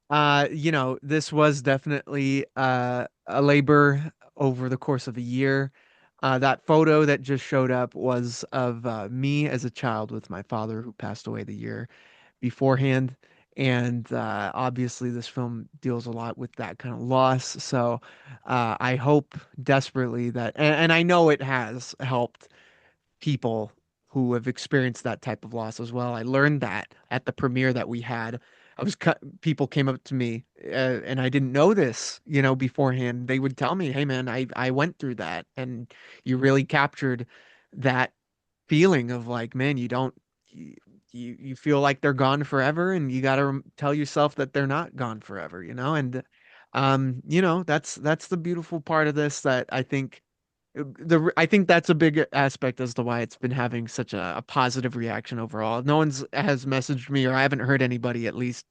Speaker 1: this was definitely a labor over the course of a year. That photo that just showed up was of me as a child with my father who passed away the year beforehand. And obviously, this film deals a lot with that kind of loss. So I hope desperately that, and I know it has helped people who have experienced that type of loss as well. I learned that at the premiere that we had. People came up to me, and I didn't know this, beforehand. They would tell me, "Hey, man, I went through that, and you really captured that feeling of like, man, you, you feel like they're gone forever, and you got to tell yourself that they're not gone forever, and that's the beautiful part of this that I think I think that's a big aspect as to why it's been having such a positive reaction overall. No one's has messaged me, or I haven't heard anybody at least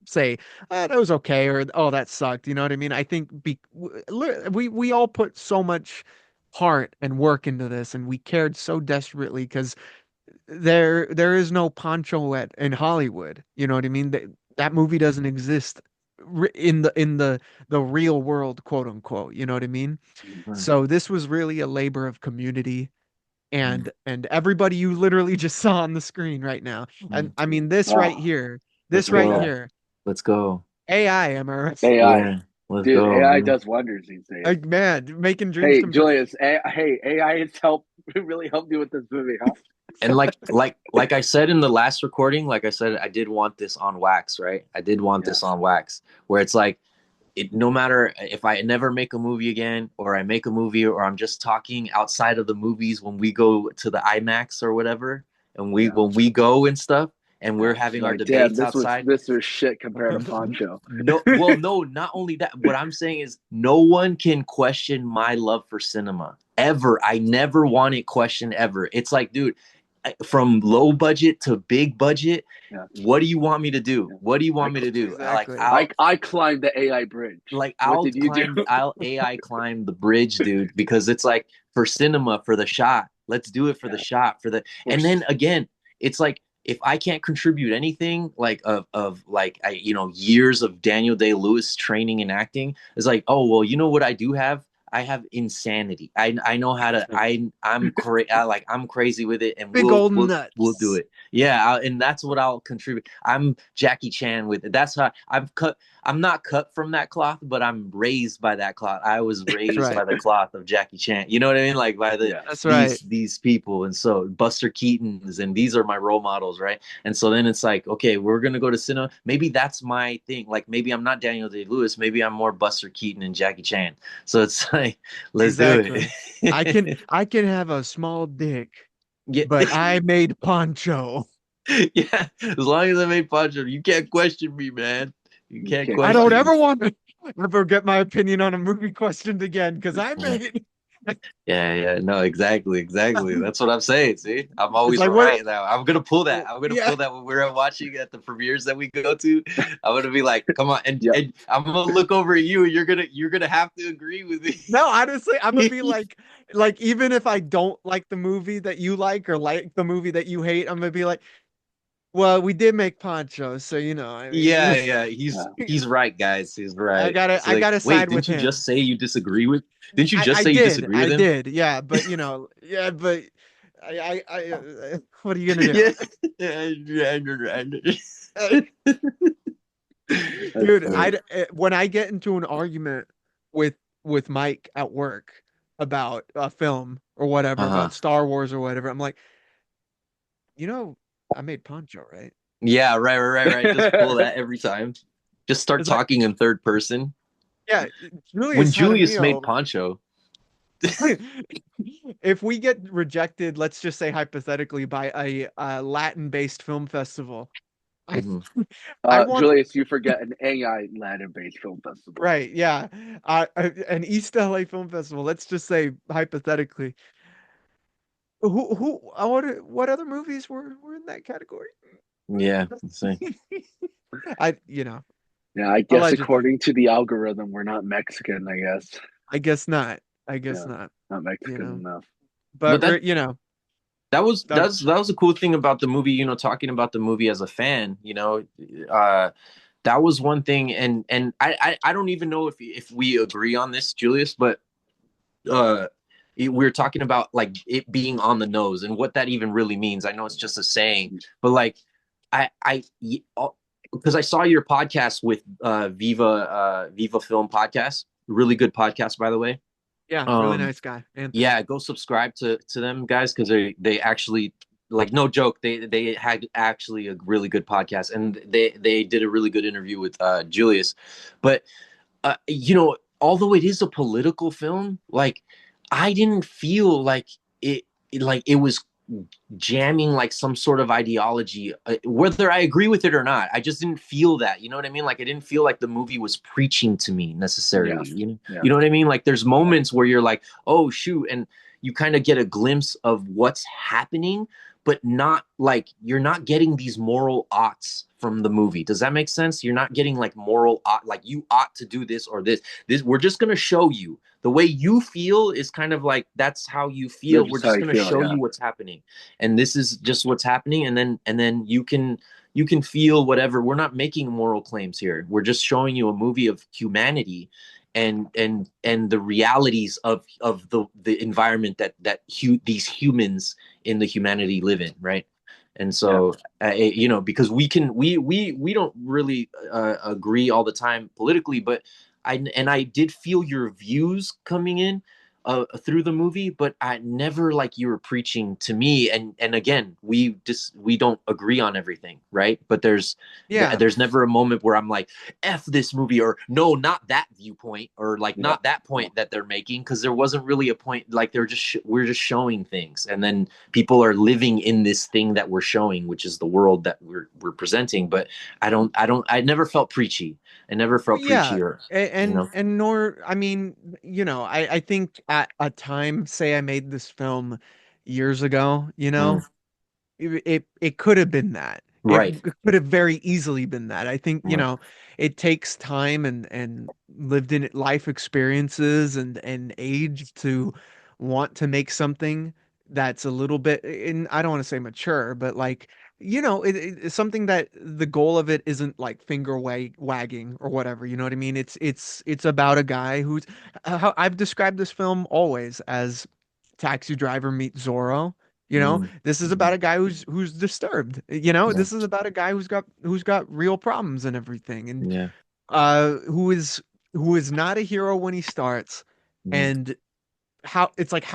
Speaker 1: say that was okay, or oh, that sucked. You know what I mean? I think we all put so much heart and work into this, and we cared so desperately because there is no Poncho in Hollywood. You know what I mean? That movie doesn't exist in the real world, quote unquote. You know what I mean?
Speaker 2: Mhm.
Speaker 1: So this was really a labor of community
Speaker 2: Mhm.
Speaker 1: and everybody you literally just saw on the screen right now. And
Speaker 2: Mhm.
Speaker 1: I mean this right
Speaker 4: Oh,
Speaker 1: here,
Speaker 2: Let's
Speaker 1: this right
Speaker 4: yeah.
Speaker 2: go.
Speaker 1: here,
Speaker 2: Let's go.
Speaker 1: AI, am I right?
Speaker 4: AI,
Speaker 2: Yeah. Let's
Speaker 4: dude,
Speaker 2: go,
Speaker 4: AI
Speaker 2: man.
Speaker 4: does wonders these days.
Speaker 1: Like man, making dreams
Speaker 4: Hey,
Speaker 1: come true.
Speaker 4: Julius, hey, AI has helped really helped you with this movie, huh?
Speaker 2: And like I said in the last recording, like I said, I did want this on wax, right? I did want
Speaker 4: Yeah,
Speaker 2: this on wax, where it's like no matter if I never make a movie again, or I make a movie, or I'm just talking outside of the movies when we go to the IMAX or whatever, and
Speaker 4: yeah,
Speaker 2: when we go and stuff, and we're
Speaker 4: yeah.
Speaker 2: having
Speaker 4: You're
Speaker 2: our
Speaker 4: like, damn,
Speaker 2: debates outside.
Speaker 4: this was shit compared to Poncho.
Speaker 2: No, well, no, not only that. What I'm saying is, no one can question my love for cinema ever. I never want it questioned ever. It's like, dude, from low budget to big budget,
Speaker 4: Yeah,
Speaker 2: what do you want me to do?
Speaker 4: yeah.
Speaker 2: What do you
Speaker 4: I
Speaker 2: want me to do?
Speaker 1: Exactly.
Speaker 4: I climbed the AI bridge. What did you do?
Speaker 2: I'll AI climb the bridge, dude, because it's like for cinema, for the shot. Let's do it for the
Speaker 4: Yeah,
Speaker 2: shot, for the,
Speaker 4: we're
Speaker 2: and then again, it's like if I can't contribute anything like of like years of Daniel Day-Lewis training and acting, it's like, oh well, you know what I do have? I have insanity. I know how to I'm crazy with it, and
Speaker 1: Big old
Speaker 2: we'll do
Speaker 1: nuts.
Speaker 2: it. Yeah, and that's what I'll contribute. I'm Jackie Chan with it. That's how I've cut. I'm not cut from that cloth, but I'm raised by that cloth. I was
Speaker 1: That's
Speaker 2: raised
Speaker 1: right.
Speaker 2: by the cloth of Jackie Chan. You know what I mean? Like by
Speaker 4: yeah,
Speaker 1: That's right.
Speaker 2: these people, and so Buster Keaton's, and these are my role models, right? And so then it's like, okay, we're gonna go to cinema. Maybe that's my thing. Like maybe I'm not Daniel Day Lewis. Maybe I'm more Buster Keaton and Jackie Chan. So it's like, let's do
Speaker 1: Exactly.
Speaker 2: it.
Speaker 1: I can have a small dick,
Speaker 2: Yeah.
Speaker 1: but I made Poncho.
Speaker 2: Yeah, as long as I made Poncho, you can't question me, man. You
Speaker 4: you
Speaker 2: can't
Speaker 4: can't
Speaker 1: I don't
Speaker 2: question
Speaker 4: question
Speaker 2: me.
Speaker 1: ever want to ever get my opinion on a movie questioned again because I
Speaker 2: Yeah,
Speaker 1: made
Speaker 2: yeah, no, exactly. That's what I'm saying. See, I'm
Speaker 1: it's
Speaker 2: always
Speaker 1: like what
Speaker 2: right now. I'm gonna pull that. I'm gonna
Speaker 1: yeah.
Speaker 2: pull that when we're watching at the premieres that we go to. I'm gonna be like, come on,
Speaker 4: Yep.
Speaker 2: and I'm gonna look over at you. And you're gonna have to agree with
Speaker 1: No, honestly, I'm gonna be
Speaker 2: me.
Speaker 1: like even if I don't like the movie that you like or like the movie that you hate, I'm gonna be like, well, we did make Poncho, so I
Speaker 2: Yeah,
Speaker 1: mean,
Speaker 2: yeah,
Speaker 4: Yeah.
Speaker 2: he's right, guys. He's right. It's
Speaker 1: I
Speaker 2: like,
Speaker 1: gotta
Speaker 2: wait,
Speaker 1: side with
Speaker 2: didn't you
Speaker 1: him.
Speaker 2: just say you disagree with? Didn't you just say you disagree with
Speaker 1: I
Speaker 2: him?
Speaker 1: did, yeah, but yeah, but what are you gonna
Speaker 2: Yeah.
Speaker 1: do?
Speaker 4: That's
Speaker 1: Dude,
Speaker 4: funny.
Speaker 1: when I get into an argument with Mike at work about a film or whatever,
Speaker 2: Uh-huh.
Speaker 1: about Star Wars or whatever, I'm like, you know, I made Poncho, right?
Speaker 2: Yeah, right. Just pull that every time. Just start
Speaker 1: It's like,
Speaker 2: talking in third person.
Speaker 1: yeah,
Speaker 2: When
Speaker 1: Julius had a
Speaker 2: Julius made
Speaker 1: meal.
Speaker 2: Poncho,
Speaker 1: if we get rejected, let's just say hypothetically by a Latin-based film festival, I
Speaker 2: Mhm.
Speaker 1: I want
Speaker 4: Julius, you forget an AI Latin-based film festival.
Speaker 1: right, yeah, an East LA film festival. Let's just say hypothetically, what other movies were in that category?
Speaker 2: Yeah. See.
Speaker 1: I you know
Speaker 4: Yeah, I guess
Speaker 1: allegedly.
Speaker 4: according to the algorithm, we're not Mexican, I guess.
Speaker 1: I guess not. I guess
Speaker 4: Yeah,
Speaker 1: not.
Speaker 4: not
Speaker 1: You
Speaker 4: Mexican
Speaker 1: know,
Speaker 4: enough.
Speaker 2: But
Speaker 1: but
Speaker 2: that that was
Speaker 1: uh,
Speaker 2: that was a cool thing about the movie. Talking about the movie as a fan. Uh, that was one thing, and I don't even know if we agree on this, Julius, but uh we're talking about like it being on the nose and what that even really means. I know it's just a saying, but like I because I saw your podcast with Viva Film Podcast, really good podcast by the way.
Speaker 1: yeah, really
Speaker 2: um
Speaker 1: nice guy, Anthony.
Speaker 2: yeah, go subscribe to them guys, because they actually, like, no joke, they had actually a really good podcast, and they did a really good interview with Julius. But although it is a political film, like I didn't feel it like it was jamming like some sort of ideology, whether I agree with it or not. I just didn't feel that. You know what I mean? Like I didn't feel like the movie was preaching to me
Speaker 4: Yeah,
Speaker 2: necessarily.
Speaker 4: yeah,
Speaker 2: You know what I mean? Like there's moments where you're like, oh shoot, and you kind of get a glimpse of what's happening, but not like you're not getting these moral oughts from the movie. Does that make sense? You're not getting like moral ought, like you ought to do this or this. This we're just gonna show you the way you feel is kind of like that's how you feel.
Speaker 4: that's
Speaker 2: We're
Speaker 4: just how
Speaker 2: just
Speaker 4: you
Speaker 2: gonna
Speaker 4: feel.
Speaker 2: show
Speaker 4: Yeah,
Speaker 2: you what's happening, and this is just what's happening, and then you can feel whatever. We're not making moral claims here. We're just showing you a movie of humanity and the realities of the environment that these humans in the humanity live in, right? And
Speaker 4: yeah.
Speaker 2: so because we don't really agree all the time politically, but I did feel your views coming in through the movie, but I never like you were preaching to me. And again, we don't agree on everything, right? But
Speaker 1: Yeah,
Speaker 2: there's never a moment where I'm like, F this movie, or no, not that viewpoint, or like
Speaker 4: Yeah.
Speaker 2: not that point that they're making, because there wasn't really a point. Like we're just showing things, and then people are living in this thing that we're showing, which is the world that we're presenting. But I never felt preachy. I never
Speaker 1: well,
Speaker 2: felt
Speaker 1: yeah,
Speaker 2: preachy, or you
Speaker 1: and
Speaker 2: know.
Speaker 1: nor I mean, I think at a time, say I made this film years ago,
Speaker 2: Mm,
Speaker 1: it could have been that. It
Speaker 2: right.
Speaker 1: could have very easily been that. I think,
Speaker 2: Right.
Speaker 1: it takes time and lived in life experiences and age to want to make something that's a little bit, and I don't want to say mature, but like, it's something that the goal of it isn't like wagging or whatever, you know what I mean? It's about a guy who's how I've described this film always as Taxi Driver meets Zorro.
Speaker 2: Mm,
Speaker 1: This is about
Speaker 2: mm,
Speaker 1: a guy who's disturbed.
Speaker 2: yeah.
Speaker 1: This is about a guy who's got real problems and everything, and
Speaker 2: Yeah.
Speaker 1: who is not a hero when he starts,
Speaker 2: Mm,
Speaker 1: and how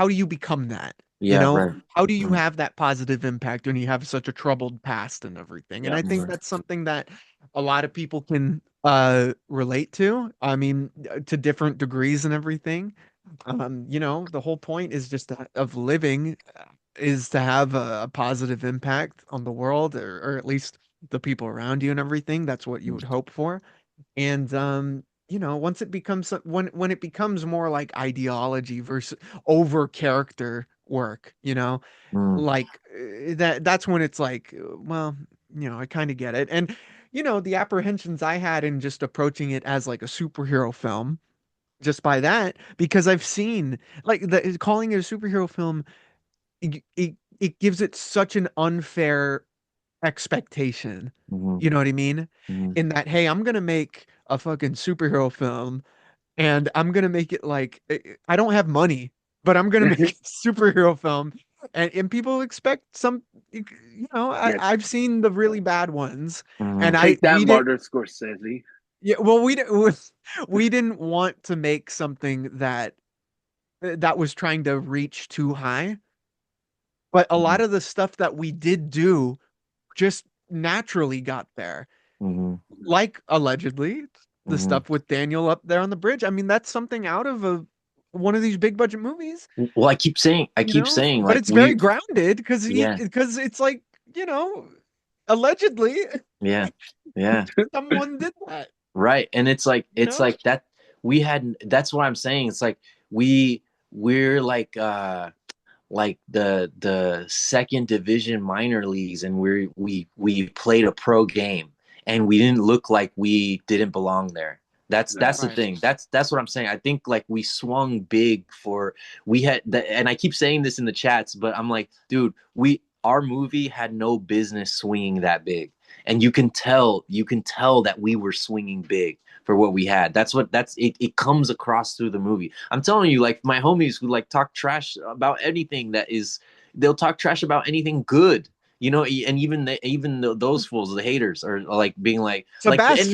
Speaker 1: do you become that?
Speaker 2: yeah. Right.
Speaker 1: How do you
Speaker 2: Mm,
Speaker 1: have that positive impact when you have such a troubled past and everything? And
Speaker 4: Yeah.
Speaker 1: I think
Speaker 2: mm,
Speaker 1: that's something that a lot of people can relate to. I mean, to different degrees and everything. The whole point is just of living is to have a positive impact on the world, or at least the people around you and everything. That's what you
Speaker 2: mm,
Speaker 1: would hope for. And once it becomes when it becomes more like ideology versus over character work,
Speaker 2: mm,
Speaker 1: like that's when it's like, well, I kind of get it. And the apprehensions I had in just approaching it as like a superhero film, just by that, because I've seen like calling it a superhero film, it gives it such an unfair expectation.
Speaker 2: mm,
Speaker 1: You know what I mean?
Speaker 2: mm,
Speaker 1: In that, hey, I'm gonna make a fucking superhero film, and I'm gonna make it like I don't have money, but I'm gonna make a superhero film, and people expect some.
Speaker 4: Yeah.
Speaker 1: I've seen the really bad ones, and
Speaker 2: mm,
Speaker 1: I
Speaker 4: Take that,
Speaker 1: we did.
Speaker 4: Martyr Scorsese.
Speaker 1: Yeah, well, we didn't want to make something that was trying to reach too high. But a lot
Speaker 2: mm,
Speaker 1: of the stuff that we did do just naturally got there.
Speaker 2: mm,
Speaker 1: Like allegedly the
Speaker 2: mm,
Speaker 1: stuff with Daniel up there on the bridge. I mean, that's something out of one of these big budget movies,
Speaker 2: Well, I keep saying
Speaker 1: but
Speaker 2: like
Speaker 1: it's very grounded
Speaker 2: yeah,
Speaker 1: because it's like, allegedly
Speaker 2: yeah, yeah.
Speaker 1: someone did that,
Speaker 2: Right. And
Speaker 1: you
Speaker 2: it's
Speaker 1: know?
Speaker 2: like that that's what I'm saying. It's like we're like the second division minor leagues, and we played a pro game and we didn't look like we didn't belong there. That's the
Speaker 1: Right.
Speaker 2: thing. That's what I'm saying. I think like we swung big for we had and I keep saying this in the chats, but I'm like, dude, our movie had no business swinging that big. And you can tell that we were swinging big for what we had. It comes across through the movie. I'm telling you, like my homies who like talk trash about anything they'll talk trash about anything good, and those fools, the haters, are like being and
Speaker 1: Sebastian.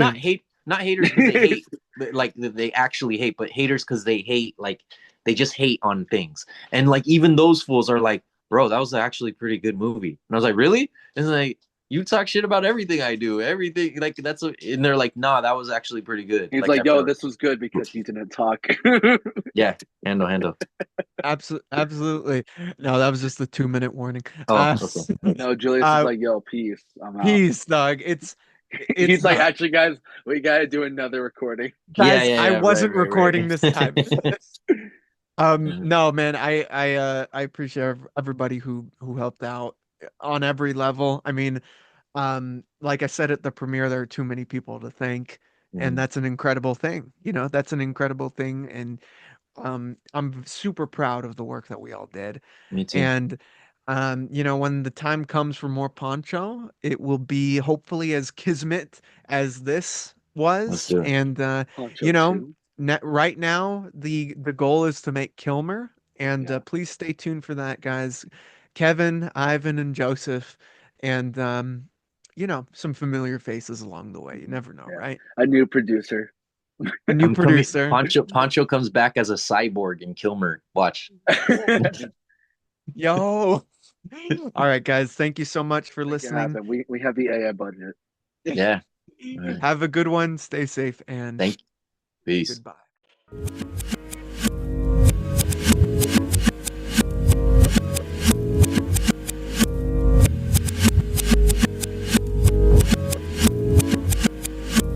Speaker 2: not haters because they hate, but like they actually hate, but haters because they hate, like they just hate on things. And like even those fools are like, bro, that was actually a pretty good movie. And I was like, really? And like, you talk shit about everything I do, everything, like and they're like, nah, that was actually pretty good.
Speaker 4: He's
Speaker 2: Like
Speaker 4: like, yo,
Speaker 2: after,
Speaker 4: this was good because you didn't talk.
Speaker 2: yeah, handle.
Speaker 1: Absolutely. No, that was just the 2-minute warning.
Speaker 2: Oh,
Speaker 1: Uh,
Speaker 2: okay.
Speaker 4: No, Julius is
Speaker 1: uh,
Speaker 4: like, yo, peace. I'm out.
Speaker 1: peace, dog. It's
Speaker 4: He's like,
Speaker 1: not,
Speaker 4: actually, guys, we gotta do another recording.
Speaker 1: guys, I
Speaker 2: Yeah,
Speaker 1: wasn't recording
Speaker 2: right.
Speaker 1: this time. No, man, I appreciate everybody who helped out on every level. I mean, like I said at the premiere, there are too many people to thank, and
Speaker 2: Mhm.
Speaker 1: that's an incredible thing. That's an incredible thing, and I'm super proud of the work that we all did.
Speaker 2: Me too.
Speaker 1: And when the time comes for more Poncho, it will be hopefully as kismet as this
Speaker 2: Let's
Speaker 1: was.
Speaker 2: do it.
Speaker 1: And you
Speaker 4: Poncho
Speaker 1: know,
Speaker 4: 2.
Speaker 1: right now the goal is to make Kilmer, and
Speaker 4: Yeah.
Speaker 1: please stay tuned for that, guys. Kevin, Ivan, and Joseph, and some familiar faces along the way. You never know,
Speaker 4: Yeah.
Speaker 1: right?
Speaker 4: A new producer.
Speaker 1: A new
Speaker 2: I'm coming.
Speaker 1: producer.
Speaker 2: Poncho comes back as a cyborg in Kilmer. Watch.
Speaker 1: Yo. All right, guys. Thank you so much for
Speaker 4: Make it
Speaker 1: listening.
Speaker 4: happen. We have the AI budget.
Speaker 2: Yeah. All right.
Speaker 1: Have a good one. Stay safe and
Speaker 2: Thank you. Peace.
Speaker 1: goodbye.